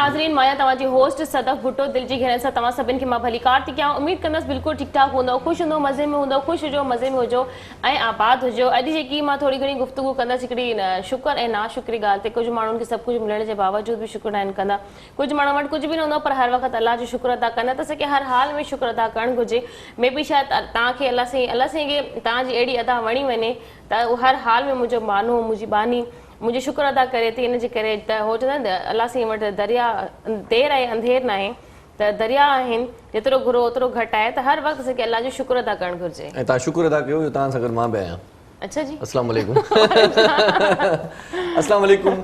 नाज़रीन, मां तव्हांजी होस्ट सदफ भुट्टो दिल जी घेरनि सां तव्हां सभिनि खे मां भलीकार थी कयां। उमीद कंदसि बिल्कुलु ठीकु ठाक हूंदो, ख़ुशि हूंदो, मज़े में हूंदो, ख़ुशि हुजो, मज़े में हुजो ऐं आबाद हुजो। अॼु जेकी मां थोरी घणी गुफ़्तगू कंदसि हिकिड़ी शुक्र ऐं नाशुक्री ॻाल्हि ते। कुझु माण्हुनि खे सभु कुझु मिलण जे बावजूद बि शुक्र आहिनि कंदा, कुझु माण्हुनि वटि कुझु बि न हूंदो पर हर वक़्तु अलाह जो शुक्र अदा कंदा। त असांखे हर हाल में शुक्र अदा करणु घुरिजे। मे बि शायदि तव्हांखे अलाह साईं खे तव्हांजी अहिड़ी अदा वणी वञे त हर हाल में मुंहिंजो मानो मुंहिंजी बानी मुझे शुक्र अदा करे थी। इन जे करे त हो चवंदा आहिनि अलाह साईं वटि दरिया देर आहे अंधेर न आहे, त दरिया आहिनि, जेतिरो घुरो ओतिरो घटि आहे। त हर वक़्तु असांखे अलाह जो शुक्र अदा करणु घुरिजे। ऐं तव्हां शुक्र अदा कयो तव्हां सां गॾु मां बि आहियां। अच्छा जी, अस्सलाम वालेकुम। अस्सलाम वालेकुम,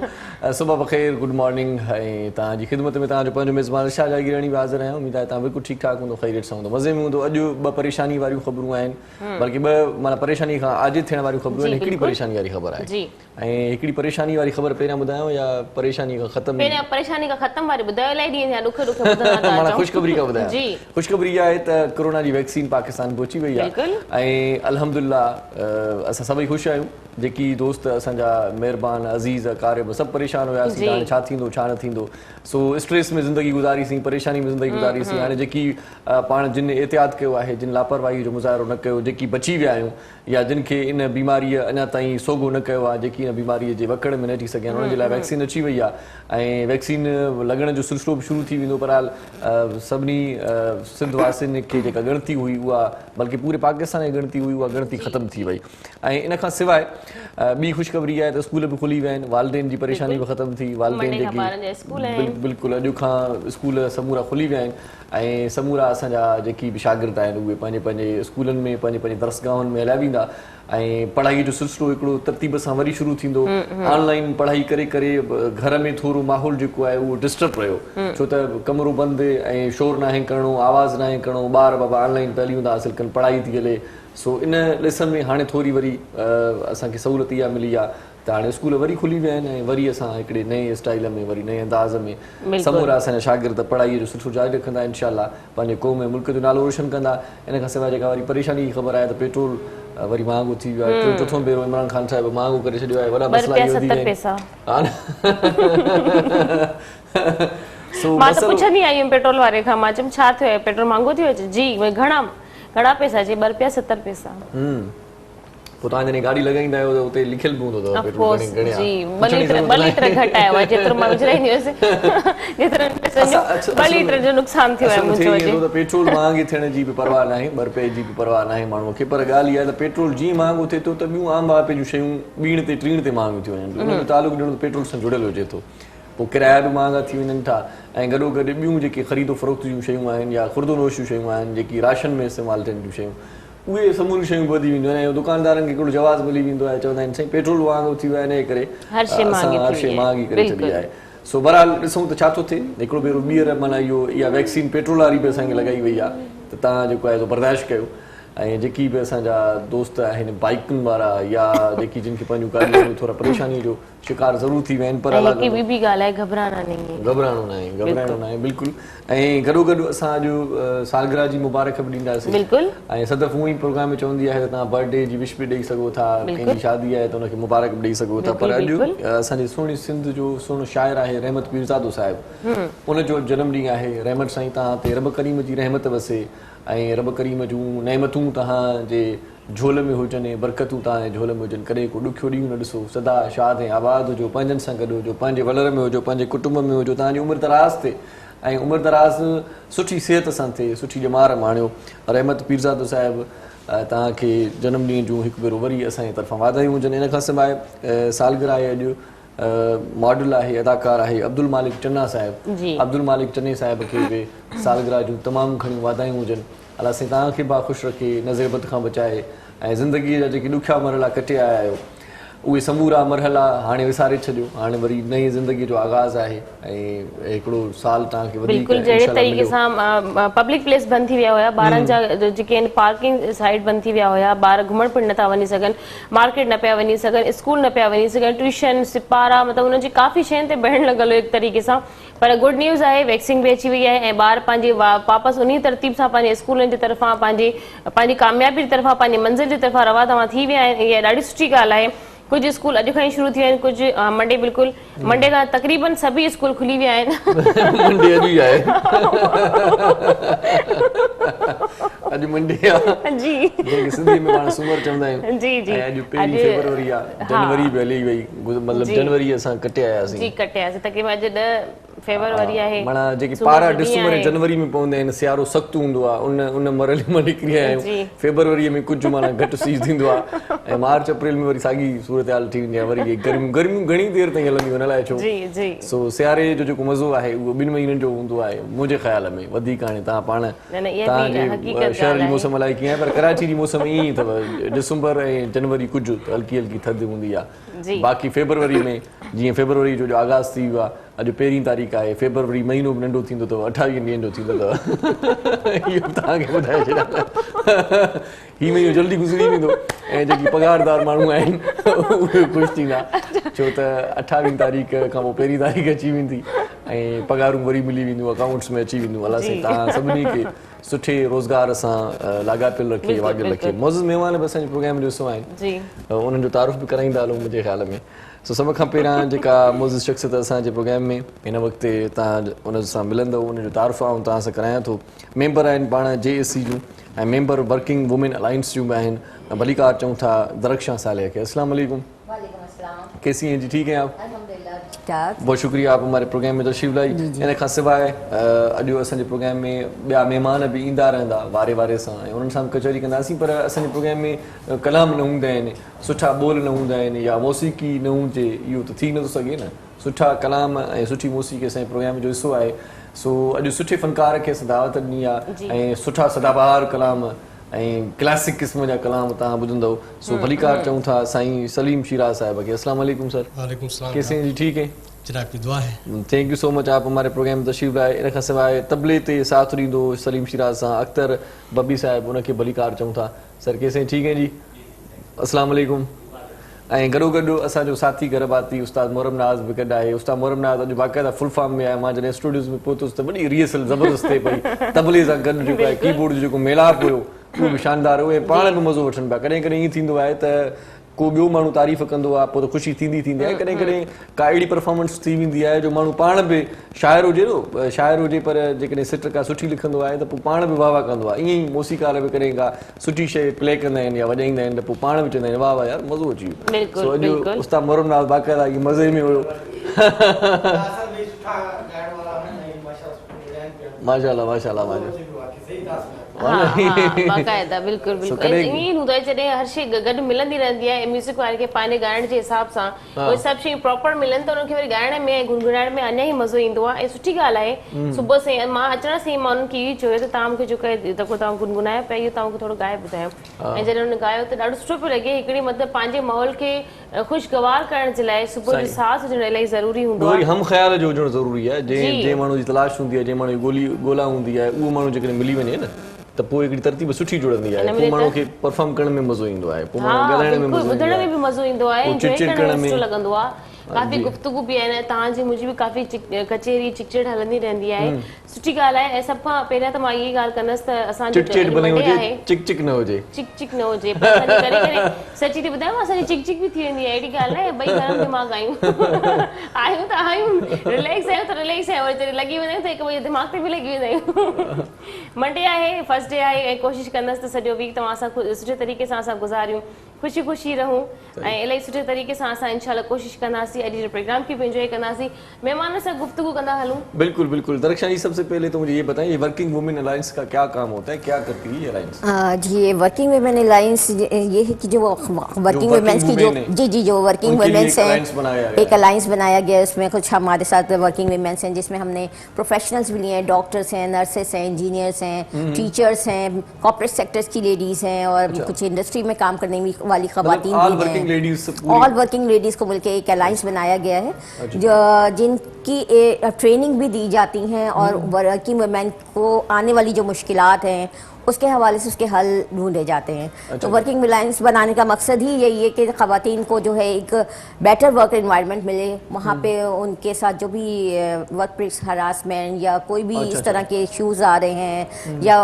सुबह बख़ैर, गुड मॉर्निंग। ऐं तव्हांजी ख़िदमत में तव्हांजो पंहिंजो मेज़बान इरशाद जागीरानी बि हाज़िर आहियां। उमेद आहे तव्हां बिल्कुलु ठीकु ठाक हूंदो, ख़ैरियत सां हूंदो, मज़े में हूंदो। अॼु ॿ परेशानी वारियूं ख़बरूं आहिनि, बल्कि ॿ माना परेशानी खां आजिद थियण वारियूं ख़बरूं आहिनि। हिकिड़ी परेशानी वारी ख़बर आहे ऐं हिकिड़ी परेशानी वारी ख़बर पहिरियां ॿुधायो या परेशानी खां ख़तम? पहिरियां परेशानी खां ख़तम वारी ॿुधायो, इलाही ॾींहं थिया ॾुख ॾुख ॿुधंदा। माना ख़ुशख़बरी खां ॿुधायां जी। ख़ुशख़बरी आहे त कोरोना जी वैक्सीन पाकिस्तान पहुची वई आहे ऐं अल्हम्दुलिल्लाह असां सभई ख़ुशि आहियूं। जेकी दोस्त असांजा महिरबान अज़ीज़ क़ारिब सभु परेशान हुयासीं हाणे छा थींदो छा न थींदो। सो स्ट्रेस में ज़िंदगी गुज़ारीसीं, परेशानी में ज़िंदगी गुज़ारीसीं। हाणे जेकी पाण जिन एहतियात कयो आहे, जिन लापरवाही जो मुज़ाहिरो न कयो, जेकी बची विया आहियूं या जिन खे इन बीमारीअ अञा ताईं सोगो न कयो आहे, जेकी इन बीमारीअ जे वकड़ में न अची सघिया आहिनि, उन्हनि जे लाइ वैक्सीन अची वई आहे ऐं वैक्सीन लॻण जो सिलसिलो बि शुरू थी वेंदो। बहरहाल सभिनी सिंध वासियुनि खे जेका ॻणती हुई उहा, बल्कि पूरे पाकिस्तान जी ॻणती हुई, उहा ॻणती ख़तमु थी वई। ऐं इन खां सवाइ ॿी ख़ुशख़बरी आहे त स्कूल बि खुली विया आहिनि, वालिदेन जी परेशानी बि ख़तमु थी। वालिदेन जेकी बिल्कुलु अॼु खां स्कूल समूरा खुली विया आहिनि ऐं समूरा असांजा जेकी बि शागिर्द आहिनि उहे पंहिंजे पंहिंजे स्कूलनि में पंहिंजे पंहिंजे दरसगाहुनि में हलिया वेंदा ऐं पढ़ाई जो सिलसिलो हिकिड़ो तरतीब सां वरी शुरू थींदो। ऑनलाइन पढ़ाई करे करे घर में थोरो माहौल जेको आहे उहो डिस्टर्ब रहियो, छो त कमरो बंदि ऐं शोर नाहे करिणो, आवाज़ नाहे करिणो, ॿार बाबा ऑनलाइन तालीम था हासिलु कनि, पढ़ाई थी हले। सो इन लेसन में हाणे थोरी वरी असांखे सहूलियत इहा मिली आहे त हाणे स्कूल वरी खुली विया आहिनि ऐं वरी असां हिकिड़े नए स्टाइल में, वरी नए अंदाज़ में समूरा असांजा शागिर्द पढ़ाईअ जो सिलसिलो जारी रखंदा इनशाअल्लाह, पंहिंजे क़ौम ऐं मुल्क जो नालो रोशन कंदा। इन खां सवाइ जेका वरी परेशानी जी ख़बर आहे त पेट्रोल वरी महांगो थी वियो आहे। चोथों भेरो इमरान ख़ान साहिब महांगो करे छॾियो आहे। वॾा मसला इहे वधी विया आहिनि। मां त पुछंदी आई हुयमि पेट्रोल वारे खां, मां चयमि छा थियो आहे, पेट्रोल महांगो थी वियो? जी, घणा पैसा? जी ₹2.70 पोइ तव्हां जॾहिं गाॾी लॻाईंदा आहियो त उते लिखियल बि हूंदो अथव पेट्रोल घणे आहे। 2 लीटर घटि आयो आहे, जेतिरो मां विझराईंदी हुयसि जेतिरो 2 लीटर जो नुक़सान थियो आहे मुंहिंजो। त पेट्रोल महांगे थियण जी बि परवाह नाहे, ₹2 जी बि परवाह नाहे माण्हूअ खे, पर ॻाल्हि इहा आहे त पेट्रोल जीअं महांगो थिए थो त ॿियूं आम भापे जूं शयूं ॿीण ते टीण ते महांगियूं थी वञनि। उन जो तालुक ॾियणो पेट्रोल सां जुड़ियल हुजे थो। पोइ किराया बि महांगा थी वञनि था ऐं गॾो गॾु ॿियूं जेके ख़रीदो फ़रोख़्त जूं शयूं आहिनि या खुर्दोनोश जूं शयूं आहिनि, जेकी राशन में इस्तेमालु थियनि जूं शयूं, उहे समूरियूं शयूं वधी वेंदियूं आहिनि ऐं दुकानदारनि खे हिकिड़ो जवाज़ मिली वेंदो आहे। चवंदा आहिनि साईं पेट्रोल महांगो थी वियो आहे, इन करे हर शइ महांगी करे छॾी आहे। सो बहरहाल ॾिसूं त छा थो थिए। हिकिड़ो भेरो ॿीहर माना इहा वैक्सीन पेट्रोल वारी बि असांखे लॻाई वई आहे त तव्हां जेको आहे बर्दाश्त कयो। ऐं जेकी बि असांजा दोस्त आहिनि बाइकुनि वारा या जेकी जिन खे पंहिंजूं गाॾियूं में थोरा परेशानी जो शिकार ज़रूरु थी विया आहिनि, पर घबराइणो न आहे बिल्कुलु। ऐं गॾो गॾु असां अॼु सालगिरह जी मुबारक बि ॾींदासीं ऐं सदफ़ उहो ई प्रोग्राम में चवंदी आहे त तव्हां बर्थडे जी विश बि ॾेई सघो था, कंहिंजी शादी आहे त हुनखे मुबारक बि ॾेई सघो था। पर अॼु असांजे सुहिणी सिंध जो सुहिणो शाइर आहे रहमत पीरज़ादो साहिबु, उनजो जनमु ॾींहुं आहे। रहमत साईं तव्हां ते रब करीम जी रहमत वसे ऐं रब करीम जूं नेमतूं तव्हांजे झोल में हुजनि, बरकतूं तव्हांजे झोल में हुजनि। कॾहिं को ॾुखियो ॾींहुं न ॾिसो, सदा शाद ऐं आबाद हुजो, पंहिंजनि सां गॾु हुजो, पंहिंजे वलर में हुजो, पंहिंजे कुटुंब में हुजो, तव्हांजी उमिरि दराज़ थिए ऐं उमिरि दराज़ सुठी सिहत सां थिए, सुठी ॼमार माणियो। रहमत पीरज़ादो साहिबु तव्हांखे जनमु ॾींहं जूं हिकु भेरो वरी असांजे तरफ़ां वाधायूं हुजनि। इन खां सवाइ सालगिरह आहे अॼु, मॉडल आहे, अदाकार आहे अब्दुल मालिक चन्ना साहिबु। अब्दुल मालिक चन्ने साहिब खे बि सालगिरह जूं तमामु घणियूं वाधायूं हुजनि। अलाह साईं तव्हांखे बि ख़ुशि रखे, नज़र बद खां बचाए ऐं ज़िंदगीअ जा जेके ॾुखिया मरहला कटे आया आहियो उहे समूरा मरहला हाणे विसारे छॾियो। हाणे वरी नई ज़िंदगीअ जो आगाज़ आहे ऐं हिकिड़ो साल तव्हांखे बिल्कुलु जहिड़े तरीक़े सां पब्लिक प्लेस बंदि थी विया हुया, ॿारनि जा जेके आहिनि पार्किंग साइड बंदि थी विया हुया, ॿार घुमण फिरण नथा वञी सघनि, मार्केट न पिया वञी सघनि, स्कूल न पिया वञी सघनि, ट्यूशन सिपारा मतिलबु उनजी काफ़ी शयुनि ते बहण लॻल हुयो हिकु तरीक़े सां। पर गुड न्यूज़ आहे, वैक्सीन बि अची वई आहे ऐं ॿार पंहिंजे वापसि उन तरतीब सां पंहिंजे स्कूलनि जी तरफ़ां पंहिंजी कामयाबी जी तरफ़ां पंहिंजी मंज़िल जी तरफ़ां रवाना थी विया आहिनि। इहा ॾाढी सुठी ॻाल्हि आहे। कुछ स्कूल अॼु खां ई शुरू थी विया आहिनि, कुछ मंडे बिल्कुल मंडे का तकरीबन सभी स्कूल खुली विया आहिनि। मंडे अॼु ई आहे। अॼु मंडे आहे जी जंहिंखे सिंधी में पाण सूमर चवंदा आहियूं। जी जी ऐं अॼु 1 फरवरी आहे, जनवरी बि हली वई, मतिलबु जनवरी असां कटे आयासीं। जी कटे आयासीं, तकरीबन अॼु 10 फरवरी आहे। माना जेके पारा डिसंबर ऐं जनवरी में पवंदा आहिनि, सियारो सख़्तु हूंदो आहे, उन मरहले मां निकिरी आया आहियूं। फरवरीअ में कुझु माना घटि सीज़ थींदो आहे, ऐं मार्च अप्रैल में वरी साॻी सूरत हाल थी वेंदी आहे, वरी गर्मियूं घणी देरि ताईं हलंदियूं आहिनि, अलाए छो। जी जी सो सियारे जो जेको मज़ो आहे उहो 2 महीननि जो हूंदो आहे मुंहिंजे ख़्याल में वधीक। हाणे तव्हां पाण तव्हांजे शहर जी मौसम अलाए कीअं आहे, पर कराची जी मौसम ईअं ई अथव, डिसंबर ऐं जनवरी कुझु हल्की हल्की थधि हूंदी आहे। बाक़ी फरवरी में जीअं फरवरी जो आगाज़ थी वियो आहे, अॼु 1 तारीख़ आहे, फरवरी महीनो बि नंढो थींदो अथव, 28 ॾींहंनि जो थींदो अथव। इहो तव्हांखे ॿुधाए छॾियां, हीउ महीनो जल्दी गुज़री वेंदो, ऐं जेकी पघारदार माण्हू आहिनि उहे ख़ुशि थींदा, छो त 28 तारीख़ खां पोइ 1 तारीख़ अची वेंदी ऐं पघारूं वरी मिली वेंदियूं, अकाउंट्स में अची वेंदियूं। अलाए साईं तव्हां सभिनी खे सुठे रोज़गार सां लाॻापियल रखे, वाॻियल रखे। मौज़ूद महिमान बि असांजे प्रोग्राम जो हिसो आहिनि, उन्हनि जो तारुफ़ बि कराईंदा हलूं मुंहिंजे ख़्याल में। सो सभ खां पहिरियां जेका मौज़ूद शख़्सियत असांजे प्रोग्राम में हिन वक़्तु तव्हां उन सां मिलंदव, उनजो तारुफ़ आऊं तव्हां सां करायां थो। मेंबर आहिनि पाण JSC जूं, ऐं मेंबर वर्किंग वुमेन अलायंस जूं बि आहिनि। भलीकार चऊं था दरख्शां सालिया खे। अस्सलाम वालेकुम। कैसी हैं जी? ठीक हैं आप? बहुत शुक्रिया आप हमारे प्रोग्राम में तशरीफ़ लाई। इन खां सवाइ अॼु असांजे प्रोग्राम में ॿिया महिमान बि ईंदा रहंदा वारे वारे सां, ऐं उन्हनि सां कचहरी कंदासीं, पर असांजे प्रोग्राम में कलाम न हूंदा आहिनि, सुठा ॿोल न हूंदा आहिनि, या मौसीक़ी न हुजे, इहो त थी नथो सघे न। सुठा कलाम ऐं सुठी मौसीक़ी असांजे प्रोग्राम जो हिसो आहे। सो अॼु सुठे फ़नकार खे असां दावत ॾिनी आहे, ऐं सुठा सदाबहार कलाम ऐं क्लासिक क़िस्म जा कलाम तव्हां ॿुधंदव। सो भलीकार चऊं था साईं सलीम शिराज साहिब खे। अस्सलाम वालेकुम सर। वालेकुम सलाम। कैसे हैं जी? ठीक है, जनाब की दुआ है। थैंक यू सो मच, आप हमारे प्रोग्राम में तशरीफ़ लाए। इन खां सवाइ तबले ते साथ ॾींदो सलीम शिराज सां अख्तर बब्बी साहिब, उनखे भलीकार चऊं था। सर कैसे हैं? ठीक है जी, अस्सलाम वालेकुम। ऐं गॾोगॾु असांजो साथी गरबाती उस्ताद मोहरम नाज़ बि गॾु आहे। उस्ताद मोहरम नाज़ अॼु बाक़ाइदा फुल फॉर्म में आहे। मां जॾहिं स्टूडियोज़ में पहुतुसि त वॾी रिहर्सल ज़बरदस्त थिए पई, तबले सां गॾु जेको आहे कीबोर्ड जो जेको मेलाप हुयो उहो बि शानदार हुयो, ऐं पाण बि मज़ो वठनि पिया। कॾहिं कॾहिं ईअं थींदो आहे त को ॿियो माण्हू तारीफ़ कंदो आहे, पोइ त ख़ुशी थींदी आहे। कॾहिं कॾहिं का अहिड़ी परफॉर्मेंस थी वेंदी आहे जो माण्हू पाण बि शाइर हुजे पर जेकॾहिं सिट का सुठी लिखंदो आहे त पोइ पाण बि वाह वाह कंदो आहे। ईअं ई मौसीक़ार बि कॾहिं का सुठी शइ प्ले कंदा आहिनि या वॼाईंदा आहिनि त पोइ पाण बि चवंदा आहिनि वाह वाह यार मज़ो अची वियो। सो अॼु उस्ताद मोहरम नाज़ बाक़ाइदा मज़े में हुयो। माशाल्लाह माशाल्लाह माशाल्लाह। बाक़ाइदा बिल्कुल बिल्कुल ईअं हूंदो आहे, जॾहिं हर शइ गॾु मिलंदी रहंदी आहे। म्यूज़िक वारे खे पंहिंजे ॻाइण जे हिसाब सां उहे सभु शयूं प्रॉपर मिलनि त उनखे वरी ॻाइण में ऐं गुनगुनाइण में अञा ई मज़ो ईंदो आहे। ऐं सुठी ॻाल्हि आहे। सुबुह से मां अचण सां ई मां उन्हनि खे इहो चयो त तव्हां मूंखे जेको दफ़ो तव्हां गुनगुनायो पिया, इहो तव्हां मूंखे थोरो ॻाए ॿुधायो। ऐं जॾहिं हुन ॻायो त ॾाढो सुठो पियो लॻे। हिकिड़ी मतिलबु पंहिंजे माहौल खे ख़ुशगवार करण जे लाइ सुबुह जो साहु हुजणु इलाही ज़रूरी हूंदो आहे। हम ख़्याल जो हुजणु ज़रूरी आहे। जंहिं माण्हू जी तलाश हूंदी आहे, जंहिं माण्हू जी ॻोल्हा हूंदी आहे, उहो माण्हू जेकॾहिं मिली वञे न त पोइ हिकिड़ी तरतीब सुठी जुड़ंदी आहे। पोइ माण्हू खे परफॉर्म करण में मज़ो ईंदो आहे, पोइ माण्हू ॻाल्हाइण में मज़ो ईंदो आहे, ॿुधण में बि मज़ो ईंदो आहे, चिट चिट करण में लॻंदो आहे। काफ़ी गुफ्तगू बि आहिनि, तव्हांजी मुंहिंजी बि काफ़ी कचेरी चिकचिड़ हलंदी रहंदी आहे। सुठी ॻाल्हि आहे। ऐं सभ खां पहिरियां त मां इहा ॻाल्हि कंदसि त असांजो चिक चिक न हुजे, चिक चिक न हुजे। सची थी ॿुधायांव, असांजी चिक चिक बि थी वेंदी आहे। अहिड़ी ॻाल्हि आहे, ॿई गरम दिमाग़ आहियूं, आहियूं त आहियूं, रिलैक्स आहियूं त रिलैक्स आहियूं, वरी लॻी वेंदा आहियूं त हिक ॿिए जे दिमाग़ ते बि लॻी वेंदा आहियूं। मंडे आहे, फर्स्ट डे आहे, ऐं कोशिशि कंदसि त सॼो वीक तव्हां सां सुठे तरीक़े सां असां गुज़ारियूं, ख़ुशी ख़ुशी रहूं, ऐं इलाही सुठे तरीक़े सां असां इंशाल्लाह कोशिशि कंदासीं अॼु जे प्रोग्राम खे बि एंजॉय कंदासीं, महिमान सां गुफ्तगू कंदा हलूं। बिल्कुल बिल्कुल। दरख्शां जी, सबसे पहले तो मुझे ये बताएं, ये वर्किंग वुमेन अलायंस का क्या काम होता है, क्या करती है ये अलायंस? जी, ये वर्किंग वुमेन अलायंस ये है कि जो वर्किंग वुमेन्स की जो वर्किंग वुमेन्स हैं, एक अलायंस बनाया गया है। उसमें कुछ हमारे साथ वर्किंग वुमेन्स हैं, जिसमें हमने प्रोफेशनल्स भी लिए हैं, डॉक्टर्स हैं, नर्सेस हैं, इंजीनियर्स हैं, टीचर्स हैं, कॉर्पोरेट सेक्टर्स की लेडीज़ हैं, और कुछ इंडस्ट्री में काम करने वाली ख़वातीन भी हैं। ऑल वर्किंग लेडीज़ को मिलकर एक अलायंस बनाया गया है, जो जिनकी ट्रेनिंग भी दी जाती हैं, और वर्किंग वुमेन को आने वाली जो मुश्किलात हैं उसके हवाले से उसके हल ढूंढे जाते हैं। तो वर्किंग अलायंस बनाने का मकसद ही यही है कि ख़वातीन को जो है एक बेटर वर्क एनवायरनमेंट मिले, वहाँ पे उनके साथ जो भी वर्क प्लेस हरासमेंट या कोई भी इस तरह के इश्यूज आ रहे हैं, या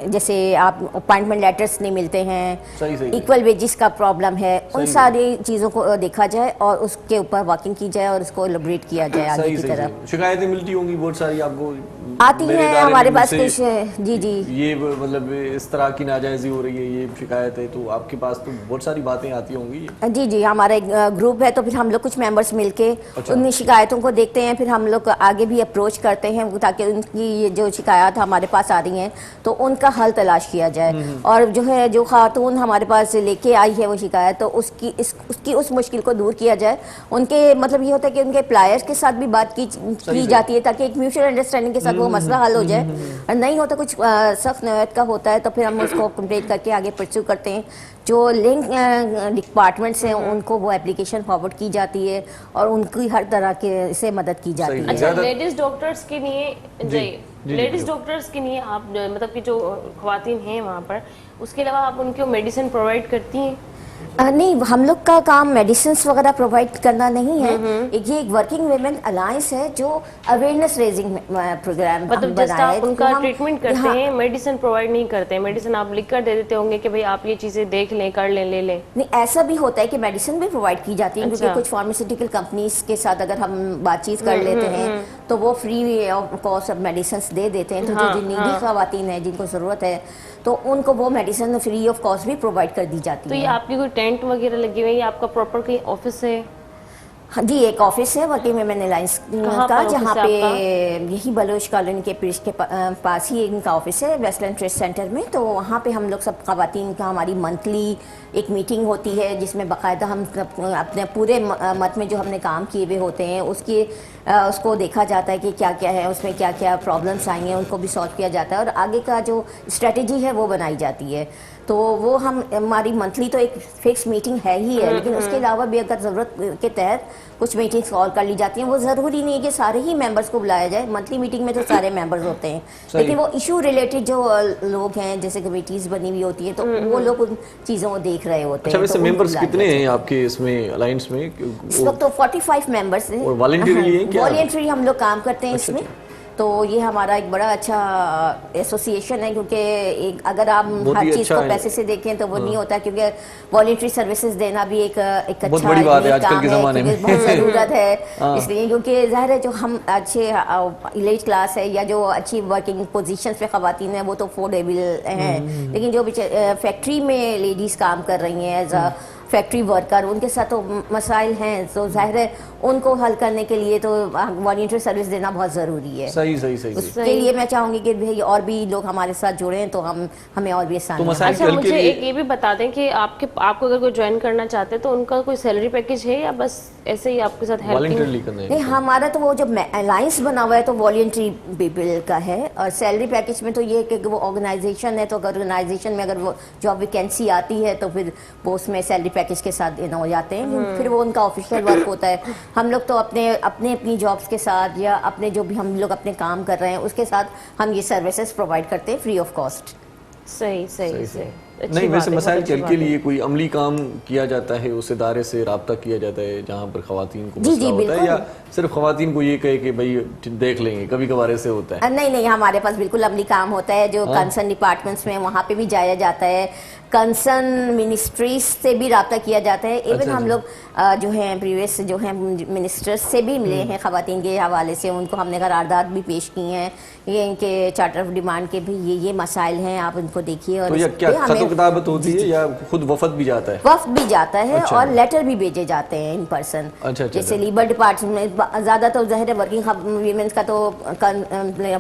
जैसे आप अपॉइंटमेंट लेटर्स नहीं मिलते हैं, इक्वल वेजेस का प्रॉब्लम है, उन सारी चीज़ों को देखा जाए और उसके ऊपर वर्किंग की जाए और उसको एलिब्रेट किया जाए आगे की तरफ। शिकायतें मिलती होंगी बहुत सारी आपको? आती हैं हमारे पास कुछ। जी जी, ये मतलब इस तरह की नाजायजी हो रही है, ये शिकायत है, तो आपके पास तो बहुत सारी बातें आती होंगी। जी जी, हमारा एक ग्रुप है, तो फिर हम लोग कुछ मेंबर्स मिलके उन शिकायतों को देखते हैं, फिर हम लोग आगे भी अप्रोच करते हैं ताकि उनकी ये जो शिकायत हमारे पास आ रही हैं तो उनका हल तलाश किया जाए। और जो है जो खातून हमारे पास लेके आई है वो शिकायत, तो उसकी उस मुश्किल को दूर किया जाए। उनके मतलब ये होता है कि उनके एम्प्लॉयर्स के साथ भी बात की जाती है ताकि एक म्यूचुअल अंडरस्टैंडिंग के साथ वो मसला हल हो जाए। और नहीं होता कुछ सख्त नौयत का होता है तो फिर हम उसको कंप्लीट करके आगे परस्यू करते हैं। जो लिंक डिपार्टमेंट्स हैं उनको वो एप्लीकेशन फॉरवर्ड की जाती है और उनकी हर तरह के से मदद की जाती है। अच्छा, लेडीज डॉक्टर्स के लिए लेडीज डॉक्टर्स के लिए आप मतलब कि जो ख्वातीन हैं वहाँ पर, उसके अलावा आप उनको मेडिसिन प्रोवाइड करती हैं? नहीं, हम लोग का काम मेडिसिन वगैरह प्रोवाइड करना नहीं है। ये एक वर्किंग वुमेन अलायंस है जो अवेयरनेस रेजिंग प्रोग्राम मतलब जस्ट आप उनका ट्रीटमेंट करते हैं, मेडिसिन प्रोवाइड नहीं करते हैं। मेडिसिन आप लिख कर दे देते होंगे कि भाई आप ये चीजें देख लें, कर लें, ले लें? नहीं, ऐसा भी होता है कि मेडिसिन भी प्रोवाइड की जाती है। अच्छा। क्योंकि कुछ फार्मास्यूटिकल कंपनीज के साथ अगर हम बातचीत कर लेते हैं तो वो फ्री ऑफ कॉस्ट अब मेडिसिन दे देते हैं। तो जो नीडी ख़वातीन है जिनको ज़रूरत है तो उनको वो मेडिसिन फ्री ऑफ कॉस्ट भी प्रोवाइड कर दी जाती है। तो ये आपकी कोई टेंट वगैरह लगी हुई है या आपका प्रॉपर कोई ऑफिस है? हाँ जी, एक ऑफिस है वर्किंग वुमेन अलायंस का, जहाँ पे यही बलोच कॉलोनी के पीछे के पास ही इनका ऑफिस है, वेस्टलैंड ट्रेड सेंटर में। तो वहाँ पे हम लोग सब ख़वातीन का हमारी मंथली एक मीटिंग होती है जिसमें बाकायदा हम अपने पूरे मत में जो हमने काम किए हुए होते हैं उसको देखा जाता है कि क्या क्या है, उसमें क्या क्या प्रॉब्लम्स आई हैं उनको भी सॉल्व किया जाता है और आगे का जो स्ट्रेटजी है वो बनाई जाती है। तो वो हमारी मंथली तो एक फिक्स मीटिंग है ही है, लेकिन उसके अलावा भी अगर ज़रूरत के तहत कुछ मीटिंग्स कॉल कर ली जाती हैं। वो ज़रूरी नहीं है कि सारे ही मेंबर्स को बुलाया जाए। मंथली मीटिंग में तो सारे मेंबर्स होते हैं, लेकिन वो इशू रिलेटेड जो लोग हैं जैसे कमेटीज़ बनी हुई होती है तो वो लोग उन चीज़ों को देख रहे होते हैं। अच्छा, वैसे मेंबर्स कितने हैं आपके इसमें अलायंस में? इस वक्त तो 45 मेंबर्स हैं। और वॉलंटियरली हैं क्या? वॉलंटियरली हम लोग काम करते हैं इसमें। तो ये हमारा एक बड़ा अच्छा एसोसिएशन है, क्योंकि एक अगर आप हर चीज़ को पैसे से देखें तो वो नहीं होता, क्योंकि वॉलंटरी सर्विसेज देना भी एक अच्छा बहुत बड़ी बात है आजकल के ज़माने में, बहुत ज़रूरत है। इसलिए क्योंकि ज़ाहिर है जो हम अच्छे इलीट क्लास है या जो अच्छी वर्किंग पोजीशंस पे ख़वातीन हैं वो तो अफोर्डेबल हैं, लेकिन जो फैक्ट्री में लेडीज़ काम कर रही हैं एज अ फैक्ट्री वर्कर, उनके साथ तो मसाइल हैं, तो जाहिर है उनको हल करने के लिए तो वॉलंटियर सर्विस देना बहुत ज़रूरी है। सही सही सही। उसके लिए मैं चाहूँगी कि भाई और भी लोग हमारे साथ जुड़ें तो हमें और भी आसानी। अच्छा, मुझे एक ये भी बता दें कि आपको अगर कोई ज्वाइन करना चाहते हैं तो उनका कोई सैलरी पैकेज है या बस ऐसे ही आपके साथ हेल्पिंग? नहीं, हमारा तो वो जो अलायंस बना हुआ है तो वॉलंटरी पीपल का है, और सैलरी पैकेज में तो ये कि वो ऑर्गेनाइजेशन है तो ऑर्गेनाइजेशन में अगर वो जॉब वैकेंसी आती है तो फिर वो उसमें सैलरी पैकेज के साथ हो जाते हैं, फिर वो उनका ऑफिशियल वर्क होता है। हम लोग तो अपनी जॉब्स के साथ या अपने जो भी हम लोग अपने काम कर रहे हैं उसके साथ हम ये सर्विसेज प्रोवाइड करते हैं फ्री ऑफ कॉस्ट। सही सही सही। नहीं, वैसे मसाइल के लिए कोई अमली काम किया जाता है, उस इदारे से रब्ता किया जाता है जहाँ पर ख़वातीन को मसला होता है, या सिर्फ ख़वातीन को ये कहे कि भाई देख लेंगे? कभी कभार ऐसे होता है? नहीं, हमारे पास बिल्कुल अमली काम होता है जो कंसर्न डिपार्टमेंट्स में, वहाँ पे भी जाया जाता है, कंसर्न मिनिस्ट्रीज से भी रब्ता किया जाता है। इवन हम लोग जो हैं प्रीवियस जो हैं मिनिस्टर्स से भी मिले हैं ख़वातीन के हवाले से, उनको हमने करारदाद भी पेश की हैं, ये इनके चार्टर ऑफ डिमांड के भी ये मसाइल हैं, आप उनको देखिए। और तो क्या खत-ओ-किताबत होती है या खुद वफद भी जाता है? वफद भी जाता है और लेटर भी भेजे जाते हैं इन पर्सन। जैसे लेबर डिपार्टमेंट में ज़्यादा तो ज़ाहिर है वर्किंग वीमेंस का तो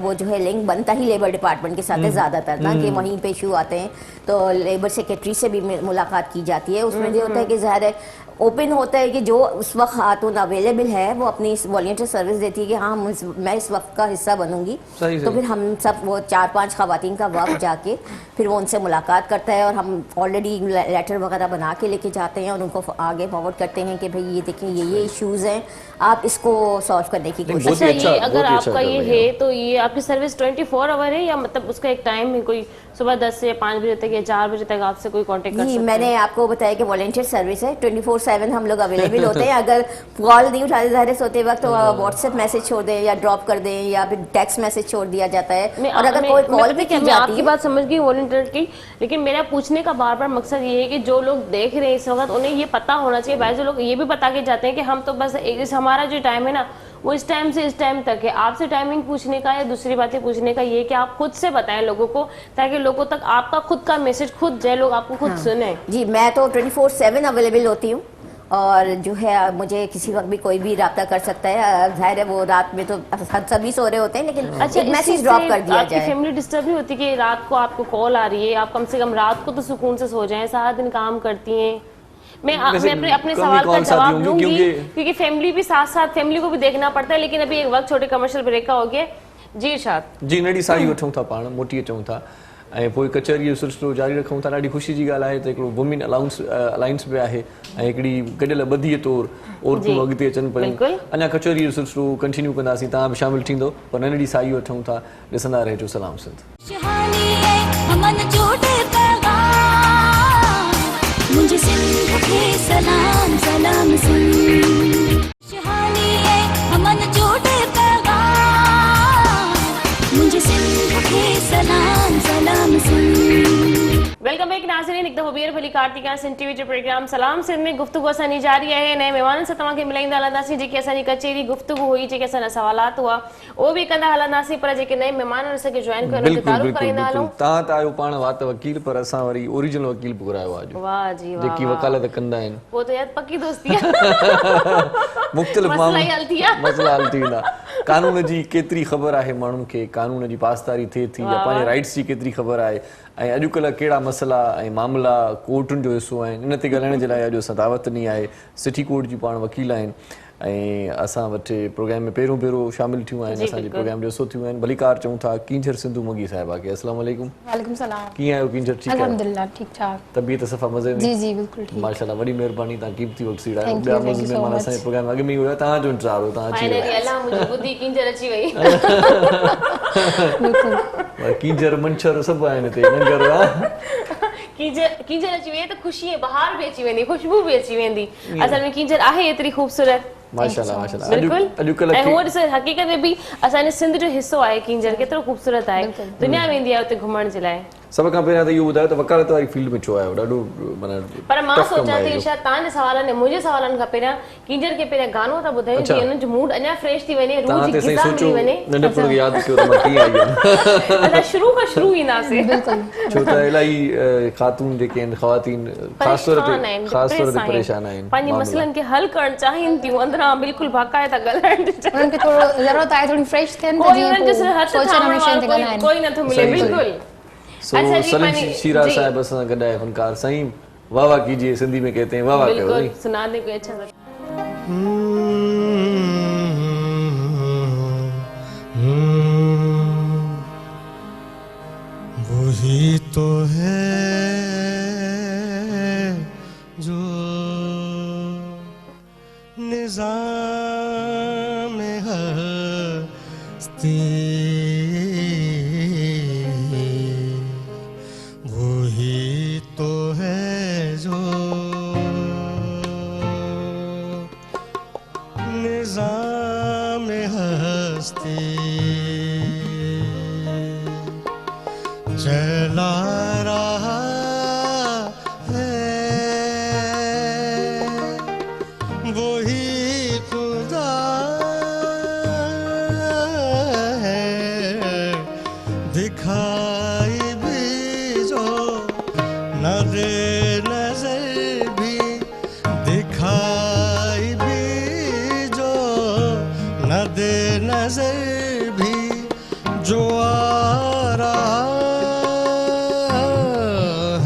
वो जो है लिंक बनता ही लेबर डिपार्टमेंट के साथ है ज़्यादातर ना, कि वहीं पे इशू आते हैं तो लेबर सेक्रेटरी से भी मुलाकात की जाती है। उसमें जो होता है कि ज़ाहिर है ओपन होता है कि जो उस वक्त खातून अवेलेबल है वो अपनी वॉलंटियर सर्विस देती है कि हाँ मैं इस वक्त का हिस्सा बनूंगी। तो फिर हम सब वो 4-5 खवातीन का वक्त जाके फिर वो उनसे मुलाकात करता है और हम ऑलरेडी लेटर वगैरह बना के लेके जाते हैं और उनको आगे फॉरवर्ड करते हैं कि भाई ये देखें ये इश्यूज़ हैं, आप इसको सॉल्व करने की कोशिश। अच्छा, ये अगर आपका ये है तो ये आपकी सर्विस 24 आवर है या मतलब उसका एक टाइम है, कोई सुबह 10 से 5 बजे तक या 4 बजे तक आपसे कोई कांटेक्ट कर सकता है? मैंने आपको बताया कि वॉलंटियर सर्विस है, 24/7 हम लोग अवेलेबल होते हैं। अगर कॉल नहीं उठाते ज़ाहिर सोते वक्त तो व्हाट्सएप मैसेज छोड़ दें या ड्रॉप कर दें या फिर टेक्स्ट मैसेज छोड़ दिया जाता है। और अगर कोई कॉल भी की जाती है, आपकी बात समझ गई वॉलंटियर की, लेकिन मेरा पूछने का बार बार मकसद ये है कि जो लोग देख रहे हैं इस वक्त उन्हें ये पता होना चाहिए। भाई जो लोग ये भी बता के जाते हैं कि हम तो बस हमारा जो टाइम है ना वो इस टाइम से इस टाइम तक है। आपसे टाइमिंग पूछने का या दूसरी बातें पूछने का ये कि आप खुद से बताएं लोगों को, ताकि लोगों तक आपका खुद का मैसेज खुद जाए, लोग आपको खुद सुने। जी, मैं तो 24/7 अवेलेबल होती हूँ और जो है मुझे किसी वक्त भी कोई भी रब्ता कर सकता है। जाहिर है वो रात में तो सभी सो रहे होते हैं, लेकिन अच्छा मैसेज ड्रॉप कर दिया जाए। फैमिली डिस्टर्ब नहीं होती कि रात को आपको कॉल आ रही है, आप कम से कम रात को तो सुकून से सो जाएं, सारा दिन काम करती हैं। मैं अपने सवाल का जवाब दूंगी क्योंकि फैमिली भी साथ साथ फैमिली को भी देखना पड़ता है, लेकिन अभी एक वक्त छोटे कमर्शियल ब्रेक का हो गया। जी इरशाद जी, नड़ी साई वठूं था पाण मोटी अचूं था ऐं पोइ कचहरी जो सिलसिलो जारी रखूं था। ॾाढी ख़ुशी जी ॻाल्हि आहे त हिकिड़ो वुमेन अलायंस बि आहे ऐं हिकिड़ी गॾियल ॿधीअ तौरु औरतूं अॻिते अचनि पियूं। अञा कचहरी जो सिलसिलो कंटिन्यू कंदासीं, तव्हां बि शामिलु थींदो, पर नंढड़ी साई वठूं था। ॾिसंदा रहिजो सलाम सिंध। मुझे सिंध के सलाम सलाम सिंध, शहानी है हमन जोड़े पैगाम, मुझे सिंध के सलाम सलाम सिंध। वेलकम बैक नाज़रीन, एक दफ़ो ॿीहर भली कार्तिका सिंध टीवी जो प्रोग्राम सलाम सिंध में गुफ्तगू असांजी जारी आहे। नए महिमाननि सां तव्हांखे मिलाईंदा हलंदासीं। जेकी असांजी कचेरी गुफ्तगू हुई, जेके असांजा सवालात हुआ उहो बि कंदा हलंदासीं, पर जेके नए महिमान असांखे जॉइन कयो उन्हनि खे तारुफ़ कराईंदा हलूं। तव्हां त आहियो पाण वात वकील, पर असां वरी ओरिजिनल वकील बि घुरायो आहे। वाह जी वाह, जेकी वकालत कंदा आहिनि पोइ त यार पक्की दोस्ती आहे। मुख़्तलिफ़ मसला हल थी वेंदा। कानून जी केतिरी ख़बर आहे माण्हुनि खे, कानून जी पासदारी थिए थी या पंहिंजे राइट्स जी केतिरी ख़बर आहे, ऐं अॼुकल्ह कहिड़ा मसइला ऐं मामला कोर्टुनि जो हिसो आहिनि, इन ते ॻाल्हाइण जे लाइ अॼु असां दावत ॾिनी आहे। सिटी कोर्ट जी पाण वकील आहिनि ऐं असां वटि प्रोग्राम में पहिरियों भेरो शामिल थियूं आहिनि, असांजे प्रोग्राम जो हिसो थियूं आहिनि। भलीकार चऊं था कींजर सिंधू मगी साहिबा खे। अस्सलाम वालेकुम। वालेकुम सलाम। कीअं आहियो कींजर? ठीक आहे अल्हम्दुलिल्लाह, ठीक ठाक। तबीयत सफ़ा मज़े में? जी जी बिल्कुल ठीक। माशाल्लाह, वॾी महिरबानी, तव्हां कीमती वक़्तु सीड़ायो। ॿिया मेहमान असांजे प्रोग्राम अॻु में ई हुया, तव्हांजो इंतज़ार हो, तव्हां अची विया। अल्लाह मुंहिंजी बुधी कींजर अची वई। कींजर मंछर सभु आहिनि हिते नंगर। कींजर अची वई त ख़ुशी बहार बि अची वेंदी, ख़ुशबू बि अची वेंदी। असल में कींजर आहे एतिरी ख़ूबसूरत। माशाल्लाह माशाल्लाह, बिल्कुल। अॼुकल्ह ऐं हूअ ॾिसो हक़ीक़त में बि असांजे सिंध जो हिसो आहे कींजर, केतिरो ख़ूबसूरत आहे। दुनिया वेंदी आहे उते घुमण जे लाइ। सभ खां पहिरियां त इहो ॿुधायो त वकालत वारी फील्ड में छो आहियो? ॾाढो माना पर मां सोचां थी इरशाद तव्हांजे सवालनि मुंहिंजे सवालनि खां पहिरियां कींजर खे पहिरियां गानो था ॿुधायो जीअं हुननि जो मूड अञा फ्रेश थी वञे, रूह जी ग़िज़ा मिली वञे। नंढपण खे यादि कयो त मां कीअं आई आहियां। असां शुरू खां शुरू ईंदासीं। बिल्कुल। छो त इलाही ख़ातून जेके आहिनि, ख़वातीन ख़ासि तौर ते परेशान आहिनि, पंहिंजे मसइलनि खे हल करणु चाहिनि थियूं, अंदरां बिल्कुलु बाक़ाइदा ॻाल्हाइण उन्हनि खे थोरो ज़रूरत आहे थोरी फ्रेश थियनि त जीअं सोचण में शइ ते ॻाल्हाइनि। कोई नथो मिले। बिल्कुल। अच्छा जी, शीरा साहिब असां गॾु आहे फनकार। साईं वाह वाह कीजिए, सिंधी में कहते हैं वाह वाह करो। बिल्कुल सुना दे कोई अच्छा। वही तो है जो निज़ाम हस्ती, वही तो है जो निज़ाम हस्ती चला रहा है, वही खुदा है, दिखाई भी जो न दे नजर भी, दिखाई भी जो न दे नजर भी, जो आ रहा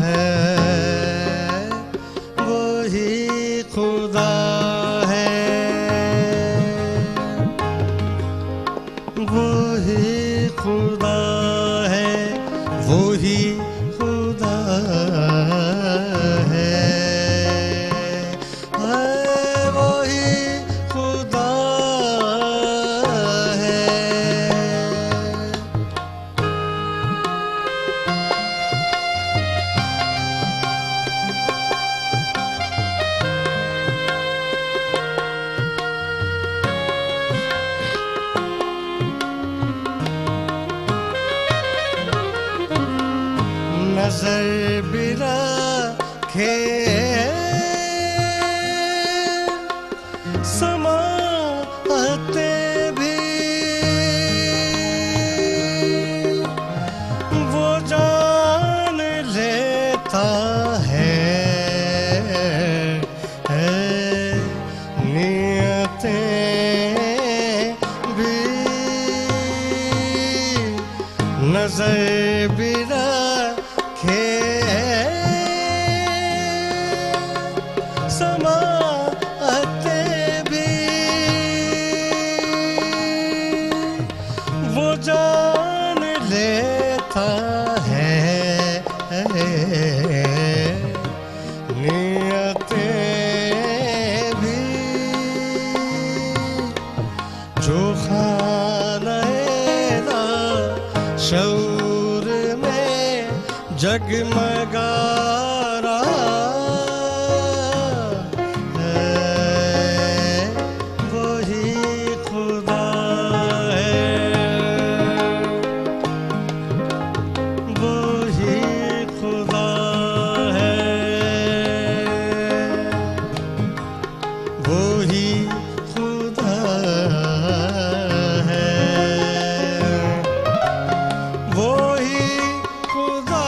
है वही खुदा खे समाते भी वो जान लेता है नियतें भी नजर भी रखे समाते भी वो जान लेता है नियतें भी जो खाना शऊर में जगमगा रहा है वही खुदा है वही खुदा है वही खुदा है वही खुदा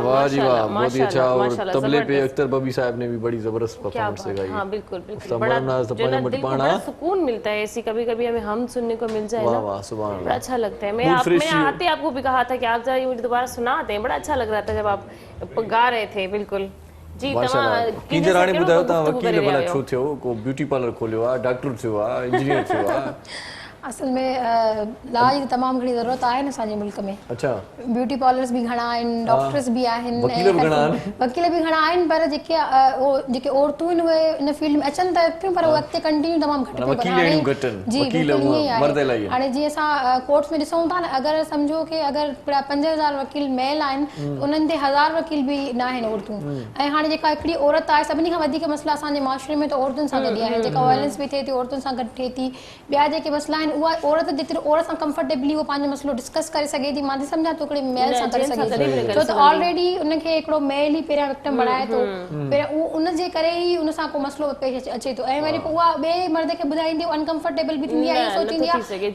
वाह जी वाह, बहुत ही अच्छा। और माशाल्लाह, तबले पे जबरदस्त। अख्तर बबी साहब ने भी बड़ी जबरदस्त क्या परफॉर्मेंस बात है। दिखाई। हाँ बिल्कुल बिल्कुल, समरना बड़ा जो सपने ना दिल को मटपाना। बड़ा सुकून मिलता है ऐसी, कभी कभी हमें हम सुनने को मिल जाए वाह ना, वाह, सुभान बड़ा अल्लाह। अच्छा लगता है। Mood मैंने fresh ही- आते आपको भी कहा था कि आप जरा ये मुझे दोबारा सुना दें, बड़ा अच्छा लग रहा था जब आप गा रहे थे। बिल्कुल जी। माशाल्लाह। कींजर राणी ॿुधायो तव्हां वकील भला छो थियो, को ब्यूटी पार्लर खोलियो आहे, डॉक्टर थियो आहे, इंजीनियर थियो आहे? असल में इलाज जी तमामु घणी ज़रूरत आहे न असांजे मुल्क में। अच्छा, ब्यूटी पार्लर्स भी घणा आहिनि, डॉक्टर्स भी आहिनि, वकील बि घणा आहिनि। वकील भी घणा आहिनि, पर जेके औरतूं आहिनि उहे इन फील्ड में अचनि त थियूं, पर उहे अॻिते कंटिन्यू तमामु घटि थियूं वकील कनि। अहिड़ियूं घटि आहिनि, जी वकील बिल्कुलु हूअं ईअं ई मर्द आहे। इलाही आहिनि। हाणे जीअं असां कोर्ट्स में ॾिसूं था न, अगरि सम्झो कि अगरि 5000 वकील मेल आहिनि, उन्हनि ते 1000 वकील बि न आहिनि औरतूं। ऐं हाणे जेका हिकिड़ी औरत आहे, सभिनी खां वधीक मसला असांजे माशरे में त औरतुनि सां गॾु आहे, जेका वायलेंस बि थिए थी औरतुनि सां गॾु थिए थी। ॿिया जेके मसला आहिनि उहा औरत जेतिरो औरत सां कंफर्टेबली उहो पंहिंजो मसलो डिस्कस करे सघे थी, मां सम्झां थो हिकिड़े मेल सां करे सघे थी, छो त ऑलरेडी उनखे हिकिड़ो मेल ई पहिरियां विक्टिम बणाए थो, पहिरियां उहो उनजे करे ई उन सां को मसलो पेश अचे थो। ऐं वरी पोइ उहा ॿिए मर्द खे ॿुधाईंदी, अनकंफर्टेबल बि थींदी आहे, इहो सोचींदी आहे त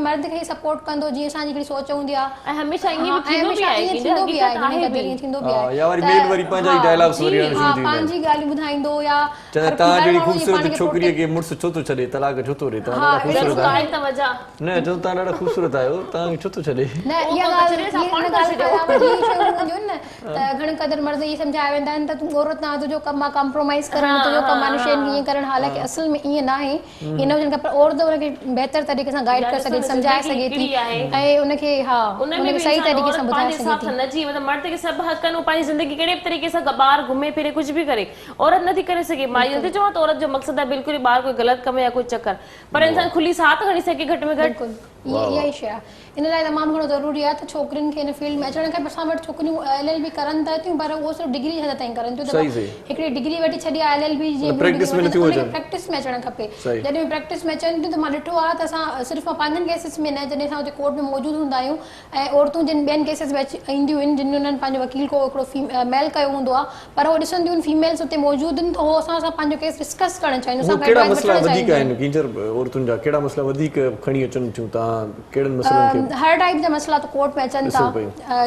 मर्द खे ई सपोर्ट कंदो, जीअं असांजी हिकिड़ी सोच हूंदी आहे। ऐं हमेशह ईअं बि थींदो बि आहे, ईअं थींदो बि आहे, घणी क़दर ईअं थींदो बि आहे। या वरी मेल वरी पंहिंजा ई डायलॉग्स वरी हणणु शुरू थी वेंदा आहिनि। पंहिंजी ॻाल्हियूं ॿुधाईंदो या चवंदा तव्हां जहिड़ी ख़ूबसूरत छोकिरीअ खे मुड़ुसु छो थो छॾे, तलाक छो थो ॾे, तव्हां ॾाढा ख़ूबसूरत आहियो। न चवंदा तव्हां ॾाढा ख़ूबसूरत आहियो, तव्हांखे छो थो छॾे। न इहा ॻाल्हि त घणी क़दर मर्द इहे सम्झाए वेंदा आहिनि त तूं औरत न, तुंहिंजो कमु आहे कॉम्प्रोमाइज़ करणु, तुंहिंजो कमु आहे शयुनि खे ईअं करणु। हालांकि असल में ईअं न आहे, ईअं न हुजनि खपे, पर औरत हुनखे बहितर तरीक़े सां गाइड करे सघे, सम्झाए सघे थी ऐं उनखे उनखे सही तरीक़े सां ॿुधाए सघे थी। नथी मतलब मर्द के सब हक आहिनि, पंहिंजी ज़िंदगी कहिड़े बि तरीक़े सां ॿाहिरि घुमे फिरे कुझु बि करे, औरत नथी करे सघे। मां इहो नथी चवां त औरत जो मक़सदु आहे बिल्कुलु ॿाहिरि कोई ग़लति कम या कोई चक्कर, पर इंसान खुली साथ खणी सघे घटि में घटि। इहा ई शइ आहे, इन लाइ तमामु घणो ज़रूरी आहे त छोकिरियुनि खे हिन फील्ड में अचणु खपे। असां वटि छोकिरियूं LLB करनि था थियूं, पर उहो सिर्फ़ु डिग्री हद ताईं करनि थियूं। हिकिड़ी डिग्री वठी छॾी आहे LLB जी, प्रैक्टिस में अचणु खपे। जॾहिं प्रैक्टिस में अचनि थियूं त मां ॾिठो आहे त असां सिर्फ़ु पंहिंजनि केसिस में न, जॾहिं असां हुते कोर्ट में मौजूदु हूंदा आहियूं ऐं औरतूं जिन ॿियनि केसिस में ईंदियूं आहिनि, जिन उन्हनि पंहिंजो वकील को हिकिड़ो मेल कयो हूंदो आहे, पर उहो ॾिसंदियूं आहिनि फीमेल्स हुते मौजूदु आहिनि, त उहो असां पंहिंजो केस डिस्कस करणु चाहियूं। कहिड़ा मसला वधीक आहिनि कींजर औरतुनि जा, कहिड़ा मसला वधीक खणी अचनि थियूं तव्हां, कहिड़नि मसलनि खे? हर टाइप जा मसला तो कोर्ट में अचनि था,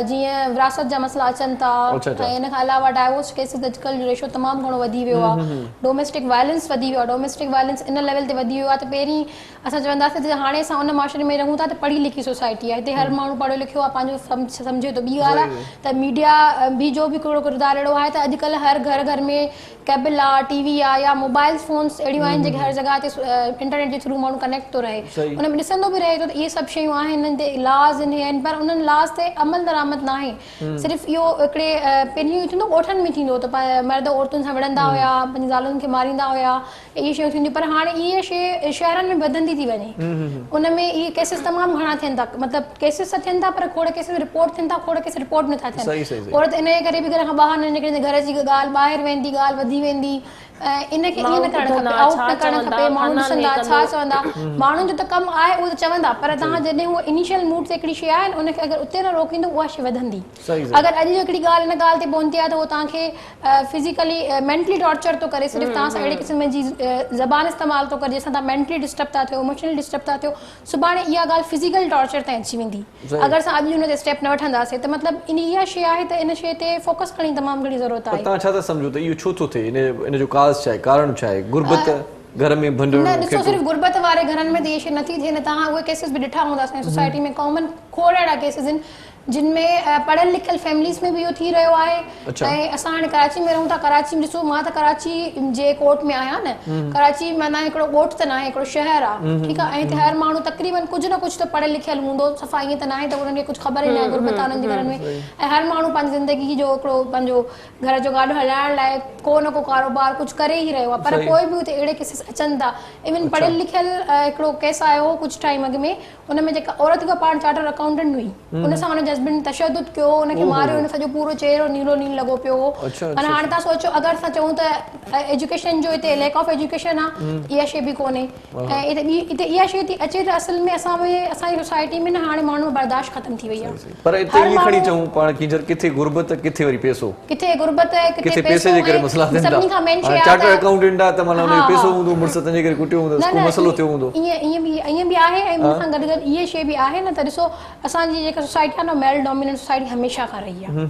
जीअं विरासत जा मसला अचनि था, ऐं इन खां अलावा डाइवोर्स केसिस अॼुकल्ह जो रेशो तमामु घणो वधी वियो आहे, डोमेस्टिक वायलेंस वधी वियो आहे। डोमेस्टिक वायलेंस इन लेवल ते वधी वियो आहे त पहिरीं असां चवंदासीं त हाणे असां उन माशरे में रहूं था त पढ़ी लिखी सोसाइटी आहे, हिते हर माण्हू पढ़ियो लिखियो आहे, पंहिंजो सम्झे थो। ॿी ॻाल्हि आहे त मीडिया बि जो बि हिकिड़ो किरदारु अहिड़ो आहे त अॼुकल्ह हर घर में केबल आहे, TV आहे या मोबाइल फ़ोन्स अहिड़ियूं आहिनि जेके हर जॻह ते इंटरनेट जे थ्रू माण्हू कनेक्ट थो रहे, उन में ॾिसंदो बि रहे थो त इहे सभु शयूं आहिनि, हिननि ते लाज़ आहिनि, पर उन्हनि लाज़ ते अमल दरामद न आहे। सिर्फ़ु इहो हिकिड़े पहिरियों थींदो ॻोठनि में थींदो त मर्द औरतुनि सां विढ़ंदा हुया, पंहिंजी ज़ालुनि खे मारींदा हुया, इहे शयूं थींदियूं, पर हाणे इहे शइ शहरनि में वधंदी थी वञे। उन में इहे केसिस तमामु घणा थियनि था, मतिलबु केसिस त थियनि था, पर खोड़ केसिस रिपोर्ट थियनि था, खोड़ केस रिपोर्ट नथा थियनि। औरत इन जे करे बि घर खां ॿाहिरि न निकिरंदी, घर जी ॻाल्हि ॿाहिरि वेंदी, ॻाल्हि वधी वेंदी, इनखे ईअं न करणु खपे, आउट न करणु खपे, माण्हू ॾिसंदा छा चवंदा, माण्हुनि जो त कमु आहे उहो त चवंदा, पर तव्हां जॾहिं उहो इनिशियल मूड ते हिकिड़ी शइ आहे उनखे अगरि उते न रोकींदो उहा शइ वधंदी। अगरि अॼु जो हिकिड़ी ॻाल्हि इन ॻाल्हि ते पहुती आहे त उहो तव्हांखे फिज़िकली मेंटली टॉर्चर थो करे, सिर्फ़ु तव्हां सां अहिड़े क़िस्म जी ज़बान इस्तेमालु थो करे जंहिंसां तव्हां मेंटली डिस्टर्ब था थियो, इमोशनली डिस्टर्ब था थियो, सुभाणे इहा ॻाल्हि फिज़िकल टॉर्चर ताईं अची वेंदी अगरि असां अॼु हुन ते स्टेप न वठंदासीं। त मतिलबु इहा शइ आहे त इन शइ ते फोकस करणी तमामु घणी ज़रूरत आहे। तव्हां छा था सम्झो त इहो छो थो थिए, इन जो काज़ छा आहे, कारण छा आहे? गुरबत घर में भंडण? न ॾिसो, सिर्फ़ु गुरबत वारे घरनि में त इहे शइ नथी थिए न। तव्हां उहे केसिस बि ॾिठा हूंदा असांजी सोसाइटी में, कॉमन खोड़ अहिड़ा केसिस आहिनि जिन में पढ़ियल लिखियल फैमिलीज़ में बि इहो थी रहियो आहे। ऐं असां हाणे कराची में रहूं था, कराची में ॾिसो, मां त कराची जे कोर्ट में आहियां न। कराची माना हिकिड़ो ॻोठ त न आहे, हिकिड़ो शहर आहे, ठीकु आहे। ऐं हिते हर माण्हू तक़रीबन कुझु न कुझु त पढ़ियल लिखियल हूंदो, सफ़ा ईअं त न आहे त उन्हनि खे कुझु ख़बर ई न आहे गुरबत आहे उन्हनि जे घरनि में। ऐं हर माण्हू पंहिंजी ज़िंदगी जो हिकिड़ो पंहिंजो घर जो गाॾो हलाइण लाइ को न को कारोबार कुझु करे ई रहियो आहे, पर पोइ बि हुते अहिड़े केसिस अचनि था। इवन पढ़ियल लिखियल हिकिड़ो केस आयो हो कुझु टाइम अॻु में, हुन में जेका औरत खां पाण चार्टर अकाउंटेंट हुई, उन सां हुनजे हस्बैंड तशदुद कयो, हुनखे मारियो, हुन सॼो पूरो चेहरो नीलो नील लॻो पियो हो। माना हाणे तव्हां सोचो, अगरि असां चऊं त एजुकेशन जो हिते लैक ऑफ एजुकेशन आहे, इहा शइ बि कोन्हे। ऐं हिते इहा शइ थी अचे त असल में असांजी सोसाइटी में न हाणे माण्हू बर्दाश्त ख़तम थी वई आहे। पर हिते इहे खणी चऊं पाण की किथे गुरबत, किथे वरी पैसो, किथे गुरबत है, किथे पैसे जे करे मसला थियनि था। सभिनी खां मेन शइ आहे चार्टर अकाउंटेंट आहे त माना हुन जो पैसो हूंदो, मुड़ुस तंहिंजे करे कुटियो हूंदो, को मसलो थियो हूंदो। ईअं बि आहे। ऐं हुन सां गॾु गॾु इहे शइ बि आहे न, त ॾिसो असांजी जेका सोसाइटी आहे न, मेल डोमिनेंट सोसाइटी हमेशह खां रही आहे।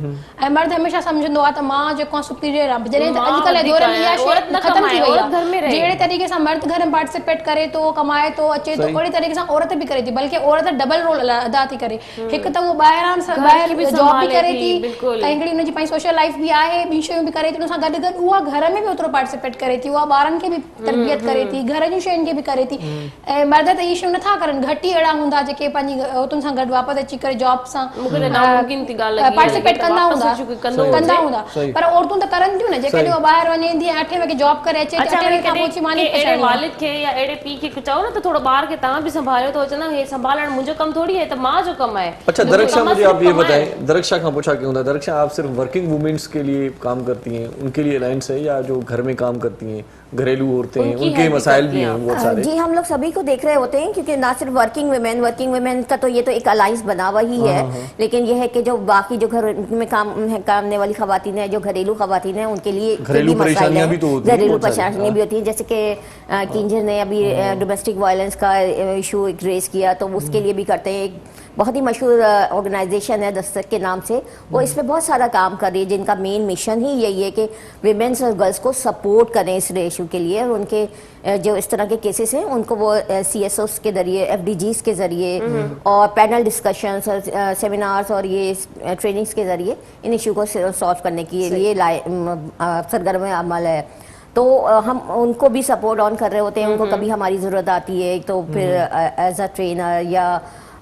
ऐं मर्द हमेशह सम्झंदो आहे त मां जेको आहे सुपीरियर आहे, जॾहिं त अॼुकल्ह जे दौर में इहा शइ ख़तम थी वई आहे। जहिड़े तरीक़े सां मर्द घर में पार्टिसिपेट करे थो, कमाए थो, अचे थो, ओड़ी तरीक़े सां औरत बि करे थी, बल्कि औरत डबल रोल अदा थी करे। हिकु त उहो ॿाहिरि जॉब बि करे थी, ऐं हिकिड़ी हुनजी पंहिंजी सोशल लाइफ बि आहे, ॿी शयूं बि करे थी, हुन सां गॾु गॾु उहा घर में बि ओतिरो पार्टिसिपेट करे थी, उहा ॿारनि खे बि तरबियत करे थी, घर जूं शयुनि खे बि करे थी। ऐं मर्द त इहे शयूं नथा करनि, घटि ई अहिड़ा हूंदा जेके पंहिंजी औरतुनि सां गॾु वापसि अची करे जॉब सां पार्टिसिपेट कंदा हूंदा। पर औरतूं त करनि थियूं न, जेकॾहिं उहा ॿाहिरि वञे थी 8 वॻे जॉब करे अचे, 8 वॻे खां पोइ मानी अहिड़े वालिद खे या अहिड़े पीउ खे चओ न त थोरो ॿार खे तव्हां बि संभालियो, तो चवंदा हे संभालण मुंहिंजो कमु थोड़ी है, त मां जो कमु आहे। अच्छा दरक्षा, मुझे आप ये बताएं, दरक्षा का पूछा क्यों था? दरक्षा, आप सिर्फ वर्किंग वुमेन्स के लिए काम करती हैं, उनके लिए अलायंस है, या जो घर में काम करती हैं, घरेलू औरतें हैं, उनके मसाइल भी हैं बहुत सारे? जी, हम लोग सभी को देख रहे होते हैं, क्योंकि ना सिर्फ वर्किंग वुमेन का तो ये तो एक अलायंस बना हुआ ही है, लेकिन ये है कि जो बाकी जो घर में कामने वाली खवातीन है, जो घरेलू खवातीन है, उनके लिए घरेलू परेशानियां भी तो होती हैं, घरेलू परेशानियां भी होती हैं। जैसे कि किंजर ने अभी डोमेस्टिक वायलेंस का इशू रेज किया, तो उसके लिए भी करते हैं। एक बहुत ही मशहूर ऑर्गेनाइजेशन है दस्तक के नाम से, वो इस पर बहुत सारा काम कर रही है, जिनका मेन मिशन ही यही है कि विमेंस और गर्ल्स को सपोर्ट करें इस इशू के लिए, और उनके जो इस तरह के केसेस हैं उनको वो CSOs के जरिए, FDGs के ज़रिए और पैनल डिस्कशंस और सेमिनार्स और ये ट्रेनिंग्स के ज़रिए इन इशू को सॉल्व करने के लिए सरगर्म अमल है। तो हम उनको भी सपोर्ट ऑन कर रहे होते हैं। उनको कभी हमारी ज़रूरत आती है तो फिर एज अ ट्रेनर या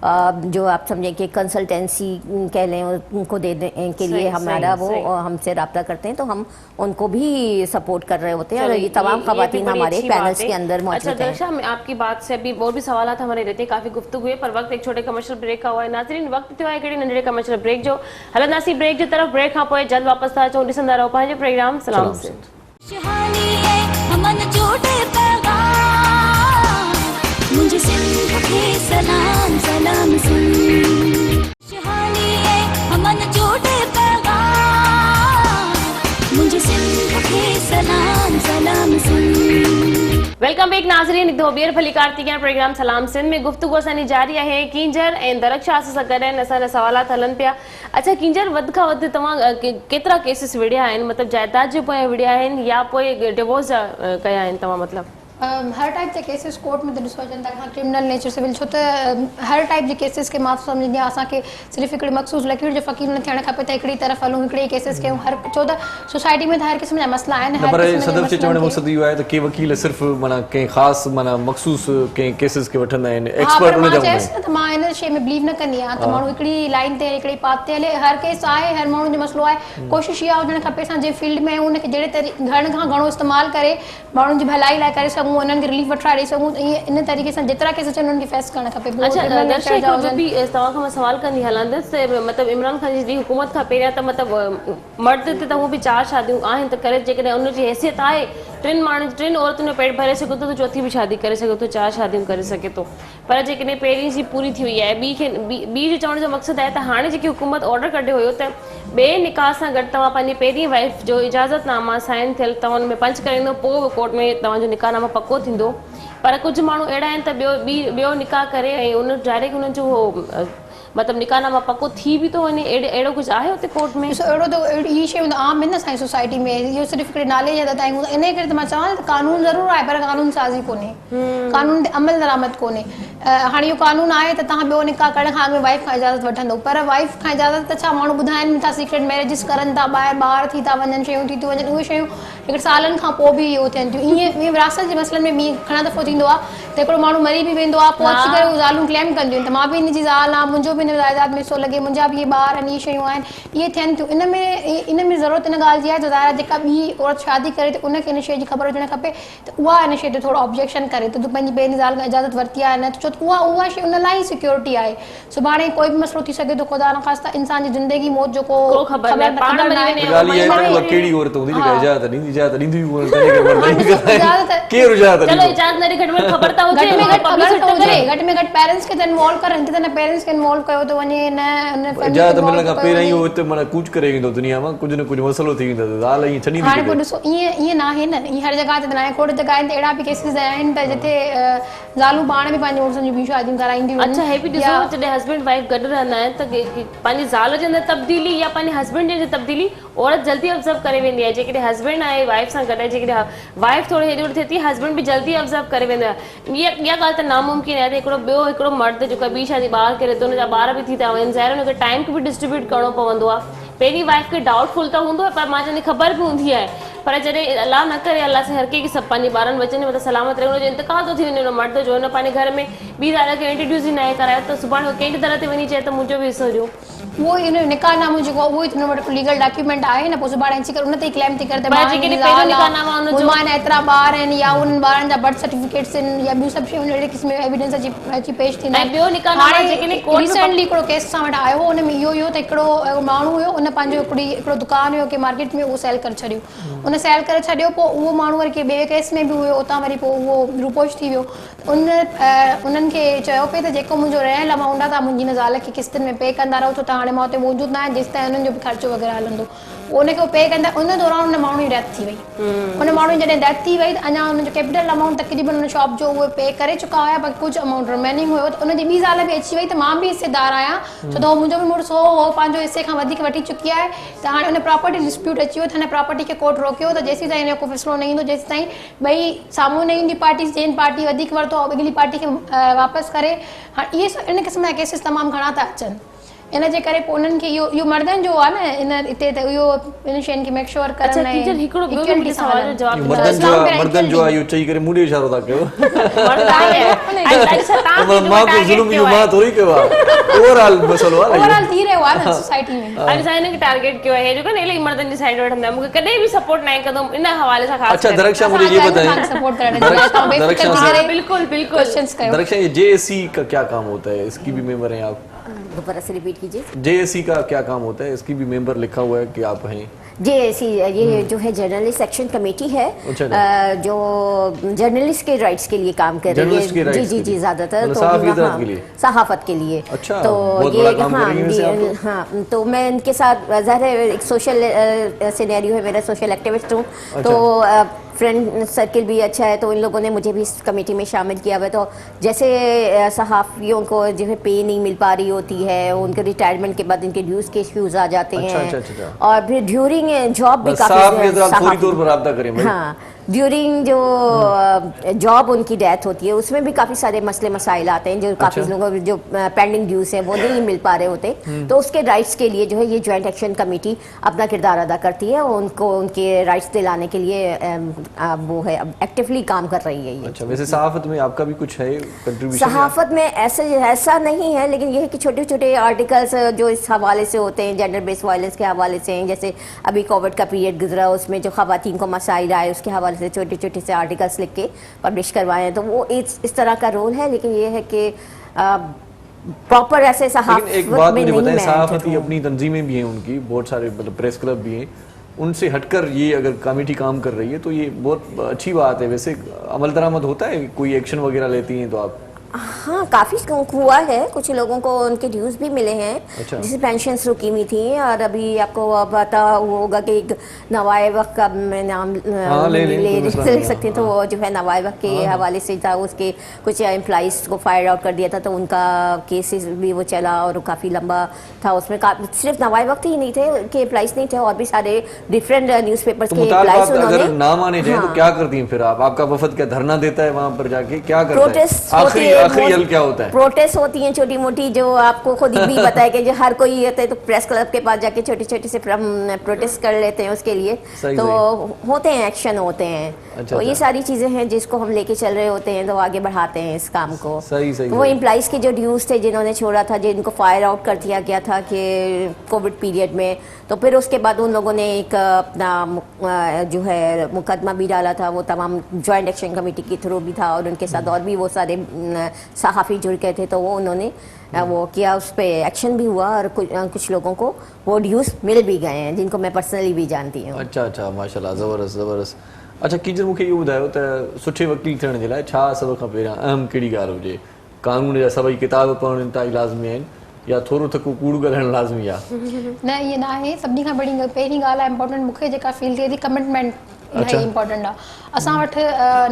जो आप समझें कि कंसल्टेंसी कह लें, उनको देने के लिए हमारा वो हमसे रब्ता करते हैं, तो हम उनको भी सपोर्ट कर रहे होते हैं। और ये तमाम खवातीन हमारे पैनल्स के अंदर मौजूद हैं। अच्छा दर्शा, आपकी बात से अभी और भी सवाल हमारे रहते हैं, काफ़ी गुफ्तगू हुई, पर वक्त एक छोटे कमर्शियल ब्रेक का हुआ है। नाज़रीन, वक्त थियो आहे हिकिड़े नंढड़े कमर्शियल ब्रेक जो। हलंदासीं ब्रेक जी तरफ़। ब्रेक खां पोइ जल्द वापसि था अचूं। ॾिसंदा रहो पंहिंजो प्रोग्राम सलाम सिंध। मुझे सिंध के सलाम सलाम सिंध, शहानी है हमन जोड़े पैगाम, मुझे सिंध के सलाम सलाम सिंध। वेलकम बैक नाज़रीन, हिकु ॿीहर भली कार्ती के प्रोग्राम सलाम सिंध में गुफ्तगू असांजी जारी आहे। किंजर ऐं दरक्षा सां गॾु असांजा सवालात हलनि पिया। अच्छा किंजर, वधि खां वधि तव्हां केतिरा केसिस विड़िया आहिनि, मतिलबु जाइदाद जे पोयां विड़िया आहिनि या पोइ डिवोर्स जा कया आहिनि तव्हां? मतिलबु हर टाइप जे केसिस कोर्ट में त ॾिसो अचनि था, खां क्रिमिनल नेचर सिविल, छो त हर टाइप जे केसिस खे मां सम्झंदी आहियां असांखे सिर्फ़ु हिकिड़ी मखसूस लकीर जो फ़क़ीर न थियणु खपे त हिकिड़ी तरफ़ हलूं, हिकिड़े केसिस कयूं। हर छो त सोसाइटी में त हर क़िस्म जा मसला आहिनि। पर सदर जे चवण जो मक़सदु इहो आहे त के वकील सिर्फ़ु माना कंहिं ख़ासि माना मखसूस कंहिं केसिस खे वठंदा आहिनि, एक्सपर्ट उन जा हूंदा आहिनि। त मां इन शइ में बिलीव न कंदी आहियां त माण्हू हिकिड़ी लाइन ते हिकिड़ी पात ते हले। हर केस आहे, हर माण्हू जो मसलो आहे। कोशिशि इहा हुजणु खपे असां जे फील्ड में उनखे जहिड़े घण खां घणो इस्तेमालु करे माण्हुनि जी भलाई लाइ करे सघूं, उन्हनि खे रिलीफ ॾेई सघूं। इन तरीक़े सां जेतिरा केस अचनि उन्हनि खे फेस करणु खपे। अच्छा दर्शक, बि तव्हां खां मां सवाल कंदी हलंदसि, मतिलबु इमरान ख़ान जी हुकूमत खां पहिरियां त मतिलबु मर्द ते त हूअ बि 4 शादियूं आहिनि, त करे जेकॾहिं उनजी हैसियत आहे टिन औरतुनि जो पेट भरे सघे थो त चौथी बि शादी करे सघे थो, 4 शादियूं करे सघे थो। पर जेकॾहिं पहिरीं जी पूरी थी वई आहे, ॿी जो चवण जो मक़सदु आहे त हाणे जेकी हुकूमत ऑर्डर कढियो हुयो त ॿिए निकाह सां गॾु तव्हां पंहिंजी पहिरीं वाइफ जो इजाज़तनामा साइन थियल तव्हां हुन में पंच कराईंदो, पोइ कोर्ट में तव्हांजो निकाहनामा पको थींदो। पर कुझु माण्हू अहिड़ा आहिनि त ॿियो निकाह करे ऐं उन डायरेक्ट उन्हनि जो उहो मतिलबु निकाहनामा पको थी बि थो वञे। अहिड़ो कुझु आहे हुते कोर्ट में? अहिड़ो त इहा शइ आम आहिनि न असांजी सोसाइटी में, इहो सिर्फ़ु हिकिड़े नाले जा था आहियूं। इन करे त मां चवां त कानून ज़रूरु आहे पर कानून साज़ी कोन्हे, कानून ते अमल दरामद कोन्हे। हाणे इहो कानून आहे त तव्हां ॿियो निकाह करण खां अॻु वाइफ खां इजाज़त वठंदो, पर वाइफ खां इजाज़त त छा माण्हू ॿुधाइनि था, सीक्रेट मैरिजिस करनि था, ॿाहिरि ॿार थी था वञनि, शयूं थी थियूं वञनि, उहे शयूं हिकिड़े सालनि खां पोइ बि इहो थियनि थियूं। ईअं विरासत जे मसइलनि में ॿी घणा दफ़ो थींदो आहे त हिकिड़ो माण्हू मरी बि वेंदो आहे, पोइ अची करे उहे ज़ालूं क्लेम कंदियूं आहिनि त मां बि इन जी ज़ाल आहियां, मुंहिंजो बि इन जाइदाद में हिसो लॻे, मुंहिंजा बि इहे ॿार आहिनि, इहे शयूं आहिनि, इहे थियनि थियूं। इन में ज़रूरत इन ॻाल्हि जी आहे त ज़ाहिर जेका ॿी औरत शादी करे त उनखे इन शइ जी ख़बर हुजणु खपे त उहा इन शइ ते थोरो ऑब्जेक्शन करे त तूं पंहिंजी पहिरीं ज़ाल खां इजाज़त वरिती आहे न, छो त उहा शइ उन लाइ ई सिक्योरिटी आहे। सुभाणे कोई बि मसइलो थी सघे थो, ख़ुदा न ख़ास्ता इंसान जी ज़िंदगी मौत जो को ख़बर न आहे। ॻाल्हि इहा आहे त कहिड़ी औरत हूंदी जेका इजाज़त ॾींदी, इजाज़त ॾींदी हुई केरु इजाज़त चलो इजाज़त न ॾे, घटि में घटि ख़बर त हुजे, घटि में घटि पेरेंट्स खे त इन्वॉल्व करनि त न, पेरेंट्स खे इन्वॉल्व कयो थो वञे न, इजाज़त मिलण खां पहिरियों ई हिते माना कूच करे ईंदो दुनिया मां, कुझु न कुझु मसइलो थी वेंदो त ज़ाल ईअं छॾींदी। हाणे पोइ ॾिसो ईअं न आहे न, ईअं हर जॻह ते न आहे, खोड़ जॻह आहिनि त अहिड़ा बि केसिस आहिनि त जिथे ज़ालूं पाण बि पंहिंजी औरतुनि जी ॿियूं शादियूं कराईंदियूं आहिनि। अच्छा, हे बि ॾिसो जॾहिं हस्बैंड वाइफ गॾु रहंदा आहिनि त पंहिंजी ज़ाल जे अंदरि तब्दीली या पंहिंजे हस्बैंड जे अंदरि तब्दीली औरत जल्दी ऑब्ज़र्व करे वेंदी आहे। जेकॾहिं हस्बैंड आहे वाइफ सां गॾु आहे, जेकॾहिं वाइफ थोरी हेॾी थिए थी, हस्बैंड बि जल्दी ऑब्ज़र्व करे वेंदो आहे। इहा ॻाल्हि त नामुमकिन आहे त हिकिड़ो मर्द जेको ॿी शादी ॿार करे थो, हुनजा ॿार बि थी था वञनि, ज़ाहिर हुनखे टाइम खे बि डिस्ट्रीब्यूट करिणो पवंदो आहे। पहिरीं वाइफ खे डाउटफुल त हूंदो आहे, पर मां चवंदी ख़बर बि हूंदी आहे, पर जॾहिं अलाह न करे, अलाह सां हर कंहिंखे सभु पंहिंजे ॿारनि बचनि में सलामत रहे, हुनजो इंतकाल थो थी वञे, हुन मर्द जो, हुन पंहिंजे घर में ॿी ज़ाल खे इंट्रोड्यूस ई न करायो त सुभाणे कंहिं तरह ते वञी चए त मुंहिंजो बि हिसो ॾियो। उहो इन निकाहनामो जेको उहो ई हुन वटि लीगल डॉक्यूमेंट आहे न, पोइ सुभाणे अची करे उन ते क्लेम थी करे त मां एतिरा ॿार आहिनि या उन्हनि ॿारनि जा बर्थ सर्टिफिकेट्स आहिनि या ॿियूं सभु शयूं अहिड़े क़िस्म एविडेंस अची पेश थींदा आहिनि। रिसेंटली हिकिड़ो केस असां वटि आयो हो, हुन में इहो त हिकिड़ो माण्हू हुयो, उन पंहिंजो हिकिड़ो दुकानु हुयो की मार्केट में उहो सेल करे छॾियो, उन सेल करे छॾियो, पोइ उहो माण्हू वरी कंहिं ॿिए केस में बि हुयो, उतां वरी पोइ उहो रूपोश थी वियो। उन्हनि खे चयो पिए त जेको मुंहिंजो रहियल अमाउंट आहे तव्हां मुंहिंजी हिन ज़ाल खे किस्तनि में पे कंदा रहो, छो त हाणे मां हुते मौजूदु न आहियां जेसि ताईं हुननि जो बि ख़र्चो वग़ैरह हलंदो। उनखे पे कंदा, उन दौरान उन माण्हू जी डेथ थी वई। उन माण्हू जी जॾहिं डेथ थी वई त अञा हुनजो कैपिटल अमाउंट तक़रीबन हुन शॉप जो उहे पे करे चुका हुया, पर कुझु अमाउंट रिमेनिंग हुयो त उनजी ॿी ज़ाल बि अची वई त मां बि हिसेदार आहियां, छो त उहो मुंहिंजो बि मुड़ुसु हो, पंहिंजो हिसे खां वधीक वठी चुकी आहे। त हाणे हुन प्रॉपर्टी डिस्प्यूट अची वियो त हिन प्रॉपर्टी खे कोर्ट रोकियो त जेसीं ताईं हिन को फ़ैसिलो न ईंदो, जेसीं ताईं भई साम्हूं न ईंदी पार्टी, जंहिं पार्टी वधीक वरितो आहे अॻिली पार्टी खे वापसि करे। हाणे इहे इन क़िस्म जा केसिस तमामु घणा था अचनि, इन जे करे पोइ उन्हनि खे इहो मर्दनि जो आहे न, इन हिते त इहो इन शयुनि खे मेक श्योर करण लाइ मर्दनि जो आहे इहो चई करे मूं ॾे इशारो था कयो। मां को ज़ुल्म इहो मां थोरी कयो आहे, ओवरऑल मसलो आहे, ओवरऑल थी रहियो आहे न सोसाइटी में। अॼु असां हिनखे टारगेट कयो आहे, जेको न इलाही मर्दनि जी साइड वठंदा, मूंखे कॾहिं बि सपोर्ट न कंदुमि इन हवाले सां। अच्छा दरक्षा, मुझे ये बताएं, सपोर्ट करण बिल्कुल बिल्कुल दरक्षा, ये जेएसी का क्या काम होता है? इसकी भी मेंबर हैं आप? दोबारा से रिपीट कीजिए। जेएसी का क्या काम होता है? इसकी भी मेंबर लिखा हुआ है कि आप हैं। जेएसी ये जो है जर्नलिस्ट एक्शन कमेटी है, जो जर्नलिस्ट के राइट्स के लिए काम कर रही है। जी ज्यादातर तो सहाफत के लिए। अच्छा, तो ये हाँ, तो मैं इनके साथ ज़ाहिर है एक सोशल सिनेरियो है, मेरा सोशल एक्टिविस्ट हूँ, तो फ्रेंड सर्किल भी अच्छा है, तो इन लोगों ने मुझे भी इस कमेटी में शामिल किया हुआ है। तो जैसे सहाफ़ियों को जो है पे नहीं मिल पा रही होती है, उनके रिटायरमेंट के बाद इनके ड्यूज़ के इश्यूज़ आ जाते हैं, और फिर ड्यूरिंग जॉब भी काफ़ी, हाँ ड्यूरिंग जो जॉब उनकी डेथ होती है उसमें भी काफ़ी सारे मसले मसाइल आते हैं, जो काफ़ी लोगों को जो पेंडिंग ड्यूज़ हैं वो नहीं मिल पा रहे होते, तो उसके राइट्स के लिए जो है ये जॉइंट एक्शन कमेटी अपना किरदार अदा करती है, उनको उनके राइट्स दिलाने के लिए वो है एक्टिवली काम कर रही है ये। अच्छा, वैसे सहाफत में आपका भी कुछ है कंट्रीब्यूशन? सहाफत में ऐसा नहीं है, लेकिन ये है कि छोटे छोटे आर्टिकल्स जो इस हवाले से होते हैं, जेंडर बेस्ड वायलेंस के हवाले से हैं, जैसे अभी कोविड का पीरियड गुजरा, उसमें जो खवातीन को मसाइल आए उसके हवाले से छोटे छोटे से आर्टिकल्स लिख के पब्लिश करवाए हैं, तो वो इस तरह का रोल है। लेकिन ये है कि प्रॉपर ऐसे सहाफत एक बात मुझे बताएं, सहाफती अपनी तंजीमें भी हैं उनकी, बहुत सारे मतलब प्रेस क्लब भी हैं, उनसे हटकर ये अगर कमेटी काम कर रही है तो ये बहुत अच्छी बात है। वैसे अमल दरामद होता है, कोई एक्शन वगैरह लेती हैं तो आप? हाँ, काफ़ी हुआ है, कुछ लोगों को उनके ड्यूज भी मिले हैं। अच्छा। जैसे पेंशन्स रुकी हुई थी, और अभी आपको पता होगा कि एक नवाए वक्त का मैं नाम ले सकते हैं, तो वो जो है नवाए वक्त के हवाले से था, उसके कुछ एम्प्लॉइज को फायर आउट कर दिया था, तो उनका केसेस भी वो चला और काफ़ी लंबा था। उसमें सिर्फ नवाए वक्त ही नहीं थे के एम्प्लॉइज नहीं थे, और भी सारे डिफरेंट न्यूज़पेपर्स के एम्प्लॉइज उन्होंने। अगर ना माने जाए तो क्या करती हैं फिर आप? आपका वफद क्या धरना देता है वहाँ पर जाके, क्या करता है? आखिरी हल क्या होता है? प्रोटेस्ट होती हैं छोटी मोटी, जो आपको खुद भी पता है कि जो हर कोई होता है तो प्रेस क्लब के पास जाके छोटे छोटे से प्रोटेस्ट कर लेते हैं उसके लिए। तो होते हैं, एक्शन होते हैं। तो ये सारी चीजें हैं जिसको हम लेके चल रहे होते हैं, तो आगे बढ़ाते हैं इस काम को। वो एम्प्लॉइज के जो ड्यूज थे जिन्होंने छोड़ा था, जिनको फायर आउट कर दिया गया था कि कोविड पीरियड में, तो फिर उसके बाद उन लोगों ने एक अपना जो है मुकदमा भी डाला था, वो तमाम जॉइंट एक्शन कमेटी के थ्रू भी था, और उनके साथ और भी वो सारे सहाफ़ी जुड़ गए थे, तो वो उन्होंने वो किया, उस पर एक्शन भी हुआ, और कुछ लोगों को वो ड्यूज मिल भी गए हैं जिनको मैं पर्सनली भी जानती हूँ। अच्छा, माशाल्लाह, ज़बरदस्त। अच्छा कीजर, मूंखे इहो ॿुधायो त सुठे वकील थियण जे लाइ छा सभ खां पहिरियां अहम कहिड़ी ॻाल्हि हुजे? कानून जा सभई किताब पढ़णु इंतिहाई लाज़मी आहिनि, या थोरो थको कूड़ ॻाल्हाइणु लाज़मी आहे? न, इहे न आहे। सभिनी खां पहिरीं ॻाल्हि आहे इम्पोर्टेंट मूंखे जेका फील थिए थी, कमिटमेंट इलाही इम्पोर्टेंट आहे। असां वटि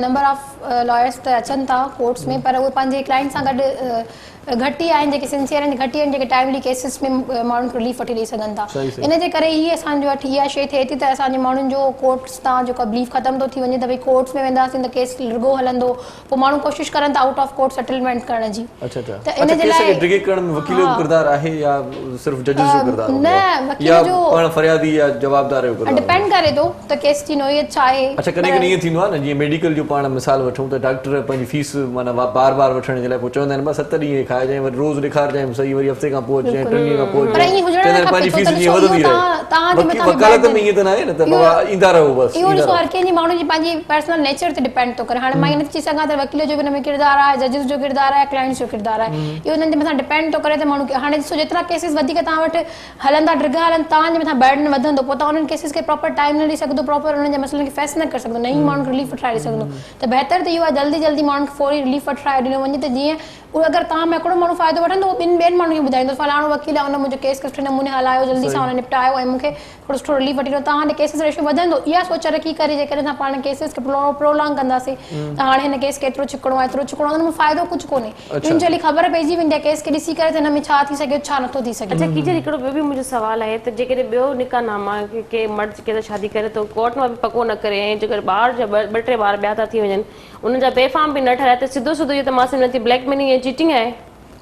नंबर ऑफ लॉयर्स त अचनि था कोर्ट्स में, पर उहे पंहिंजे क्लाइंट सां गॾु घटि ई आहिनि, जेके सिंसियर आहिनि, घटि ई आहिनि जेके टाइमली केसिस में माण्हुनि खे रिलीफ वठी ॾेई सघनि था। इन जे करे ई असांजे वटि इहा शइ थिए थी त असांजे माण्हुनि जो कोर्ट्स तां जेको बिलीफ ख़तमु थो थी वञे, त भई कोर्ट्स में वेंदासीं त केस रुॻो हलंदो, पोइ माण्हू कोशिशि करनि था आउट ऑफ कोर्ट सेटलमेंट करण जी। त इन जे लाइ डिगे करण में वकील जो किरदार आहे या सिर्फ जजिस जो किरदार? न, वकील जो पाण फरियादी या जवाबदार जो किरदार डिपेंड करे थो त केस जी नोयत छा आहे। अच्छा, कॾहिं ईअं थींदो आहे न, जीअं मेडिकल जो पाण मिसाल वठूं त डॉक्टर पंहिंजी फीस माना बार वठण जे लाइ पोइ चवंदा आहिनि 7 ॾींहं खाए जाए, वरी रोज़ ॾेखार जाए सही, वरी हफ़्ते खां पोइ अचे, 3 ॾींहं खां पोइ अचे, पंहिंजी फीस जीअं वधंदी रहे। वकालत में ईअं त न आहे न त बाबा ईंदा रहो बस। इहो ॾिसो, हर कंहिंजी माण्हू जी पंहिंजी पर्सनल नेचर ते डिपेंड थो करे। हाणे मां ईअं नथी चई सघां त वकील जो बि हिन में किरदार आहे, जजिस जो किरदार आहे, क्लाइंट्स जो किरदार आहे, इहो हुननि जे मथां डिपेंड थो करे त माण्हू हाणे ॾिसो जेतिरा केसिस वधीक तव्हां वटि हलंदा, ड्रिगा हलनि, तव्हांजे मथां बर्डन वधंदो, पोइ तव्हां उन्हनि केसिस खे प्रॉपर टाइम न ॾेई सघंदो, प्रॉपर उन्हनि जे मसइलनि खे फेस न करे सघंदो, न ई माण्हू रिलीफ वठाए सघंदो। त बहितर त इहो आहे जल्दी माण्हुनि खे फौरी रिलीफ वठाए ॾिनो वञे, त जीअं अगरि तव्हां में हिकिड़ो माण्हू फ़ाइदो वठंदो, ॿियनि माण्हुनि खे ॿुधाईंदो फलाणो वकील आहे, उन मुंहिंजो केस सुठे नमूने हलायो, जल्दी सां हुन निपटायो ऐं मूंखे थोरो सुठो रिलीफ वठी ॾिनो, तव्हांजे केसिस रेशियो वधंदो। इहा सोच रखी करे जेकॾहिं असां पाण केसिस खे प्रोलॉन्ग कंदासीं, त हाणे हिन केस केतिरो छिकणो आहे, एतिरो छिकणो आहे, हुन में फ़ाइदो कुझु कोन्हे। यूजुअली ख़बर पइजी वेंदी आहे केस खे ॾिसी करे त हिन में छा थी सघे, छा नथो थी सघे। अच्छा कीजर, हिकिड़ो ॿियो बि मुंहिंजो सुवालु आहे त जेकॾहिं ॿियो निकाहनामा के मर्द के शादी करे तो कोर्ट में बि पको न करे, ऐं जेकर ॿार जा 2-3 ॿार ॿिया था थी वञनि, उन्हनि जा बेफाम बि न ठहिराए, त सिधो इहो त मां सम्झां थी ब्लैकमेलिंग ऐं चीटिंग आहे।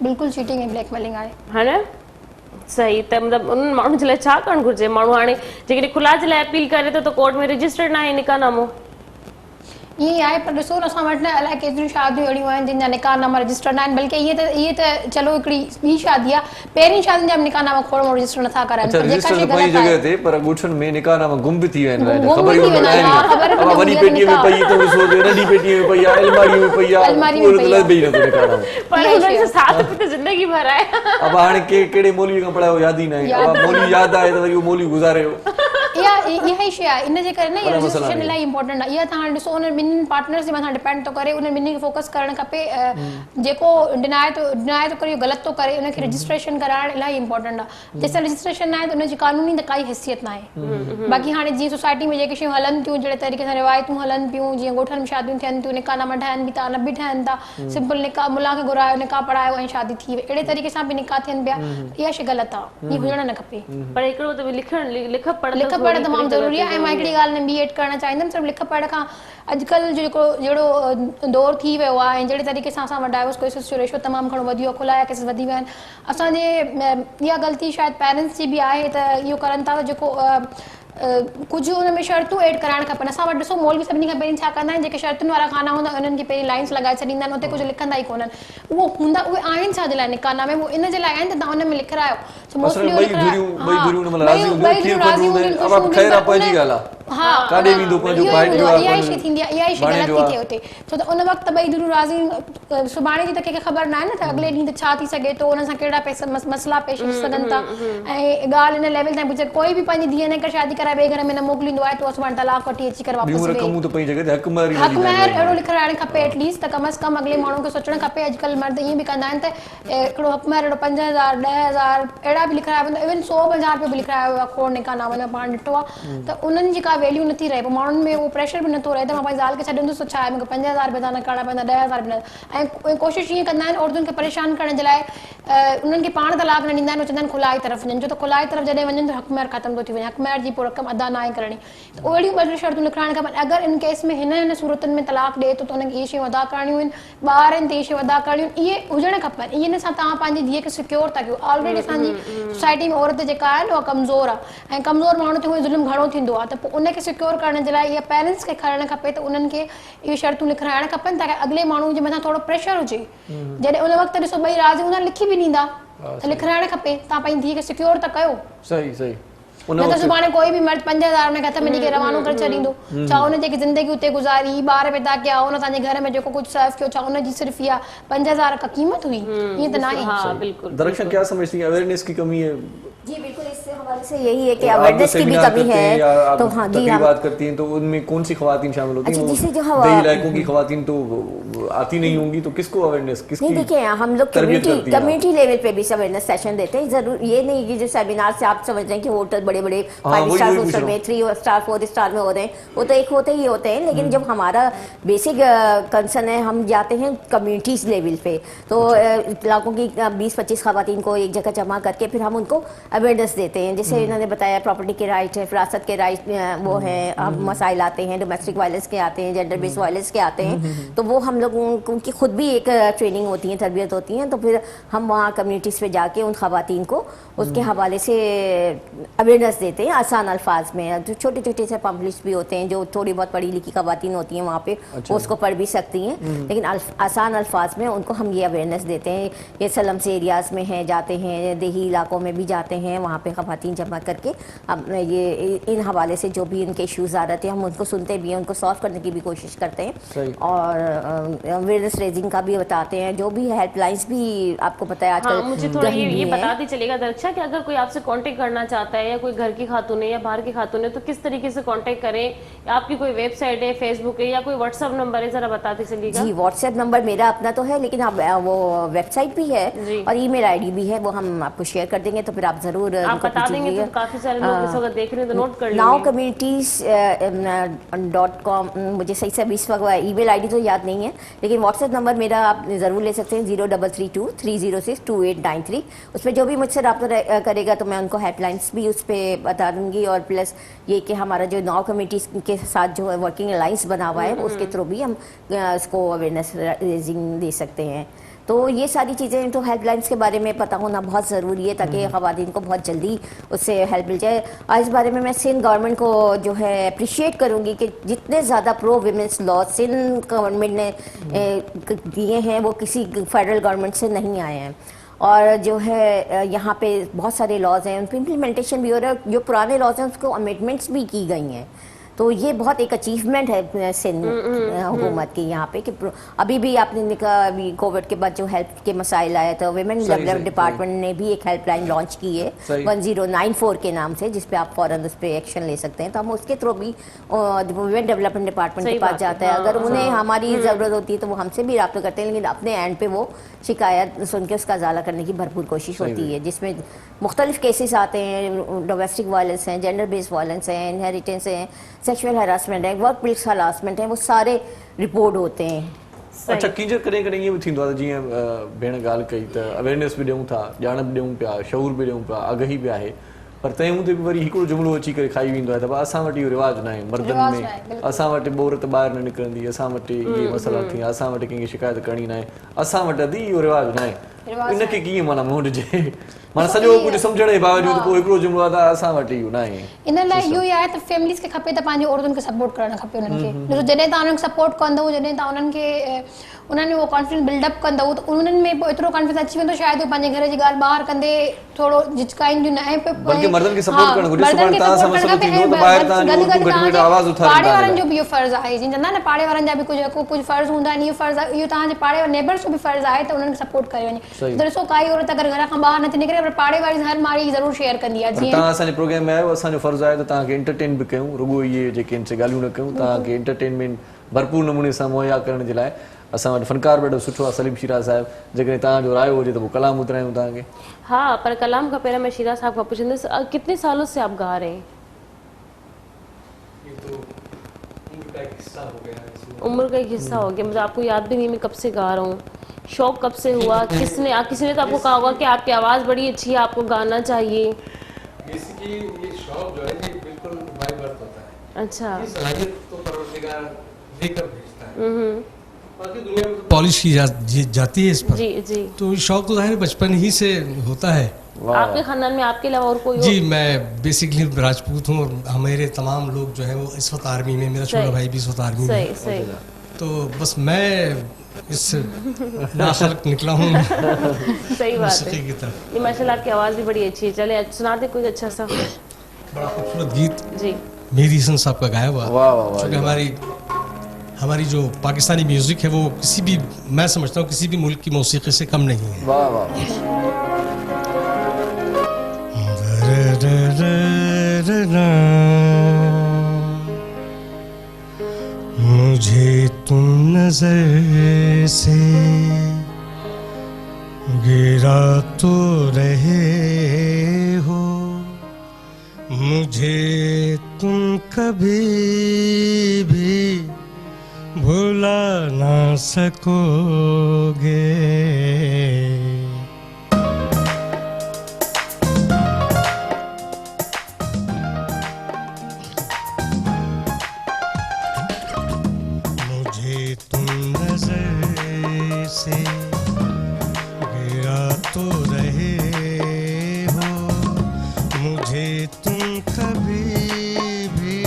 बिल्कुलु चीटिंग ऐं ब्लैकमेलिंग आहे, है न? सही। त मतिलबु उन्हनि माण्हुनि जे लाइ छा करणु घुरिजे? माण्हू हाणे जेकॾहिं खुला जे लाइ अपील करे थो त कोर्ट में रजिस्टर्ड न आहे निकाहनामो, ईअं ई आहे। पर ॾिसो न, असां वटि न अलाए केतिरियूं शादियूं अहिड़ियूं आहिनि जिन जा निकाहनामा रजिस्टर्ड न आहिनि, बल्कि इहे त चलो हिकिड़ी ॿी शादी आहे, पहिरीं शादियुनि जा निकाहनामा खोड़ माण्हू रजिस्टर नथा कराइनि, पर जेका शइ ग़लति आहे जगह ते, पर ॻोठनि में निकाहनामा गुम बि थी वेंदा आहिनि, ख़बर ई न आहे, वॾी पेटीअ में पई त ॾिसो नंढी पेटीअ में पई आहे, अलमारी में पई आहे, लॻे ई नथो निकाहनामो, पर हुननि जो साथ बि त ज़िंदगी भर आहे। अब हाणे कहिड़े मौलवी खां पढ़ायो यादि ई न आहे, अब मौलवी यादि आहे त वरी उहो मौलवी गुज़ारे इहा ई शइ आहे। इन जे करे न इहा रजिस्ट्रेशन इलाही इंपॉर्टेंट आहे। इहा तव्हां ॾिसो उन ॿिन्हिनि पार्टनर्स जे मथां डिपेंड थो करे, उन ॿिन्ही खे फोकस करणु खपे। जेको डिनाए थो करे, ग़लति थो करे, उनखे रजिस्ट्रेशन कराइणु इलाही इंपॉर्टेंट आहे। जेसिताईं रजिस्ट्रेशन न आहे त उनजी कानूनी त काई हैसियत न आहे। बाक़ी हाणे जीअं सोसाइटी में जेके शयूं हलनि थियूं, जहिड़े तरीक़े सां रिवायतूं हलनि पियूं, जीअं ॻोठनि में शादियूं थियनि थियूं, निकाहनामा ठहनि बि था, न बि ठहनि था, सिंपल निकाह मुला खे घुरायो, निकाह पढ़ायो ऐं शादी थी वई, अहिड़े तरीक़े सां बि निकाह थियनि पिया, इहा शइ ग़लति आहे, इहा हुजणु न खपे। पर हिकिड़ो त लिख पढ़ तमामु ज़रूरी आहे। ऐं मां हिकिड़ी ॻाल्हि में ॿी एड करणु चाहींदमि, सिर्फ़ु लिख पढ़ खां अॼुकल्ह जेको जहिड़ो दौर थी वियो आहे, ऐं जहिड़े तरीक़े सां असां डाइवोर्स केसिस जो रेशो तमामु घणो वधी वियो, खुलाया केसिस वधी विया आहिनि। असांजे इहा ग़लती शायदि पेरेंट्स जी बि आहे त इहो करनि था, जेको कुझु हुन में शर्तूं एड कराइणु खपनि। असां वटि ॾिसो मौलवी सभिनी खां पहिरीं छा कंदा आहिनि, जेके शर्तुनि वारा खाना हूंदा उन्हनि खे पहिरीं लाइन्स लॻाए छॾींदा आहिनि, उते कुझु लिखंदा ई कोन्हनि। उहो हूंदा उहे आहिनि छा जे लाइ निकाहनामे, उहो इन जे लाइ आहिनि त तव्हां हुन में लिखायो। हाँ काॾे वेंदो पंहिंजो भाइटियो इहा ई शइ थींदी आहे, इहा ई शइ ग़लति थी थिए हुते, छो त उन वक़्तु ॿई दिलूं राज़ी, सुभाणे जी त कंहिंखे ख़बर न आहे न त अॻिले ॾींहुं ते छा थी सघे थो, उन सां कहिड़ा मसइला पेश अची सघनि था। ऐं ॻाल्हि इन लेवल ताईं पुॼे, कोई बि पंहिंजी धीअ करे शादी कराए ॿिए घर में न मोकिलींदो आहे, तो सुभाणे तलाक वठी अची करे वापसि हक़ महर अहिड़ो लिखाइणु खपे एटलीस्ट, त कम अज़ कम अॻिले माण्हू खे सोचणु खपे। अॼुकल्ह मर्द ईअं बि कंदा आहिनि त हिकिड़ो हक़ महर अहिड़ो 5000 10,000 अहिड़ा बि लिखाया वेंदा, इवन 100,000 रुपयो बि लिखाया वियो आहे, खोड़ निकाह नामे में पाण ॾिठो आहे, त उन्हनि जी का वैल्यू नथी रहे, पोइ माण्हुनि में उहो प्रेशर बि नथो रहे त मां पंहिंजी ज़ाल खे छॾींदुसि, छा आहे मूंखे 50,000 रुपया न करणा पवंदा, 10,000 बि न। ऐं कोशिशि ईअं कंदा आहिनि औरतुनि खे परेशान करण जे लाइ, उन्हनि खे पाण तलाक न ॾींदा आहिनि, चवंदा आहिनि खुलाई तरफ़ वञनि, छो त खुलाई तरफ़ जॾहिं वञनि त हक़ महर ख़तमु थो थी वञे, हक़ महर जी पोइ रक़म अदा न आहे करणी, त अहिड़ियूं ॿ शर्तूं लिखाइणु खपनि। अगरि इन केस में हिन सूरतुनि में तलाक ॾिए थो त उनखे इहे शयूं अदा करणियूं आहिनि, ॿारनि ते इहे शयूं अदा करणियूं आहिनि, इहे हुजणु खपनि। इन सां तव्हां पंहिंजी धीअ खे सिक्योर था कयो। ऑलरेडी असांजी सोसाइटी में औरत जेका आहे उहा कमज़ोर आहे, ऐं कमज़ोर माण्हू ते उहे ज़ुल्म घणो थींदो आहे, त पोइ उनखे सिक्योर करण जे लाइ इहा पेरेंट्स खे खणणु खपे, त उन्हनि खे इहे शर्तूं लिखाइणु खपनि ताकी अॻिले माण्हू जे मथां थोरो प्रेशर हुजे। जॾहिं उन वक़्तु ॾिसो ॿई राज़ी हूंदा लिखी बि ॾींदा, त लिखाइणु खपे, तव्हां पंहिंजी धीअ खे सिक्योर त कयो। सही सही। न त सुभाणे कोई बि मर्द 50,000 में हथ में ॾेई करे रवानो करे छॾींदो, छा हुन जेकी ज़िंदगी उते गुज़ारी, ॿार पैदा कया, हुन तव्हांजे घर में जेको कुझु सर्व कयो, छा हुनजी सिर्फ़ इहा 50,000 का क़ीमत हुई? ईअं त न आहे। हाँ बिल्कुल। दरअसल क्या समझती हैं, अवेयरनेस की कमी है? जी बिल्कुल, इससे हमारे से यही है कि अवेयरनेस की भी कमी है। तो हाँ जी, हम बात करती हैं तो उनमें कौन सी खवातीन शामिल होती हैं? अच्छा, जिसे जो दही इलाकों की खवातीन तो आती नहीं होंगी, तो किसको अवेयरनेस, किसकी? नहीं देखिए, हम लोग कम्युनिटी लेवल पे भी अवेयरनेस सेशन देते हैं। जरूर ये नहीं कि जो सेमिनार से आप समझ रहे हैं कि होटल बड़े बड़े 5 स्टार होटल में 3 स्टार 4 स्टार में हो रहे हैं, वो तो एक होते ही होते हैं, लेकिन जब हमारा बेसिक कंसर्न है, हम जाते हैं कम्युनिटीज लेवल पे, तो इलाकों की 20-25 खवातीन को एक जगह जमा करके फिर हम उनको अवेयरनेस देते हैं। जैसे इन्होंने बताया प्रॉपर्टी के राइट है, विरासत के राइट वो हैं, अब मसाइल आते हैं, डोमेस्टिक वायलेंस के आते हैं, जेंडर बेस्ड वायलेंस के आते हैं, तो वो हम लोग उनकी खुद भी एक ट्रेनिंग होती है, तरबियत होती है, तो फिर हम वहाँ कम्युनिटीज़ पे जाके उन खवातीन को उसके हवाले से अवेयरनेस देते हैं आसान अल्फाज में। जो छोटे छोटे से पम्पलेट्स भी होते हैं, जो थोड़ी बहुत पढ़ी लिखी खवातीन होती हैं वहाँ पे, वो उसको पढ़ भी सकती हैं, लेकिन आसान अल्फाज में उनको हम ये अवेयरनेस देते हैं। ये स्लम्स एरियाज़ में हैं, जाते हैं, देही इलाकों में भी जाते हैं, वहाँ पे खवातीन जमा करके हम ये इन हवाले से जो भी इनके इश्यूज़ आ रहे थे हम उनको सुनते भी हैं, उनको सॉल्व करने की भी कोशिश करते हैं, और अवेयरनेस रेजिंग का भी बताते हैं। जो भी हेल्पलाइंस भी आपको पता है आजकल। हाँ, मुझे थोड़ा ये बताते चलेगा दरक्षा कि अगर कोई आपसे कांटेक्ट करना चाहता है, या कोई घर की खातून है या बाहर की खातून है, तो किस तरीके से कांटेक्ट करें? आपकी कोई वेबसाइट है, फेसबुक है, या कोई व्हाट्सएप नंबर है, जरा बताते चलिएगा। जी, व्हाट्सएप नंबर मेरा अपना तो है, लेकिन आप वो वेबसाइट भी है और ईमेल आईडी भी है, वो हम आपको शेयर कर देंगे, तो फिर आप जरूर बता देंगे, तो काफी सारे लोग इस वक्त देख रहे हैं तो नोट कर लेंगे। nowcommunities.com, मुझे सही से इस वक्त ईमेल आईडी तो याद नहीं है, लेकिन व्हाट्सएप नंबर मेरा आप ज़रूर ले सकते हैं, 0332-306-2893। उस पर जो भी मुझसे रब्ता करेगा तो मैं उनको हेल्पलाइंस भी उस पर बता दूंगी, और प्लस ये कि हमारा जो नाव कम्युनिटीज़ के साथ जो है वर्किंग अलाइंस बना हुआ है, उसके थ्रू भी हम इसको अवेयरनेस रेजिंग दे सकते हैं। तो ये सारी चीज़ें, तो हेल्पलाइंस के बारे में पता होना बहुत ज़रूरी है, ताकि ख़वातीन को बहुत जल्दी उससे हेल्प मिल जाए। और इस बारे में मैं सिंध गवर्नमेंट को जो है अप्रिशिएट करूँगी कि जितने ज़्यादा pro women's law Sindh government ने दिए हैं, वो किसी फेडरल गवर्नमेंट से नहीं आए हैं, और जो है यहाँ पे बहुत सारे लॉज हैं, उन पर इम्प्लीमेंटेशन भी हो रहा है, जो पुराने लॉज हैं उसको अमेंडमेंट्स भी की गई हैं। तो ये बहुत एक अचीवमेंट है सिंध हुकूमत की यहाँ पे, कि अभी भी आपने देखा, अभी कोविड के बाद जो हेल्प के मसाइल आए, तो वुमेन डेवलपमेंट डिपार्टमेंट ने भी एक हेल्पलाइन लॉन्च की है 1094 के नाम से, जिस पे आप फौरन उस पर एक्शन ले सकते हैं। तो हम उसके थ्रू भी वुमेन डेवलपमेंट डिपार्टमेंट के पास जाते हैं, अगर उन्हें हमारी ज़रूरत होती है तो वो हमसे भी रब्ता करते हैं, लेकिन अपने एंड पे वो शिकायत सुन के उसका अजाला करने की भरपूर कोशिश होती है, जिसमें मुख्तलिफ केसेस आते हैं। डोमेस्टिक वायलेंस हैं, जेंडर बेस्ड वायलेंस हैं, इनहेरिटेंस हैं, सेक्सुअल हरासमेंट है, वर्क प्लेस हरासमेंट है, वो सारे रिपोर्ट होते हैं। अच्छा, कींजर कॾहिं कॾहिं ईअं बि थींदो आहे, जीअं भेण ॻाल्हि कई त अवेयरनेस बि ॾियूं था, ॼाण बि ॾियूं पिया, शऊर बि ॾियूं पिया, आगाही बि आहे, पर तंहिं हूंदे बि वरी हिकिड़ो जुमिलो अची करे खाई वेंदो आहे त असां वटि इहो रिवाज न आहे मर्दनि में, असां वटि ॿोरत ॿाहिरि न निकिरंदी, असां वटि इहे मसइला थी, असां वटि कंहिंखे शिकायत करणी न आहे, असां वटि अदी इहो रिवाज न आहे। इनखे कीअं माना मोड़िजे? माना सॼो कुझु सम्झण जे बावजूद पोइ हिकिड़ो जुमिलो आहे त असां वटि इहो न आहे। इन लाइ इहो ई आहे त फैमिलीज़ खे खपे त पंहिंजी औरतुनि खे सपोर्ट करणु खपे। उन्हनि खे जॾहिं तव्हां उन्हनि खे सपोर्ट कंदव, जॾहिं तव्हां उन्हनि खे उन्हनि वो कॉन्फिडेंस बिल्डअप कंदो त उन्हनि में पोइ एतिरो कॉन्फिडेंस अची वेंदो शायदि पंहिंजे घर जी ॻाल्हि ॿाहिरि कंदे थोरो झिझकाईंदियूं न ऐं बल्कि मर्दनि खे सपोर्ट करणु घुरिजे सुभाणे तव्हां सां मसइलो थींदो त ॿाहिरि तव्हां घटि में घटि आवाज़ उथारे पाड़े वारनि जो बि इहो फर्ज़ु आहे जीअं चवंदा न पाड़े वारनि जा बि कुझु फर्ज़ु हूंदा आहिनि इहो फर्ज़ु आहे इहो तव्हांजे पाड़े नेबर्स जो बि फर्ज़ु आहे त उन्हनि खे सपोर्ट करे वञे त ॾिसो काई औरत अगरि घर खां ॿाहिरि नथी निकिरे पर पाड़े वारी हर मारी ज़रूरु शेयर कंदी आहे जीअं तव्हां असांजे प्रोग्राम में आयो असांजो फर्ज़ु आहे त तव्हांखे एंटरटेन बि कयूं रुॻो इहे जेके आहिनि से ॻाल्हियूं न कयूं तव्हांखे एंटरटेनमेंट भरपूर नमूने सां मुहैया करण जे लाइ असां वटि फनकार बि ॾाढो सुठो आहे सलीम शीरा साहिबु जेकॾहिं तव्हांजो रायो हुजे त पोइ कलाम ॿुधायूं तव्हांखे हाँ पर कलाम का पहले मैं शीरा साहब का पूछूंगी कितने सालों से आप गा रहे हैं? उम्र का एक हिस्सा हो गया, मुझे आपको याद भी नहीं मैं कब से गा रहा हूँ। शौक कब से हुआ? किसी ने तो आपको कहा होगा कि आपकी आवाज़ बड़ी अच्छी है, आपको गाना चाहिए। बेसिकली ये शौक जो है ये बिल्कुल बाय बर्थ होता है। अच्छा। ये सलाहियत तो परवरदिगार देकर भेजता है। बाकी दुनिया में पॉलिश की जाती है इस पर। जी जी। तो शौक तो जाहिर बचपन ही से होता है। आपके खानदान में आपके अलावा और कोई? जी मैं बेसिकली राजपूत हूँ और मेरे तमाम लोग जो है वो इस वक्त आर्मी में, मेरा छोटा भाई भी इस वक्त आर्मी में। सही। तो बस मैं इस नाखलक निकला हूँ। सही बात है। ये माशाल्लाह आपकी आवाज़ भी बड़ी अच्छी है। चले सुना दे कोई अच्छा सा बड़ा खूबसूरत गीत जी मेरी हसन साहब का गाया हुआ। वाह वाह वाह। क्योंकि हमारी जो पाकिस्तानी म्यूजिक है वो किसी भी, मैं समझता हूँ किसी भी मुल्क की मौसीकी से कम नहीं है। वाह वाह। मुझे तुम नजर से गिरा तो रहे हो, मुझे तुम कभी भी भुला ना सकोगे। मुझे तुम नजर से गिरा तो रहे हो, मुझे तुम कभी भी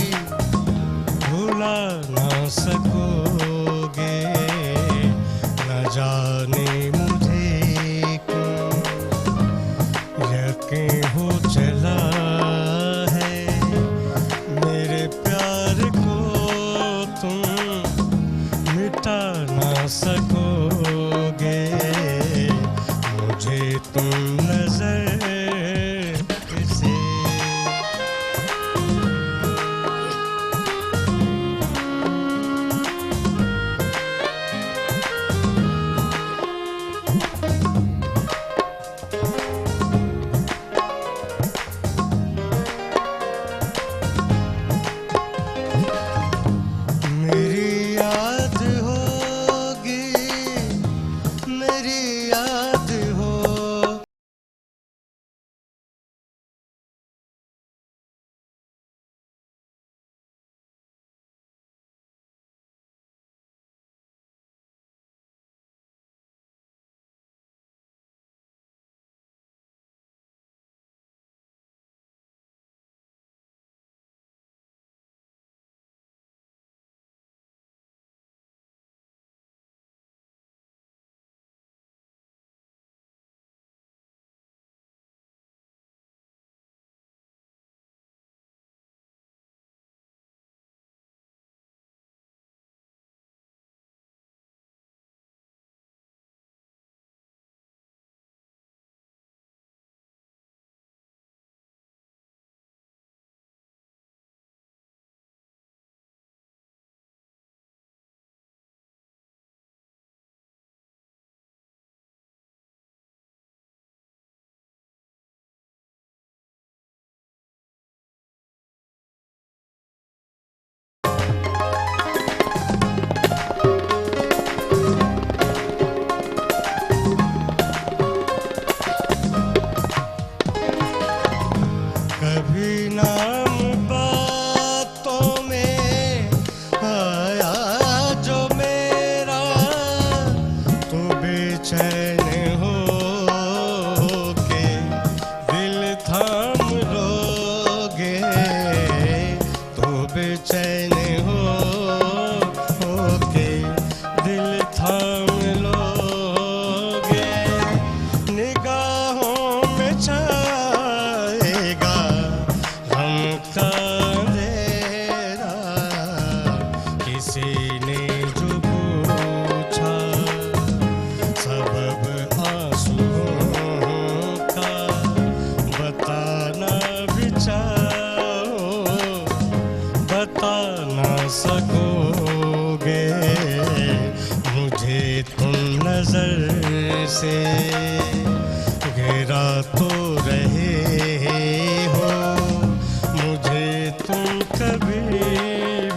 भुला ना सकोगे। न जाने मुझे क्यों यकीन हो चला है, मेरे प्यार को तुम मिटा ना सकोगे। मुझे तुम तुम नजर से घेरा तो रहे हो मुझे तुम कभी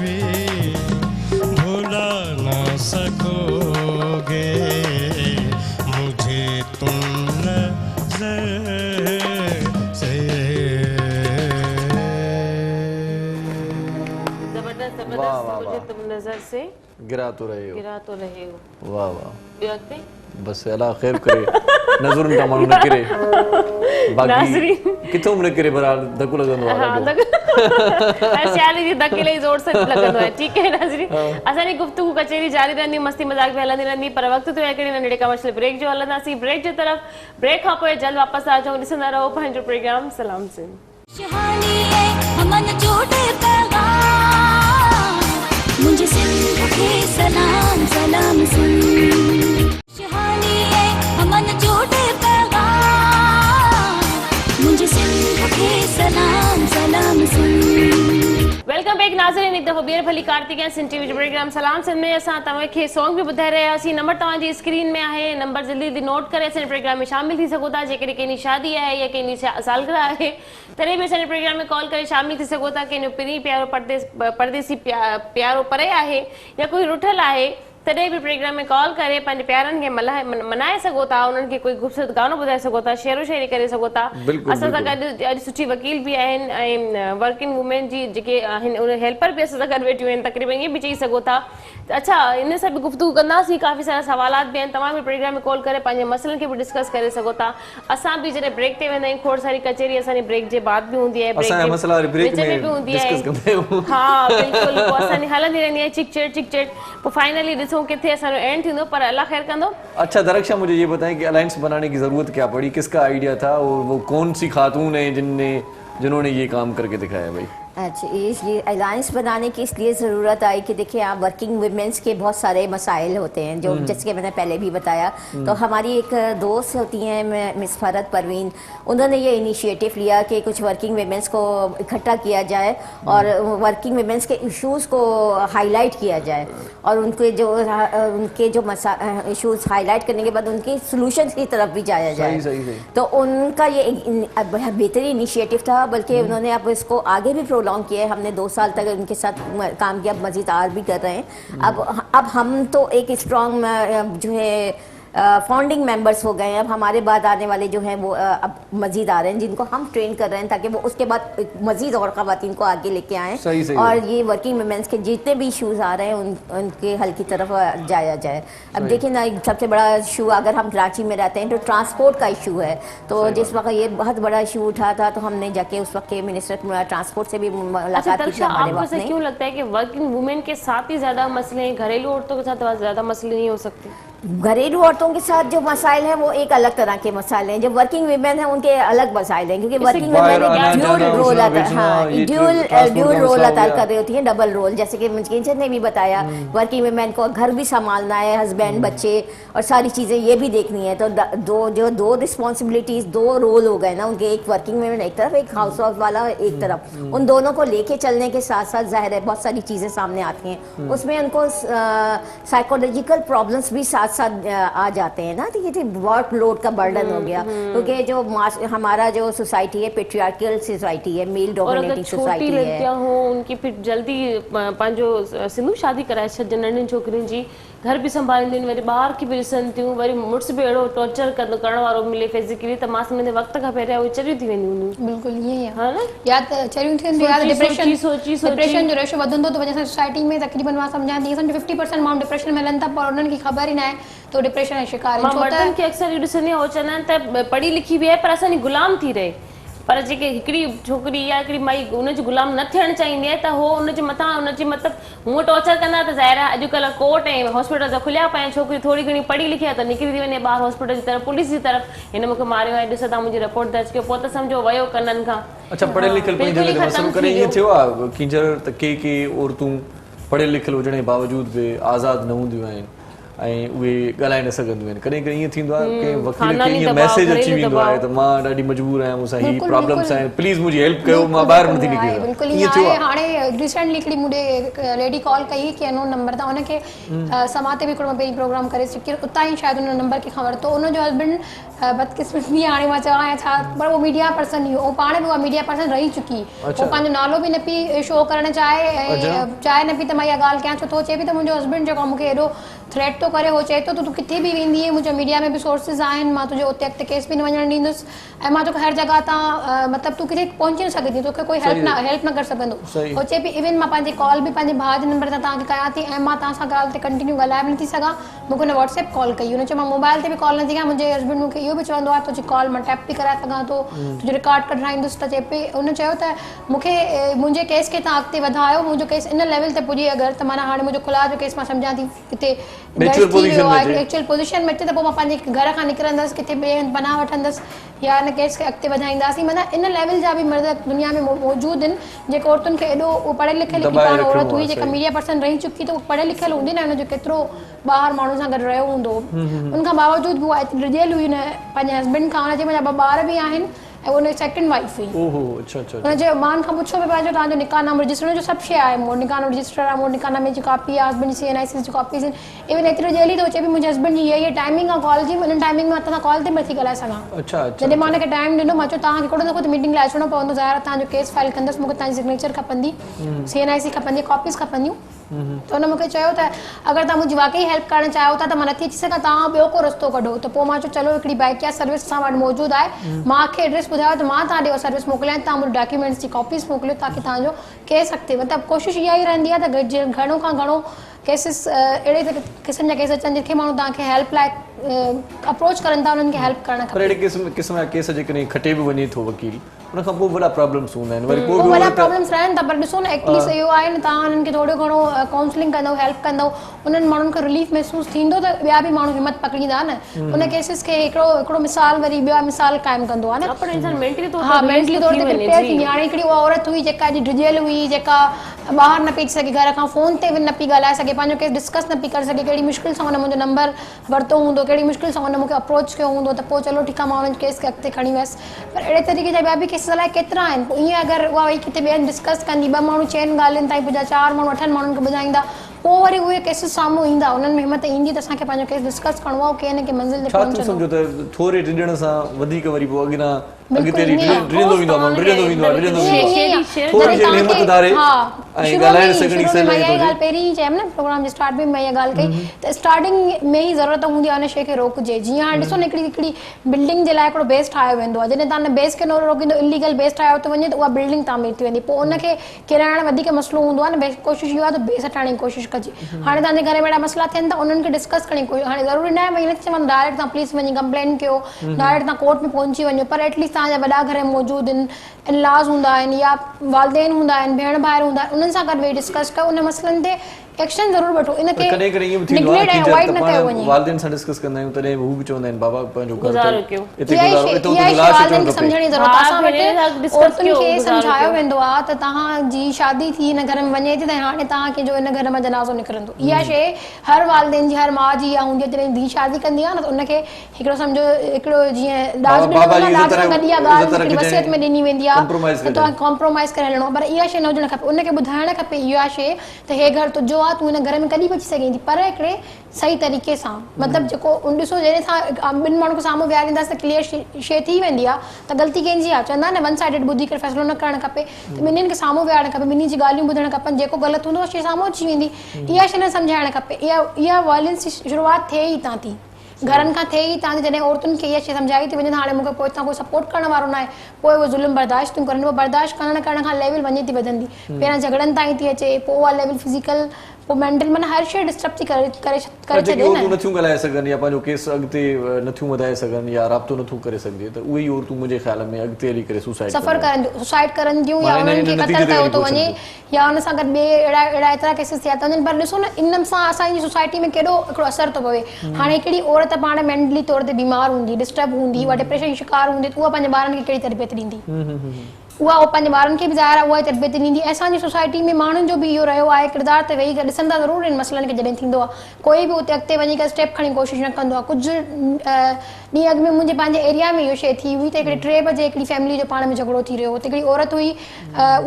भी भुला ना सकोगे मुझे तुम नजर से जबरदस्त वाह, वाह, मुझे वाह। तुम नजर से गिरा तो रहे हो गिरा तो रहे हो वाह वाह ॿियो अॻिते बस अल्लाह खैर करे नज़रुनि खां माण्हू न किरे बाक़ी नाज़रीन। किथों बि न किरे बराबर धकु लॻंदो आहे हाँ ॾाढो। सियारे जी धकेले ई ज़ोर सां लॻंदो आहे ठीकु आहे नाज़रीन असांजी गुफ्तगू कचेरी जारी रहंदी मस्ती मज़ाक बि हलंदी रहंदी पर वक़्तु थियो आहे हिकिड़ी नंढड़ी कमर्शियल ब्रेक जो हलंदासीं ब्रेक जे तरफ़ ब्रेक खां पोइ जल्द वापसि अचूं ॾिसंदा रहो पंहिंजो प्रोग्राम सलाम सिंध खुशहाली है अमन जोड़े पैगाम मुझे सिंध के सलाम सलाम सुन खुशहाली है अमन जोड़े पैगाम मुझे सिंध के सलाम सलाम सुन वेलकम बैक नाज़रीन हिकु दफ़ो ॿीहर भली कार्तिक ऐं सिंध टीवी जो प्रोग्राम सलाम सिंध में असां तव्हांखे सॉन्ग बि ॿुधाए रहिया हुआसीं नंबर तव्हांजी स्क्रीन में आहे नंबर जल्दी जल्दी नोट करे असांजे प्रोग्राम में शामिल थी सघो था जेकॾहिं कंहिंजी शादी आहे या कंहिंजी सालगिरह आहे तॾहिं बि असांजे प्रोग्राम में कॉल करे शामिल थी सघो था कंहिंजो पिरी प्यारो परदेसी प्यारो परे आहे या कोई रुठल आहे तॾहिं बि प्रोग्राम में कॉल करे पंहिंजे प्यारनि खे मनाए सघो था उन्हनि खे कोई ख़ूबसूरत गानो ॿुधाए सघो था शेरो शायरी करे सघो था बिल्कुलु, असां सां गॾु अॼु सुठी वकील बि आहिनि ऐं वर्किंग वुमेन जी जेके आहिनि उन हेल्पर बि असां सां गॾु वेठियूं आहिनि तक़रीबन ईअं बि चई सघो था अच्छा इन सां बि गुफ़्तगू कंदासीं काफ़ी सारा सवालात बि आहिनि तव्हां बि प्रोग्राम में कॉल करे पंहिंजे मसइलनि खे बि डिस्कस करे सघो था असां बि जॾहिं ब्रेक ते वेंदा आहियूं खोड़ सारी कचेरी असांजी ब्रेक जे बाद बि हूंदी आहे असांजा मसइला वरी ब्रेक विच में में बि हूंदी डिस्कस आहे कंदा आहियूं हा बिल्कुलु पोइ असांजी हलंदी रहंदी आहे चिक चेट पोइ फाइनली ॾिसूं किथे असांजो एंड थींदो पर अल्लाह ख़ैर कंदो अच्छा दरक्षा मुझे ये बताएं कि अलायंस बनाने की ज़रूरत क्या पड़ी किसका आइडिया था और वो कौन सी खातून है जिन्होंने ये काम करके दिखाया भाई अच्छा ये अलायंस बनाने की इसलिए ज़रूरत आई कि देखिए आप वर्किंग वुमेंस के बहुत सारे मसाइल होते हैं जो जैसे मैंने पहले भी बताया तो हमारी एक दोस्त होती हैं मिस फरत परवीन उन्होंने ये इनिशिएटिव लिया कि कुछ वर्किंग वुमेंस को इकट्ठा किया जाए और वर्किंग वुमेंस के इश्यूज़ को हाईलाइट किया जाए और उनके जो इश्यूज़ हाईलाइट करने के बाद उनके सोल्यूशन की तरफ भी जाया जाए सही। तो तो उनका ये बेहतरीन इनिशिएटिव था बल्कि उन्होंने अब इसको आगे भी प्रोलॉन्ग किया है हमने 2 साल तक उनके साथ काम किया मजीद आज भी कर रहे हैं अब हम तो एक स्ट्रॉन्ग जो है फाउंडिंग मेंबर्स हो गए हैं अब हमारे बाद आने वाले जो हैं वो अब मजीद आ रहे हैं जिनको हम ट्रेन कर रहे हैं ताकि वो उसके बाद मजीद और ख़वातीन को आगे लेके आएँ सही और ये वर्किंग वुमेंस के जितने भी इशूज़ आ रहे हैं उनके हल की तरफ जाया जाए अब देखिए ना सबसे बड़ा इशू अगर हम कराची में रहते हैं तो ट्रांसपोर्ट का इशू है तो जिस वक्त ये बहुत बड़ा इशू उठा था तो हमने जाके उस वक्त के मिनिस्टर ट्रांसपोर्ट से भी मुलाकात की थी हमारे वक्त में क्यों लगता है कि वर्किंग वुमेन के साथ ही ज्यादा मसले हैं घरेलू औरतों के साथ ज्यादा मसले नहीं हो सकते घरेलू औरतों के साथ जो मसाइल हैं वो एक अलग तरह के मसाइल हैं जो वर्किंग वीमेन हैं उनके अलग मसाइल हैं क्योंकि वर्किंग वीमेन ड्यूल रोल अदा कर रही होती हैं डबल रोल जैसे कि मुझे ने भी बताया वर्किंग वीमेन को घर भी संभालना है हस्बैंड बच्चे और सारी चीज़ें ये भी देखनी है तो दो रिस्पॉन्सिबिलिटीज 2 रोल हो गए ना उनके एक वर्किंग वीमेन एक तरफ एक हाउस वाइफ वाला एक तरफ उन दोनों को लेके चलने के साथ साथ जाहिर है बहुत सारी चीज़ें सामने आती हैं उसमें उनको साइकोलॉजिकल प्रॉब्लम्स भी साथ आ जाते हैं ना तो ये वर्क लोड का बर्डन हो गया क्योंकि जो हमारा जो सोसाइटी है पेट्रियार्कल सोसाइटी है मेल डोमिनेटिंग सोसाइटी है हो उनकी फिर जल्दी पंहिंजो सिंधु शादी कराए छॾनि नंढियुनि छोकिरियुनि जी घर बि संभालींदियूं वरी ॿार खे बि ॾिसनि थियूं वरी मुड़ुस बि अहिड़ो टॉर्चर करण वारो मिले फिजिकली त मां सम्झंदी वक़्त खां पहिरियां उहे चरियूं थी वेंदियूं हूंदियूं बिल्कुलु ईअं ई आहे हा न या त चरियूं थियनि या डिप्रेशन सोची डिप्रेशन जो रेशो वधंदो थो वञे असांजी सोसाइटी में तक़रीबन मां सम्झां थी सम्झो 50% माण्हू डिप्रेशन में हलनि था पर उन्हनि खे ख़बर ई न आहे तो डिप्रेशन जो शिकार मां मर्दनि खे अक्सर इहो ॾिसंदी आहियां उहो चवंदा आहिनि त पढ़ी लिखी बि आहे पर असांजी गुलाम थी रहे पर जेके हिकिड़ी छोकिरी या हिकिड़ी माई उनजी गुलाम न थियणु चाहींदी आहे त हो उनजे मथां उनजी मतिलबु हूअं टॉर्चर कंदा त ज़ाहिर आहे अॼुकल्ह कोर्ट ऐं हॉस्पिटल त खुलिया पिया आहिनि छोकिरी थोरी घणी पढ़ी लिखी आहे त निकिरी थी वञे ॿाहिरि हॉस्पिटल जी तरफ़ पुलिस जी तरफ़ हिन मूंखे मारियो आहे ॾिसो तव्हां मुंहिंजी रिपोर्ट दर्ज कयो पोइ त सम्झो वियो कननि खां अच्छा पढ़ियल लिखियल पंहिंजे जॻह ते मसइलो करे ईअं थियो आहे कि जर त के औरतूं पढ़ियल लिखियल हुजण जे बावजूद बि आज़ादु न हूंदियूं आहिनि ऐं उहे ॻाल्हाए न सघंदियूं आहिनि कॾहिं कॾहिं ईअं थींदो आहे कि वकील खे ईअं मैसेज अची वेंदो आहे त मां ॾाढी मजबूर आहियां मूंसां ही प्रॉब्लम्स आहिनि प्लीज़ मुंहिंजी हेल्प कयो मां ॿाहिरि नथी निकिरी बिल्कुलु ईअं आहे हाणे रिसेंटली हिकिड़ी मूंखे लेडी कॉल कई कि अनोन नंबर तां उनखे समा ते बि हिकिड़ो मां पहिरीं प्रोग्राम करे चुकी उतां ई शायदि उन नंबर कंहिंखां वरितो उनजो हस्बैंड बदकिस्मत बि हाणे मां चवां या छा पर उहो मीडिया पर्सन हुयो ऐं पाण बि उहा मीडिया पर्सन रही चुकी उहो पंहिंजो नालो बि न पई शो करणु चाहे ऐं चाहे न पई त मां इहा ॻाल्हि कयां छो तो चए पई त मुंहिंजो हस्बैंड जेको मूंखे एॾो थ्रेट थो करे उहो चए थो तूं किथे बि वेंदी आहे मुंहिंजो मीडिया में बि सोर्सिस आहिनि मां तुंहिंजे उते अॻिते केस बि न वञणु ॾींदुसि ऐं मां तोखे हर जॻह तां मतिलबु तूं किथे पहुची न सघंदी तोखे कोई हेल्प न करे सघंदो उहो चए पई इवन मां पंहिंजी कॉल बि पंहिंजे भाउ जे नंबर तां तव्हांखे कयां थी ऐं मां तव्हां सां ॻाल्हि ते कंटिन्यू ॻाल्हाए बि नथी सघां मूंखे हुन व्हाट्सएप कॉल कई हुन चयो मां मोबाइल ते बि कॉल नथी कयां मुंहिंजे हस्बैंड मूंखे इहो बि चवंदो आहे तुंहिंजी कॉल मां टैप बि कराए सघां थो तुंहिंजो रिकॉर्ड कढाईंदुसि त चए पई हुन चयो त मूंखे मुंहिंजे केस खे तव्हां अॻिते वधायो मुंहिंजो केस इन लेवल ते पुॼी अगरि त माना हाणे मुंहिंजो खुला जो केस मां सम्झां थी किथे एक्चुअल पोज़ीशन में अचे त पोइ मां पंहिंजे घर खां निकिरंदसि किथे ॿिए हंधि पनाह वठंदसि या हिन केस खे अॻिते वधाईंदासीं माना इन लेवल जा बि मर्द दुनिया में मौजूदु आहिनि जेके औरतुनि खे एॾो पढ़ियल लिखियल पाण औरत हुई जेका मीडिया पर्सन रही चुकी त उहो पढ़ियल लिखियल हूंदी न हुनजो केतिरो ॿाहिरि माण्हू सां गॾु रहियो हूंदो उनखां बावजूदि बि उहा रिजियल हुई न पंहिंजे हस्बैंड खां हुनजे मुंहिंजा 2 ॿार बि आहिनि ऐं उन सेकेंड वाइफ हुई हुनजे मान खां पुछो पियो पंहिंजो तव्हांजो निकाह नाम रजिस्टर हुनजो सभु शइ आहे मूं निकाह नाम रजिस्टर आहे मूं निकाह नामे जी कॉपी आहे हस्बैंड जी CNIC जी कॉपीज़ आहिनि इवन एतिरो जल्दी थो अचे बि मुंहिंजे हस्बैंड जी इहा टाइमिंग आहे कॉल जी उन टाइमिंग में तव्हां कॉल ते बि नथी ॻाल्हाए सघां जॾहिं मां हुनखे टाइम ॾिनो मां चयो तव्हांखे हिकिड़ो दफ़ो मीटिंग लाइ अचिणो पवंदो ज़ाहिर तव्हांजो केस फाइल कंदसि मूंखे तव्हांजी सिग्नेचर खपंदी CNIC खपंदी कॉपीज़ खपंदियूं त हुन मूंखे चयो त अगरि तव्हां मुंहिंजी वाकई हेल्प करणु चाहियो था त मां नथी अची सघां तव्हां ॿियो को रस्तो कढो त पोइ मां चयो चलो हिकिड़ी बाइकिया सर्विस असां वटि मौजूदु आहे मूंखे एड्रेस ॿुधायो त मां तव्हां ॾे सर्विस मोकिलियां तव्हां मुंहिंजे डॉक्यूमेंट्स जी कॉपीज़ मोकिलियो ताकी तव्हांजो केस अॻिते मतिलबु कोशिशि इहा ई रहंदी आहे त घणो खां घणो केसिस अहिड़े क़िस्म जा केस अचनि जिनखे माण्हू तव्हांखे हेल्प लाइ अप्रोच करनि था उन्हनि खे हेल्प करणु खपे अहिड़े क़िस्म जा केस जेकॾहिं खटे बि वञे थो वकील उन खां पोइ वॾा प्रॉब्लम्स हूंदा आहिनि वरी पोइ वॾा प्रॉब्लम्स रहनि था पर ॾिसो न एटलीस्ट इहो आहे न तव्हां हुननि खे थोरो घणो काउंसलिंग कंदव हेल्प कंदव उन्हनि माण्हुनि खे रिलीफ महसूसु थींदो त ॿिया बि माण्हू हिमत पकड़ींदा न उन केसिस खे हिकिड़ो मिसाल वरी ॿिया मिसाल क़ाइमु कंदो आहे न मेंटली तौर ते प्रिपेयर थींदी हाणे हिकिड़ी उहा औरत हुई जेका अॼु डिजियल हुई जेका ॿाहिरि न पई अची सघे घर खां फ़ोन ते बि न पई ॻाल्हाए सघे पंहिंजो केस डिस्कस न पई करे सघे कहिड़ी मुश्किल सां हुन मुंहिंजो नंबर वरितो हूंदो कहिड़ी मुश्किल सां हुन मूंखे अप्रोच कयो हूंदो त पोइ चलो ठीकु आहे मां हुननि केस खे अॻिते खणी वियसि पर अहिड़े तरीक़े जा ॿिया बि केस अलाए केतिरा आहिनि पोइ ईअं अगरि उहा वरी किथे ॿियनि डिस्कस कंदी 2 माण्हू 4 ॻाल्हियुनि ताईं पुॼा 4 माण्हू 8 माण्हुनि खे ॿुधाईंदा पोइ वरी उहे केसिस साम्हूं ईंदा उन्हनि में हिमत ईंदी त असांखे पंहिंजो केस डिस्कस करिणो आहे कंहिं न कंहिं मंज़िल ते पहुचणो सम्झो त थोरे ॾियण सां वधीक वरी पोइ अॻियां अॻिते रिजंदो वेंदो थोरी हिमत धारे ऐं ॻाल्हाइण सघणी पहिरीं ई चयमि न प्रोग्राम जे स्टार्ट में मां इहा ॻाल्हि कई त स्टार्टिंग में ई ज़रूरत हूंदी आहे हुन शइ खे रोकजे जीअं हाणे ॾिसो न हिकिड़ी बिल्डिंग जे लाइ हिकिड़ो बेस ठाहियो वेंदो आहे जॾहिं तव्हां हुन बेस खे न रोकींदो इलीगल बेस ठाहियो थो वञे त उहा बिल्डिंग तामीर थी वेंदी पोइ उनखे किराइण वधीक मसइलो हूंदो आहे न कोशिशि इहो आहे त बेस हटाइण जी कोशिशि कजे हाणे तव्हांजे घर में अहिड़ा मसइला थियनि त उन्हनि खे डिस्कस करण जी कोशिशि हाणे ज़रूरी न आहे भई नथी चवनि डायरेक्ट तव्हां पुलिस वञी कंप्लेन कयो डायरेक्ट तव्हां कोर्ट में पहुची वञो पर एटलीस्ट तव्हांजा वॾा घर मौजूदु आहिनि इनलॉज हूंदा आहिनि या वालदेन हूंदा आहिनि भेण भाइर हूंदा आहिनि उन्हनि सां गॾु वेही डिस्कस कयो उन मसइलनि ते एक्शन ज़रूर वठो इनखे निगलेक्ट ऐं अवॉइड न कयो वञे वालदेन सां डिस्कस कंदा आहियूं तॾहिं हू बि चवंदा आहिनि बाबा पंहिंजो गुज़ारो कयो वालदेन खे सम्झण जी ज़रूरत आहे असां वटि औरतुनि खे सम्झायो वेंदो आहे त तव्हांजी शादी थी हिन घर में वञे थी त हाणे तव्हांखे जो हिन घर मां जनाज़ो निकिरंदो इहा शइ हर वालदेन जी हर माउ जी इहा हूंदी आहे जॾहिं धीउ शादी कंदी आहे न त उनखे हिकिड़ो सम्झो हिकिड़ो जीअं दाज दाज सां गॾु इहा ॻाल्हि वसियत में ॾिनी वेंदी आहे त तव्हां कॉम्प्रोमाइज़ करे हलणो पर इहा शइ न हुजणु खपे उनखे ॿुधाइणु खपे इहा शइ त हे घर तुंहिंजो आहे तूं हिन घर में कॾहिं बि अची सघे थी पर हिकिड़े सही तरीक़े सां मतिलबु जेको ॾिसो जॾहिं असां 2 माण्हुनि खे साम्हूं विहारींदासीं त क्लियर शइ थी वेंदी आहे त ग़लती कंहिंजी आहे चवंदा न 1 साइडेड ॿुधी करे फ़ैसिलो न करणु खपे त ॿिन्हिनि खे साम्हूं विहारणु खपे ॿिन्ही जी ॻाल्हियूं ॿुधणु खपनि जेको ग़लति हूंदो शइ साम्हूं अची वेंदी इहा शइ न सम्झाइणु खपे इहा वायलेंस जी शुरूआति थिए ई हितां थी घरनि खां थिए ई तव्हांजे जॾहिं औरतुनि खे इहा शइ सम्झाई थी वञे हाणे मूंखे पोइ हितां कोई सपोर्ट करण वारो न आहे पोइ उहो ज़ुल्म बर्दाश्त थियूं करनि उहो बर्दाश्त करण खां लेवल वञे थी वधंदी पहिरियां झगड़नि ताईं थी अचे पोइ उहा लेवल फिज़िकल पोइ मेंटल माना हर शइ डिस्टर्ब थी करे छॾे न नथियूं ॻाल्हाए सघनि या पंहिंजो केस अॻिते नथियूं वधाए सघनि या राब्तो नथियूं करे सघंदी त उहे ई औरतूं मुंहिंजे ख़्याल में अॻिते हली करे सुसाइड करनि थियूं या उन्हनि खे क़तल कयो थो वञे या हुन सां गॾु ॿिए अहिड़ा एतिरा केसिस थिया था वञनि पर ॾिसो न इन सां असांजी सोसाइटी में केॾो हिकिड़ो असरु थो पवे हाणे हिकिड़ी औरत पाण मेंटली तौर ते बीमार हूंदी डिस्टर्ब हूंदी उहा डिप्रेशन जी शिकार हूंदी त उहा पंहिंजे ॿारनि खे कहिड़ी तरबियत ॾींदी उहा पंहिंजे ॿारनि खे बि ज़ाहिर आहे उहा तरबियत ॾींदी। असांजी सोसाइटी में माण्हुनि जो बि इहो रहियो आहे किरदार ते वेही करे ॾिसंदा ज़रूरु आहिनि मसइलनि खे जॾहिं थींदो आहे, कोई बि उते अॻिते वञी करे स्टेप खणी कोशिशि न कंदो आहे। कुझु ॾींहं अॻु में मुंहिंजे पंहिंजे एरिया में इहो शइ थी हुई त हिकिड़े 3 बजे हिकिड़ी फैमिली जो पाण में झगड़ो थी रहियो, हुते हिकिड़ी औरत हुई,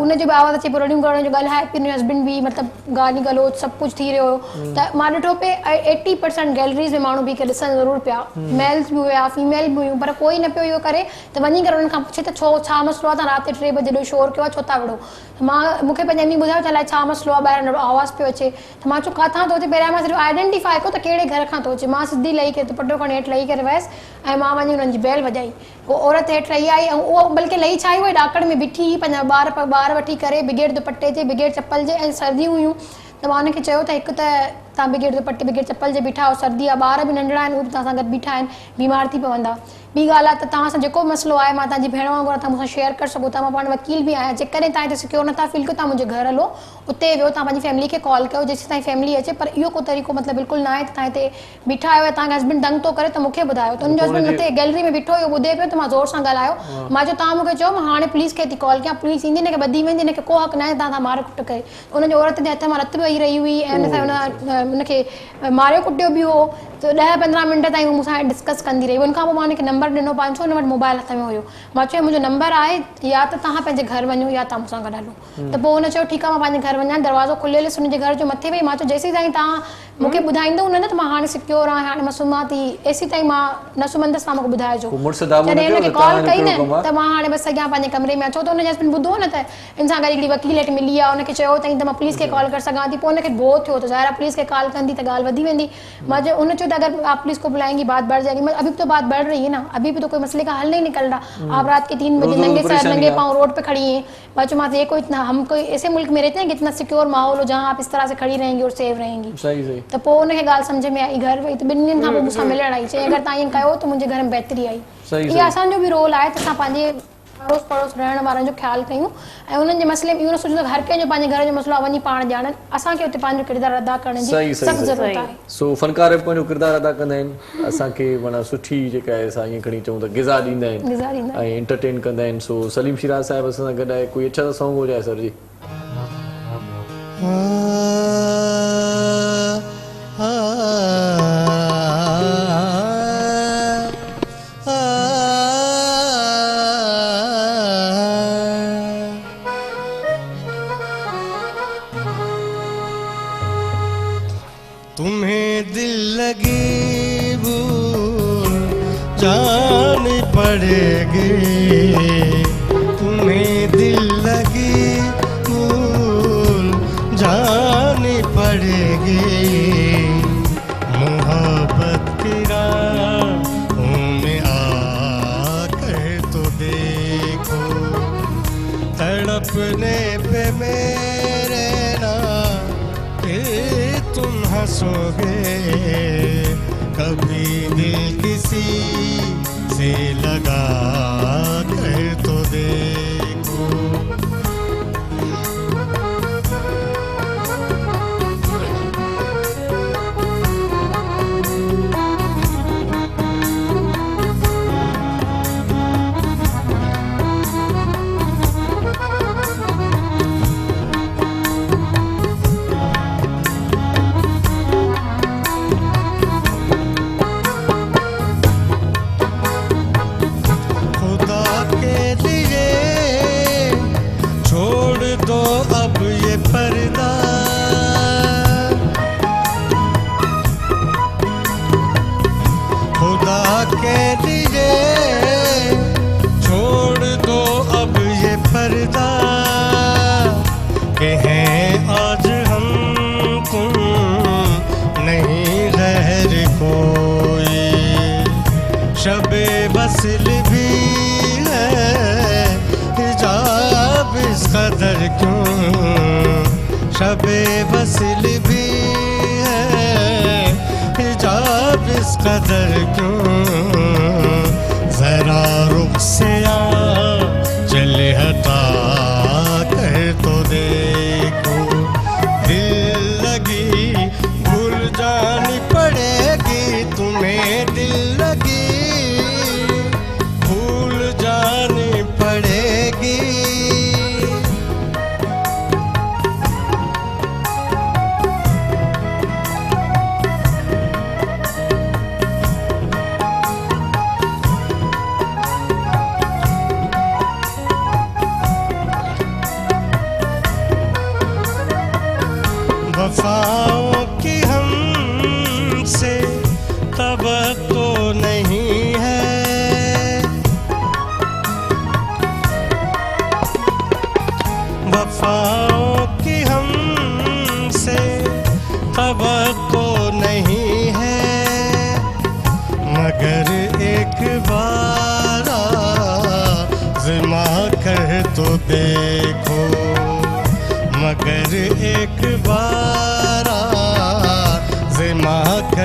उनजो बि आवाज़ अचे पियो, रड़ियूं करण जो ॻाल्हाए पियो, हुनजो हस्बैंड बि मतिलबु गाली गलोच सभु कुझु थी रहियो हुयो। त मां ॾिठो पे 80% गैलरीज़ में माण्हू बि ॾिसण ज़रूरु पिया, मेल्स बि हुया फीमेल बि हुयूं, पर कोई न पियो इहो करे त वञी करे उन्हनि खां पुछे त छा मसइलो आहे, तव्हां राति 3 बजे एॾो शोर कयो आहे, छो था विड़ो। मूंखे पंहिंजी अम्मी ॿुधायो त अलाए छा मसइलो आहे, ॿाहिरि आवाज़ु पियो अचे। त मां चयो किथां थो अचे, पहिरियां मां सिर्फ़ु आइडेंटिफाई कयो त कहिड़े घर खां थो अचे। मां सिधी लही करे दुपटो खणी हेठि लही करे वियसि ऐं मां वञी हुननि जी बेल वॼाई। उहो औरत हेठि रही आई ऐं उहो बल्कि लही छा आई, उहे ॾाकड़ में बीठी हुई, पंहिंजा ॿार वठी करे बिगेड़ दुपटे जे बिगेड़ चप्पल जे, ऐं सर्दियूं हुयूं त मां हुनखे चयो त हिकु त तव्हां बिगेड़ दुपटे बिगेड़ चप्पल जे बीठा आहियो, सर्दी आहे, ॿार बि नंढड़ा आहिनि, उहे बि तव्हां सां गॾु बीठा आहिनि, बीमार थी पवंदा। ॿी ॻाल्हि आहे त तव्हां सां जेको मसइलो आहे मां तव्हांजी भेण वांगुरु तव्हां मूंसां शेयर करे सघो था, मां पाण वकील बि आहियां। जेकॾहिं तव्हां हिते सिक्योर नथा फील कयो, तव्हां मुंहिंजे घर हलो, उते वियो, तव्हां पंहिंजी फैमिली खे कॉल कयो, जेसीं ताईं फैमिली अचे। पर इहो को तरीक़ो मतिलबु बिल्कुलु न आहे त तव्हां हिते बीठा आहियो ऐं तव्हांजो हस्बैंड तंग थो करे त मूंखे ॿुधायो। त हुनजो हस्बैंड मथे गैलरी में बीठो हुयो, ॿुधे पियो त मां ज़ोर सां ॻाल्हायो। मां चयो तव्हां मूंखे चयो, मां हाणे पुलिस खे थी कॉल कयां, पुलिस ईंदी, हिनखे ॿधी वेंदी, हिनखे को हक़ न आहे तव्हां मार कुट करे। हुनजी औरत जे हथ मां रत वेही रही हुई ऐं हुनखे मारियो कुटियो बि हो। त 10-15 मिंट ताईं हू मूंसां डिस्कस कंदी रही। उन खां पोइ मां हुनखे नंबर ॾिनो पंहिंजो, हुन वटि मोबाइल हथ में हुयो। मां चयो मुंहिंजो नंबर आहे, या त तव्हां पंहिंजे घर वञो या तव्हां मूंसां गॾु हलो। त पोइ हुन चयो ठीकु आहे मां पंहिंजे घर वञा। दरवाज़ो खुलियल हुनजे घर जो मथे वेही। मां चयो जेसीं ताईं तव्हां मूंखे ॿुधाईंदो न त मां हाणे सिक्योर आहियां, हाणे मां सुम्हां थी, एसी ताईं मां न सुम्हंदसि, तव्हां मूंखे ॿुधाइजो। जॾहिं हिनखे कॉल कई न त मां हाणे बसि अॻियां पंहिंजे कमरे में अचो, त हुनजे हस्बैंड ॿुधो न त इन सां गॾु हिकिड़ी वकील हेठि मिली आहे, हुनखे चयो अथई त मां पुलिस खे कॉल करे सघां थी। पोइ हुनखे भउ थियो त ज़ाहिर पुलिस खे कॉल कंदी त ॻाल्हि वधी वेंदी। मां चयो हुन चयो त अगरि आप पुलिस को बुलाएंगी बात बढ़ जाएगी। अभी भी तो बात बढ़ रही है ना, अभी भी तो कोई मसले का हल नहीं निकल रहा। आप रात के 3 बजे नंगे सर नंगे पाँव रोड पे खड़ी हैं। बच्चों माँ ये कोई इतना, हम कोई ऐसे मुल्क में रहते हैं कि इतना सिक्योर माहौल हो जहाँ आप इस तरह से खड़ी रहेंगी और सेफ रहेंगी। सही तो पोइ हुनखे ॻाल्हि सम्झ में आई, घर वई त 2 ॾींहंनि खां पोइ मूंसां मिलण आई, चई अगरि तव्हां ईअं कयो त मुंहिंजे घर में बहितरी आई। इहा असांजो बि रोल आहे त असां पंहिंजे अड़ोस पड़ोस रहण वारनि जो ख़्यालु कयूं ऐं उन्हनि जे मसइले में इहो न सोचूं त हर कंहिंजो पंहिंजे घर जो मसइलो आहे वञी पाण ॼाणनि। असांखे हुते पंहिंजो किरदारु अदा करण जी सख़्तु ज़रूरत आहे। सो फनकार पंहिंजो किरदारु अदा कंदा आहिनि, असांखे माना सुठी जेका आहे असां ईअं खणी चऊं त ग़िज़ा ॾींदा आहिनि ऐं एंटरटेन कंदा आहिनि। सो सलीम शिराज़ साहिब असां सां गॾु आहे, कोई अच्छा सा सॉन्ग हो जाए सर जी। तुम्हें दिल लगी भूल जानी पड़ेगी, तुम्हें दिल लगी भूल जानी पड़ेगी। मोहब्बत की राहों में आकर तो देखो, तड़पने पे मेरे ना तुम हंसोगे, कभी दिल किसी से लगा कर तो देखो। शबे वस्ल भी है हिजाब इस कदर क्यों, शबे वस्ल भी है हिजाब इस कदर क्यों। जरा रुख से चल हटा कर तो देखो, दिल लगी भूल जानी पड़ेगी, तुम्हें दिल लगी भूल जानी पड़ेगी।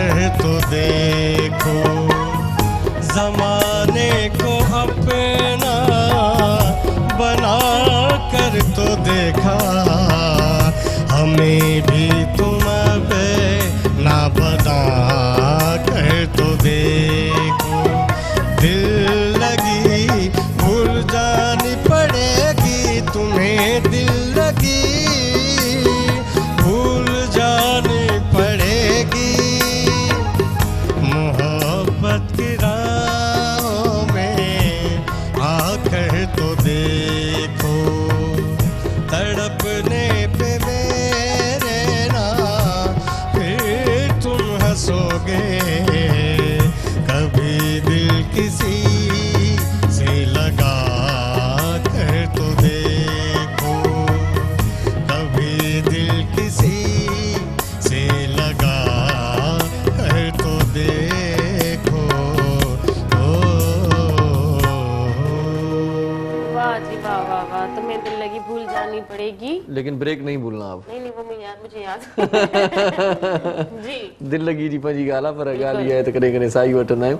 कर तो देखो, जमाने को अपना बना कर तो देखा, हमें भी तुम पे ना बता कर तो देखो। दिल लगी भूल जानी पड़ेगी तुम्हें, दिल लगी भूल जानी पड़ेगी। मोहब्बत की राहों में आकर तो देखो, तड़पने पे मेरे ना फिर तुम हंसोगे। कभी दिल किसी से लगा कर तो देखो, कभी दिल किसी से लगा कर तो देखो। वाह जी वाह वाह वाह, तुम्हें दिल लगी भूल जानी पड़ेगी। लेकिन ब्रेक नहीं भूलना आप। नहीं वो मुझे याद जी दिल लगी जी पंहिंजी ॻाल्हि आहे, पर ॻाल्हि इहा आहे त कॾहिं कॾहिं साई वठंदा आहियूं,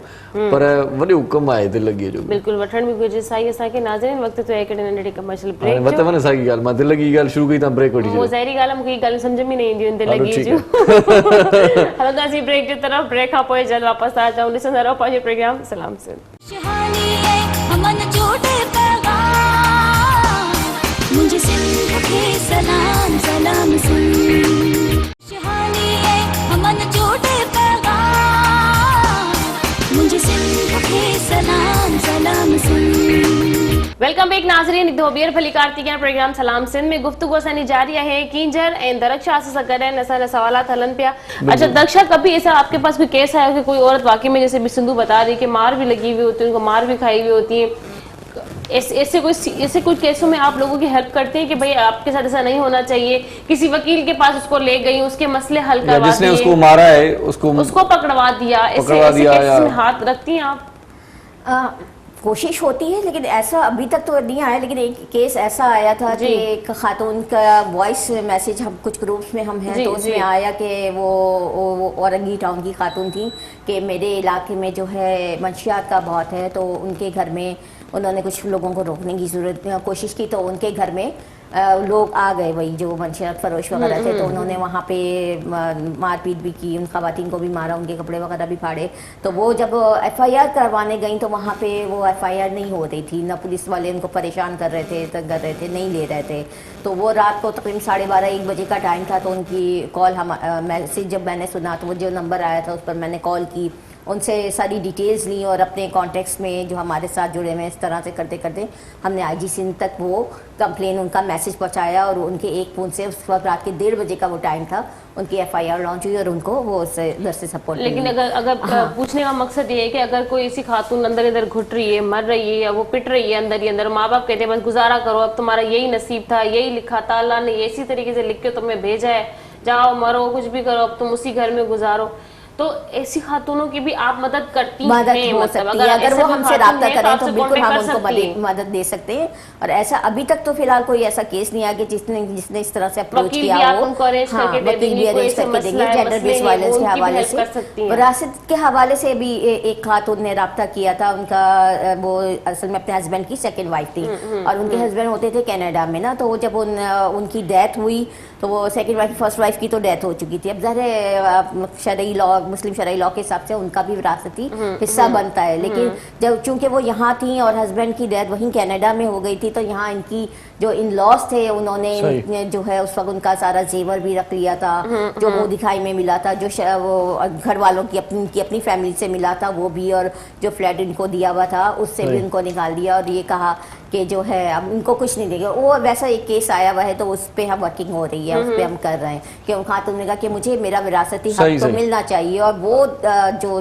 पर वॾो हुकम आहे दिल लॻीअ जो। बिल्कुलु वठण बि घुरिजे साई असांखे। नाज़रीन वक़्तु थियो आहे हिकिड़े नंढड़े कमर्शियल ब्रेक जो। वतव न साई ॻाल्हि, मां दिल लॻी ॻाल्हि शुरू कई, तव्हां ब्रेक वठी वो ज़ाहिरी ॻाल्हि आहे, मूंखे ॻाल्हि सम्झ में न ईंदियूं आहिनि दिल लॻी जूं। हलंदासीं ब्रेक जी तरफ़, ब्रेक खां पोइ जल्द वापसि था अचूं। ॾिसंदा रहो पंहिंजो प्रोग्राम सलाम सिंध। खुशहाली है अमन जोड़े पैगाम, मुझे सिंध के सलाम सलाम सुन। खुशहाली है अमन जोड़े पैगाम, मुझे सिंध के सलाम सलाम सुन। वेलकम बैक नाज़रीन, धोबियर भली कार्तिकेय प्रोग्राम सलाम सिंध में गुफ्तगू असांजी जारी है किंजर एंड दरक्षा से गॾु असांजा सवालात हलन पिया। अच्छा दरक्षा, कभी ऐसा आपके पास कोई केस आया कि कोई औरत वाकई में, जैसे भी सिंधु बता रही कि मार भी लगी हुई होती है, उनको मार भी खाई हुई होती है, ऐसे कुछ केसों में आप लोगों की हेल्प करते हैं कि भाई आपके साथ ऐसा नहीं होना चाहिए, किसी वकील के पास उसको ले गई, उसके मसले हल करवा दिए, जिसने उसको मारा है उसको पकड़वा दिया, ऐसे केस में हाथ रखती हैं आप? कोशिश होती है, लेकिन ऐसा अभी तक तो नहीं आया। लेकिन एक केस ऐसा आया था कि एक खातून का वॉइस मैसेज, हम कुछ ग्रुप्स में हम हैं तो उसमें आया कि वो औरंगी टाउन की खातून थी कि मेरे इलाके में जो है मंशियात का बहुत है, तो उनके घर में उन्होंने कुछ लोगों को रोकने की कोशिश की, तो उनके घर में लोग आ गए, वही जो मंशियात फरोश वगैरह थे, तो उन्होंने वहाँ पे मारपीट भी की, उन खवातीन को भी मारा, उनके कपड़े वगैरह भी फाड़े। तो वो जब FIR करवाने गई तो वहाँ पे वो FIR नहीं हो रही थी, ना पुलिस वाले उनको परेशान कर रहे थे, तंग कर रहे थे, नहीं ले रहे थे। तो वो रात को तकरीबन 12:30-1 बजे का टाइम था, तो उनकी कॉल मैसेज जब मैंने सुना तो वो जो नंबर आया था उस पर मैंने कॉल की, उनसे सारी डिटेल्स ली और अपने कॉन्टेक्ट्स में जो हमारे साथ जुड़े हुए इस तरह से करते करते हमने IG सिंध तक वो कंप्लेन, उनका मैसेज पहुंचाया, और उनके एक फ़ोन से उस वक्त रात के 1:30 बजे का वो टाइम था, उनकी FIR लॉन्च हुई और उनको वो उधर से सपोर्ट। लेकिन अगर पूछने का मकसद ये है कि अगर कोई ऐसी खातून अंदर इधर घुट रही है, मर रही है, या वो पिट रही है अंदर ही अंदर, माँ बाप कहते हैं बस गुजारा करो, अब तुम्हारा यही नसीब था, यही लिखा था, अल्लाह ने इसी तरीके से लिख के तुम्हें भेजा है, जाओ मरो कुछ भी करो, अब तुम उसी घर में गुजारो, तो ऐसी खातूनों की भी आप मदद करती हैं? हो सकती है, अगर वो हमसे राब्ता करें तो बिल्कुल हम उनको मदद दे सकते हैं। और ऐसा अभी तक तो फिलहाल कोई ऐसा केस नहीं आया कि जिसने इस तरह से अप्रोच किया हो। वकील भी अरेंज करके देंगे। जेंडर बेस्ड वायलेंस के हवाले से, विरासत के हवाले से भी एक खातून ने राब्ता किया था, उनका वो असल में अपने हस्बैंड की सेकेंड वाइफ थी, और उनके हस्बैंड होते थे कनाडा में ना, तो जब उनकी डेथ हुई तो वो सेकेंड वाइफ, फर्स्ट वाइफ की तो डेथ हो चुकी थी। अब ज़ाहिर शरई लॉ, मुस्लिम शरई लॉ के हिसाब से उनका भी विरासती हिस्सा बनता है, लेकिन जब चूंकि वो यहाँ थी और हस्बैंड की डेथ वहीं कनाडा में हो गई थी, तो यहाँ इनकी जो इन लॉज थे उन्होंने जो है उस वक्त उनका सारा जेवर भी रख लिया था, जो मुँह दिखाई में मिला था, जो वो घर वालों की अपनी फैमिली से मिला था वो भी, और जो फ्लैट इनको दिया हुआ था उससे भी उनको निकाल दिया, और ये कहा कि जो है अब इनको कुछ नहीं देगा। वो वैसा एक केस आया हुआ है, तो उस पर हम वर्किंग हो रही है, उस पर हम कर रहे हैं कि उन खातून ने कहा कि मुझे मेरा विरासती हक तो मिलना चाहिए, और वो जो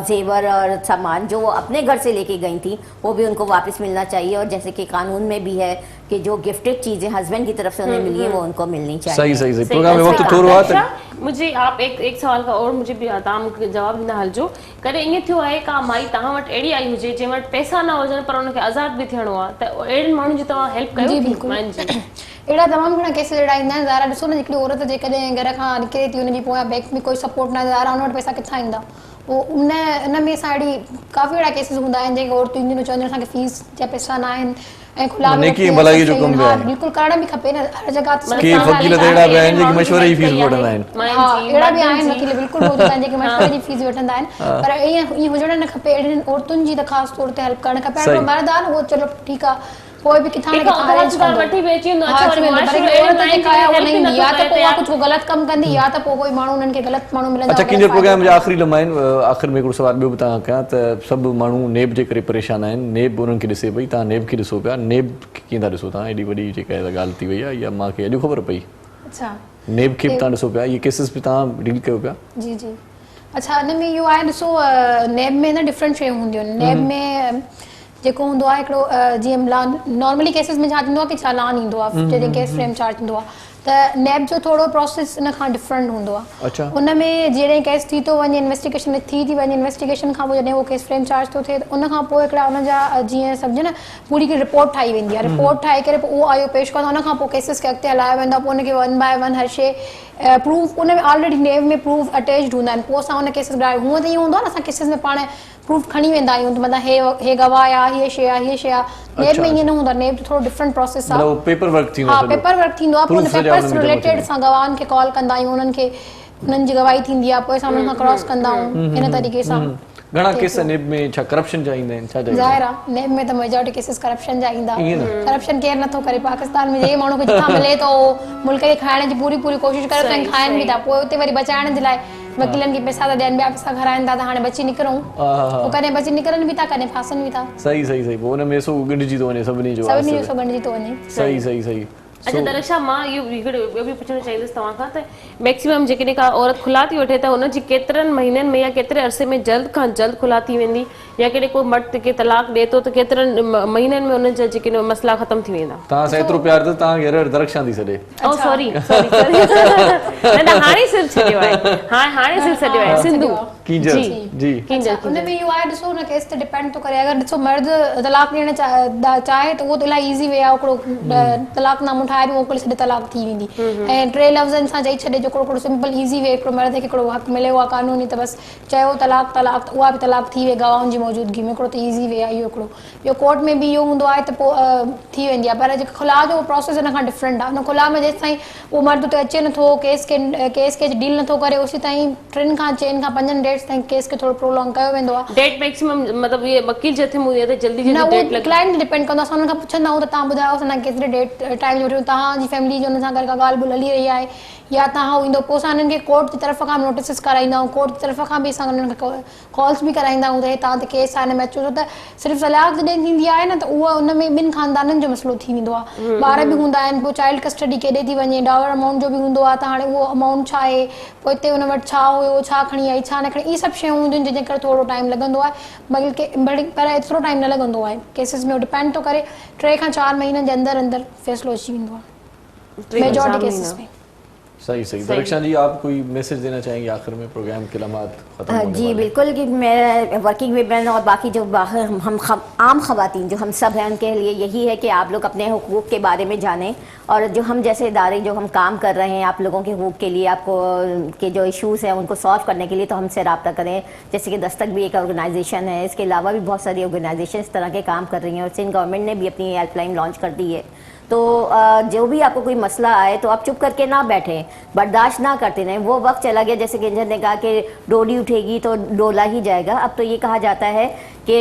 जेवर और सामान जो वो अपने घर से लेके गई थी वो भी उनको वापस मिलना चाहिए, और जैसे कि कानून में भी है कि जो गिफ्टेड चीजें हस्बैंड की तरफ से उन्हें मिली है वो उनको मिलनी चाहिए। सही प्रोग्राम में वक्त थोरो आहे। मुझे आप एक सवाल का और मुझे भी तव्हां मूंखे जवाब ॾींदा हलिजो। कॾहिं ईअं थियो आहे का माई तव्हां वटि अहिड़ी आई हुजे जंहिं वटि पैसा न हुजनि पर उनखे आज़ाद बि थियणो आहे, त अहिड़नि माण्हुनि जी तव्हां हेल्प कयो? जी बिल्कुलु। अहिड़ा तमामु घणा केसिस अहिड़ा ईंदा आहिनि ज़ारा ॾिसो न हिकिड़ी औरत जेकॾहिं घर खां निकिरे थी उनजी पोयां बैंक में कोई सपोर्ट न ज़ारा उन वटि पैसा किथां ईंदा उन में असां अहिड़ी काफ़ी अहिड़ा केसिस हूंदा आहिनि जेके औरतूं ईंदियूं चवंदियूं असांखे फीस जा पैसा न आहिनि ऐं खुला बिल्कुलु करण बि खपे न हर जगह मशवरे जी फीस वठंदा आहिनि अहिड़ा बि आहिनि वकील बिल्कुलु मौजूदु आहिनि जेके मशवरे जी फीस वठंदा आहिनि पर ईअं हुजणु न खपे अहिड़ियुनि औरतुनि जी त ख़ासि तौर ते हेल्प करणु खपे मर्द आहे न उहो चलो ठीकु आहे कोई भी किथां न किथां अरेंज कंदो वठी बेची न अच्छा वरी औरत जेका आहे उन ईंदी या त पोइ कुझु ग़लति कमु कंदी या त पोइ कोई माण्हू उन्हनि खे ग़लति माण्हू मिलंदा अच्छा किंजर प्रोग्राम जा आख़िरी लम्हा आहिनि आख़िर में हिकिड़ो सुवाल ॿियो बि तव्हां कयां त सभु माण्हू नेब जे करे परेशान आहिनि नेब उन्हनि खे ॾिसे पई तव्हां नेब खे ॾिसो पिया नेब कीअं था ॾिसो तव्हां एॾी वॾी जेका ॻाल्हि थी वई आहे इहा मूंखे अॼु ख़बर पई अच्छा नेब खे बि तव्हां ॾिसो पिया इहे केसिस बि तव्हां डील कयो पिया जी जी अच्छा हिन में इहो आहे ॾिसो नेब में न डिफरेंट शयूं हूंदियूं आहिनि नेब में जेको हूंदो आहे हिकिड़ो जीअं नॉर्मली केसिस में छा थींदो आहे कि चालान ईंदो आहे जॾहिं केस फ्रेम चार्ज थींदो आहे त नेब जो थोरो प्रोसेस इन खां डिफरेंट हूंदो आहे उन में जॾहिं केस थी थो वञे इन्वेस्टिगेशन थी वञे इन्वेस्टिगेशन खां पोइ जॾहिं उहो केस फ्रेम चार्ज थो थिए त उन खां पोइ हिकिड़ा उन जा जीअं सम्झो न पूरी हिकिड़ी रिपोर्ट ठाही वेंदी आहे रिपोर्ट ठाहे करे पोइ उहो आयो पेश कंदो उन खां पोइ केसिस खे अॻिते हलायो वेंदो आहे पोइ उनखे 1 बाय 1 हर शइ प्रूफ उन में ऑलरेडी नेब में प्रूफ अटैच्ड हूंदा आहिनि पोइ असां उन केसिस हूअं त ईअं हूंदो आहे न असां केसिस में पाण प्रूफ खणी वेंदा आहियूं त मतिलबु हे गवाह आहे हीअ शइ आहे हीअ शइ आहे नेब में ईअं न हूंदो आहे नेब थोरो डिफरेंट प्रोसेस आहे पेपर वर्क थींदो आहे पोइ पेपर्स रिलेटेड असां गवाहनि खे कॉल कंदा आहियूं उन्हनि खे उन्हनि जी गवाही थींदी आहे पोइ असां उन्हनि खां क्रॉस कंदा आहियूं इन तरीक़े सां घणा केस नेब में छा करप्शन जा ईंदा आहिनि छा ज़ाहिर आहे नेब में त मेजॉरिटी केसिस करप्शन जा ईंदा करप्शन केर नथो करे पाकिस्तान में जे माण्हू खे जिथां मिले थो मुल्क खे खाइण जी पूरी कोशिशि करे था खाइनि बि था पोइ उते वरी बचाइण जे लाइ वकीलनि खे पैसा था ॾियनि ॿिया पैसा घराइनि था त हाणे बची निकिरूं पोइ कॾहिं बची निकिरनि बि था कॾहिं फासनि बि था सही पोइ हुन में सो ॻंढिजी थो वञे सभिनी जो ॻंढिजी थो वञे सही अच्छा दरक्षा मां इहो ॿियो बि पुछणु चाहींदसि तव्हां खां त मैक्सिमम जेकॾहिं का औरत खुला थी वठे त हुनजी केतिरनि महीननि में या केतिरे अरसे में जल्द खां जल्द खुला थी वेंदी या कॾहिं को मर्द के तलाक ॾिए थो त केतिरनि महीननि में हुननि जा जेके मसला ख़तम थी वेंदा तव्हां सां एतिरो प्यार अथव तव्हांखे दरक्षा थी सॾे ओ सॉरी न हाणे सिर्फ़ छॾियो आहे हाणे सिर्फ़ छॾियो आहे सिंधु उन में इहो आहे ॾिसो हुन केस ते डिपेंड थो करे अगरि ॾिसो मर्द तलाक ॾियणु चाहे त उहो त इलाही ईज़ी वे आहे हिकिड़ो तलाकनामो ठाहे बि मोकिले छॾे तलाक थी वेंदी ऐं 3 लफ़्ज़नि सां चई छॾे जेको हिकिड़ो सिंपल ईज़ी वे हिकिड़ो मर्द खे हिकिड़ो हक़ मिलियो आहे कानूनी त बसि चयो तलाक त उहा बि तलाक थी वई गवाहुनि जी मौजूदगी में हिकिड़ो त ईज़ी वे आहे इहो हिकिड़ो ॿियो कोर्ट में बि इहो हूंदो आहे त पोइ थी वेंदी आहे पर जेको खुला जो प्रोसेस हिन खां डिफरेंट आहे हुन खुला में जेसि ताईं उहो मर्द उते अचे नथो केस खे डील नथो करे ओसी ताईं 3 खां 4 खां 5 डेट्स ताईं केस खे थोरो प्रोलॉन्ग कयो वेंदो आहे डेट मैक्सिमम मतिलबु इहे वकील जे हथ में हूंदी आहे त जल्दी डेट क्लाइंट डिपेंड कंदो असां हुन खां पुछंदा आहियूं त तव्हां ॿुधायो असां केतिरे डेट टाइम वठूं तव्हांजी फैमिली जो हुन सां गॾु का ॻाल्हि ॿोल हली रही आहे या तव्हां ईंदो पोइ असां हिननि खे कोर्ट जी तरफ़ खां नोटिस कराईंदा आहियूं कोर्ट जी तरफ़ खां बि असां हुननि खे कॉल्स बि कराईंदा आहियूं त हे तव्हां ते केस आहे हिन में अचो छो त सिर्फ़ु तलाक जॾहिं थींदी आहे न त उहा उन में 2 ख़ानदाननि जो मसइलो थी वेंदो आहे ॿार बि हूंदा आहिनि पोइ चाइल्ड कस्टडी केॾे थी वञे डॉलर अमाउंट जो बि हूंदो आहे त हाणे उहो अमाउंट छा आहे पोइ हिते हुन वटि छा हुयो छा खणी आई छा न खणी इहे सभु शयूं हूंदियूं आहिनि जंहिंजे करे थोरो टाइम लॻंदो आहे बल्कि पर एतिरो टाइम न लॻंदो आहे केसिस में डिपेंड थो करे 3 खां 4 महीननि जे अंदरि फ़ैसिलो अची वेंदो आहे मेजॉरिटी केसिस में सही दरक्षा जी आप कोई मैसेज देना चाहेंगे आखिर में प्रोग्राम के लम्हात खत्म होने जी बिल्कुल कि मैं वर्किंग वीमेन और बाकी जो बाहर हम आम खवातीन जो हम सब हैं उनके लिए यही है कि आप लोग अपने हुकूक के बारे में जानें और जो हम जैसे इदारे जो हम काम कर रहे हैं आप लोगों के हुकूक के लिए आपको के जो इश्यूज़ हैं उनको सॉल्व करने के लिए तो हमसे रब्ता करें जैसे कि दस्तक भी एक ऑर्गेनाइजेशन है इसके अलावा भी बहुत सारी ऑर्गेनाइजेशन इस तरह के काम कर रही हैं और सिंध गवर्नमेंट ने भी अपनी हेल्पलाइन लॉन्च कर दी है तो जो भी आपको कोई मसला आए तो आप चुप करके ना बैठें बर्दाश्त ना करते रहें वो वक्त चला गया जैसे किंजर ने कहा कि डोली उठेगी तो डोला ही जाएगा अब तो ये कहा जाता है कि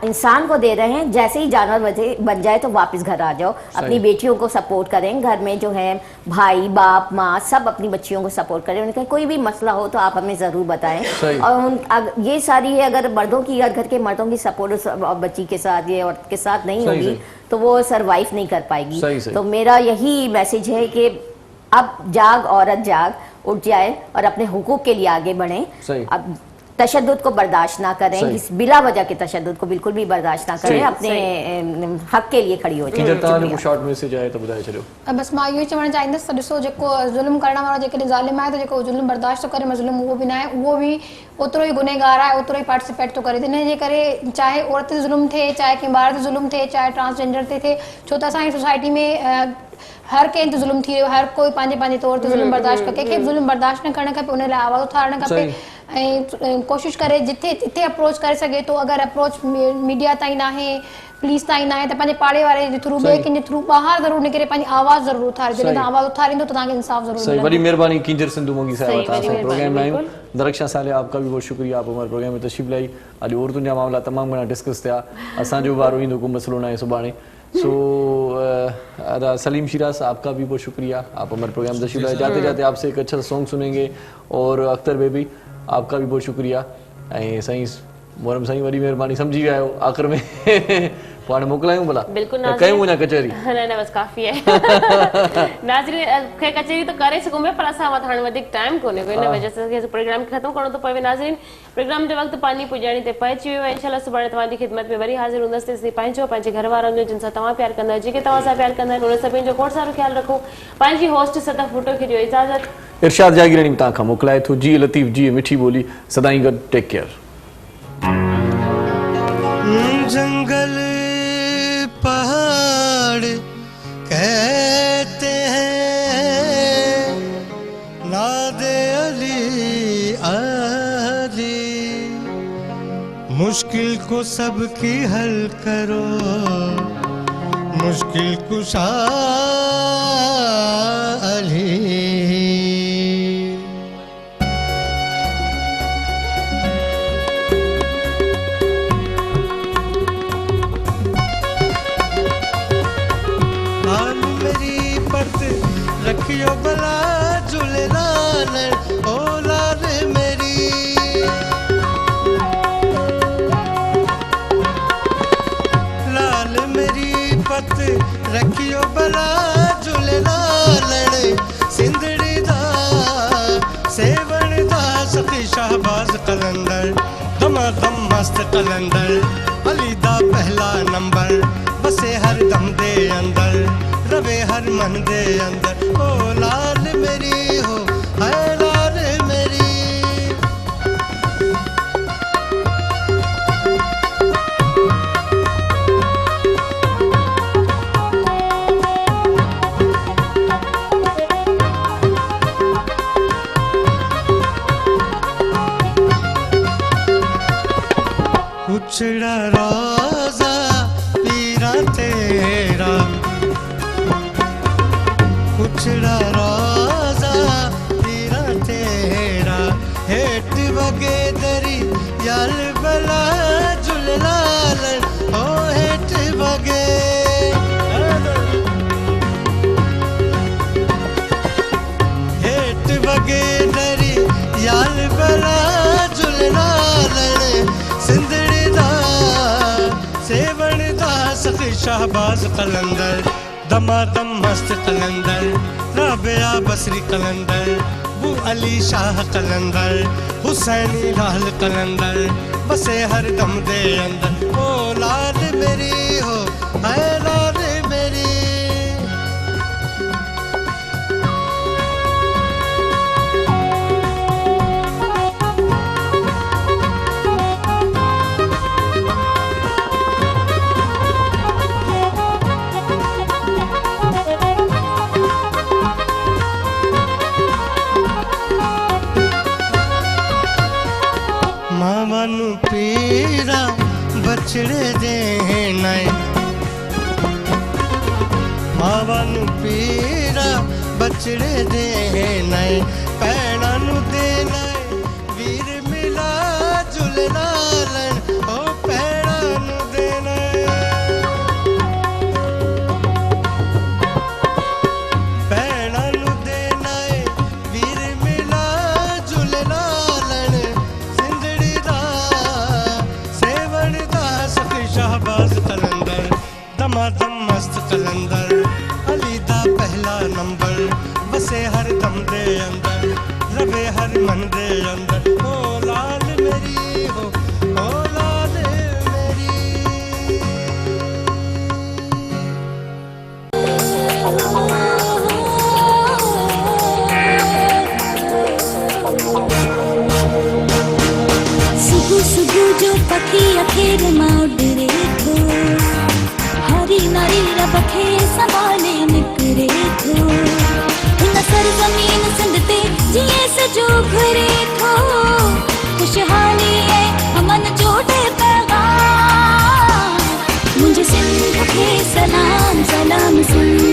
इंसान को दे रहे हैं जैसे ही जानवर बन जाए तो वापस घर आ जाओ अपनी बेटियों को सपोर्ट करें घर में जो है भाई बाप माँ सब अपनी बच्चियों को सपोर्ट करें उनका कोई भी मसला हो तो आप हमें ज़रूर बताएं और ये सारी है अगर मर्दों की घर के मर्दों की सपोर्ट बच्ची के साथ ये औरत के साथ नहीं होगी तो वो सरवाइव नहीं कर पाएगी तो मेरा यही मैसेज है कि अब जाग औरत जाग उठ जाए और अपने हुकूक के लिए आगे बढ़े अब तशद्दुद को बर्दाश्त ना करें इस बिला वजह के तशद्दुद को बिल्कुल भी बर्दाश्त ना करें अपने हक के लिए खड़ी हो जाए शॉर्ट मैसेज आए तो ॿुधाए छॾियो बस मां इहो चवणु चाहींदसि त ॾिसो जेको ज़ुल्म करण वारो जेकॾहिं ज़ालिम आहे त जेको ज़ुल्म बर्दाश्त थो करे मज़लूम उहो बि न आहे उहो बि ओतिरो ई गुनहगार आहे ओतिरो ई पार्टिसिपेट थो करे त हिन जे करे चाहे औरत ते ज़ुल्म थिए चाहे कंहिं ॿार ते ज़ुल्म थिए चाहे ट्रांसजेंडर ते थिए छो त असांजी सोसाइटी में हर कंहिं ते ज़ुल्म थी रहियो, हर कोई पंहिंजे तौर ते ज़ुल्म बर्दाश्त करे, कंहिंखे ज़ुल्म बर्दाश्त न करणु खपे, उन लाइ आवाज़ उथारणु खपे ऐं कोशिशि करे जिथे अप्रोच करे सघे थो। अगरि अप्रोच मीडिया ताईं न आहे, पुलिस ताईं न आहे, त पंहिंजे पाड़े वारे जे थ्रू, ॿिए कंहिंजे थ्रू ॿाहिरि ज़रूरु निकिरे, पंहिंजी आवाज़ ज़रूरु उथारे। जॾहिं तव्हां आवाज़ उथारींदो त तव्हांखे इंसाफ़ ज़रूरु मिलंदो। वॾी महिरबानी किंजर सिंधु मोगी साहिब, प्रोग्राम में आहियूं। दरख्शां साले आपका भी बहुत शुक्रिया, आप हमारे प्रोग्राम में तशरीफ़ लाई। अॼु औरतुनि जा मामला तमामु घणा डिस्कस थिया, असांजो वारो ईंदो, को मसइलो न आहे सुभाणे। सो सलीम शिराज, आपका भी बहुत शुक्रिया, आप हमारे प्रोग्राम में तशरीफ़ लाए। जाते जाते आपसे एक अच्छा सॉन्ग सुनेंगे। और अख्तर बेबी, आपका भी बहुत शुक्रिया। ऐं साईं मोहरम साईं, वॾी महिरबानी, सम्झी विया आहियो आख़िर में। पाण मोकिलायूं भला, बिल्कुलु कयूं न कचहरी? न बस काफ़ी आहे। नाज़रीन, खे कचहरी तो करे सघूं पिया, पर असां वटि हाणे वधीक टाइम कोन्हे, इन वजह सां प्रोग्राम खे ख़तमु करणो थो पवे। नाज़रीन, प्रोग्राम जो वक़्तु पंहिंजी पुॼाणी ते पहुची वियो आहे। इंशाल्लाह सुभाणे तव्हांजी ख़िदमत में वरी हाज़िर हूंदसि। तेसिताईं पंहिंजो, पंहिंजे घर वारनि जो, जिन सां तव्हां प्यार कंदा आहियो, जेके तव्हां सां प्यार कंदा आहिनि, उन सभिनी जो खोड़ सारो ख़्यालु रखो। पंहिंजी होस्ट सदफ भुट्टो खे ॾियो इजाज़त। इरशाद जागीरानी तव्हां खां मोकिलाए थो। जी लतीफ़ जी, मिठी ॿोली, सदाईं गॾु, टेक केयर। जंगल पहाड़ कहते हैं, नादे अली अली, मुश्किल को सबकी हल करो, मुश्किल कुशा अली। रखियो भला झूलेलाल, ओ लाल मेरी, लाल मेरी पत रखियो भला झूलेलाल, सिंधड़ी दा सेवण दा सखी शाहबाज कलंदर, दमादम मस्त कलंदर, अली दा पहला नंबर, बसे हर दम दे अंदर, रवे हर मन दे अंदर, ओ लाल मेरी हो, हाय लाल मेरी। उछड़ा रोजा पीरा तेरा, उछड़ा रोजा पीरा तेरा, हेठ वगे दरी याल बला झूलेलाल, ओ हेठ वगे, हेठ वगे दरी याल बला झूलेलाल, सिंधड़ी दा सेवण दा सखी शाहबाज कलंदर, दमादम मस्त कलंदर, राबिया बसरी कलंदर, वो अली शाह कलंदर, हुसैनी लाल कलंदर, बसे हर दम दे अंदर, ओ लाल मेरी हो, हाय लाल मेरी। मावनु पीरा बछड़े दे नाय, मावनु पीरा बछड़े दे नाय, पैणानु दे नाय, वीर मिला झूलेलाल, ओ पैणानु दे नाय, पैणानु दे नाय, वीर मिला झूलेलाल, सिंधड़ी दा सेवण दा सखी शाहबाज कलंदर, दमादम मस्त कलंदर, अली दा पहला नंबर, बसे हर दम दे अंदर, रवे हर मन दे अंदर, ओ लाल मेरी हो, ओ लाल मेरी। सुबह सुबह जो पखी अखेर मां उड़े थो, हरी नारी रब खे संभाले निकिरे जो घरे थो खुशहाली है अमन जोड़े पैगाम मुझे सिंध के सलाम सलाम सिंध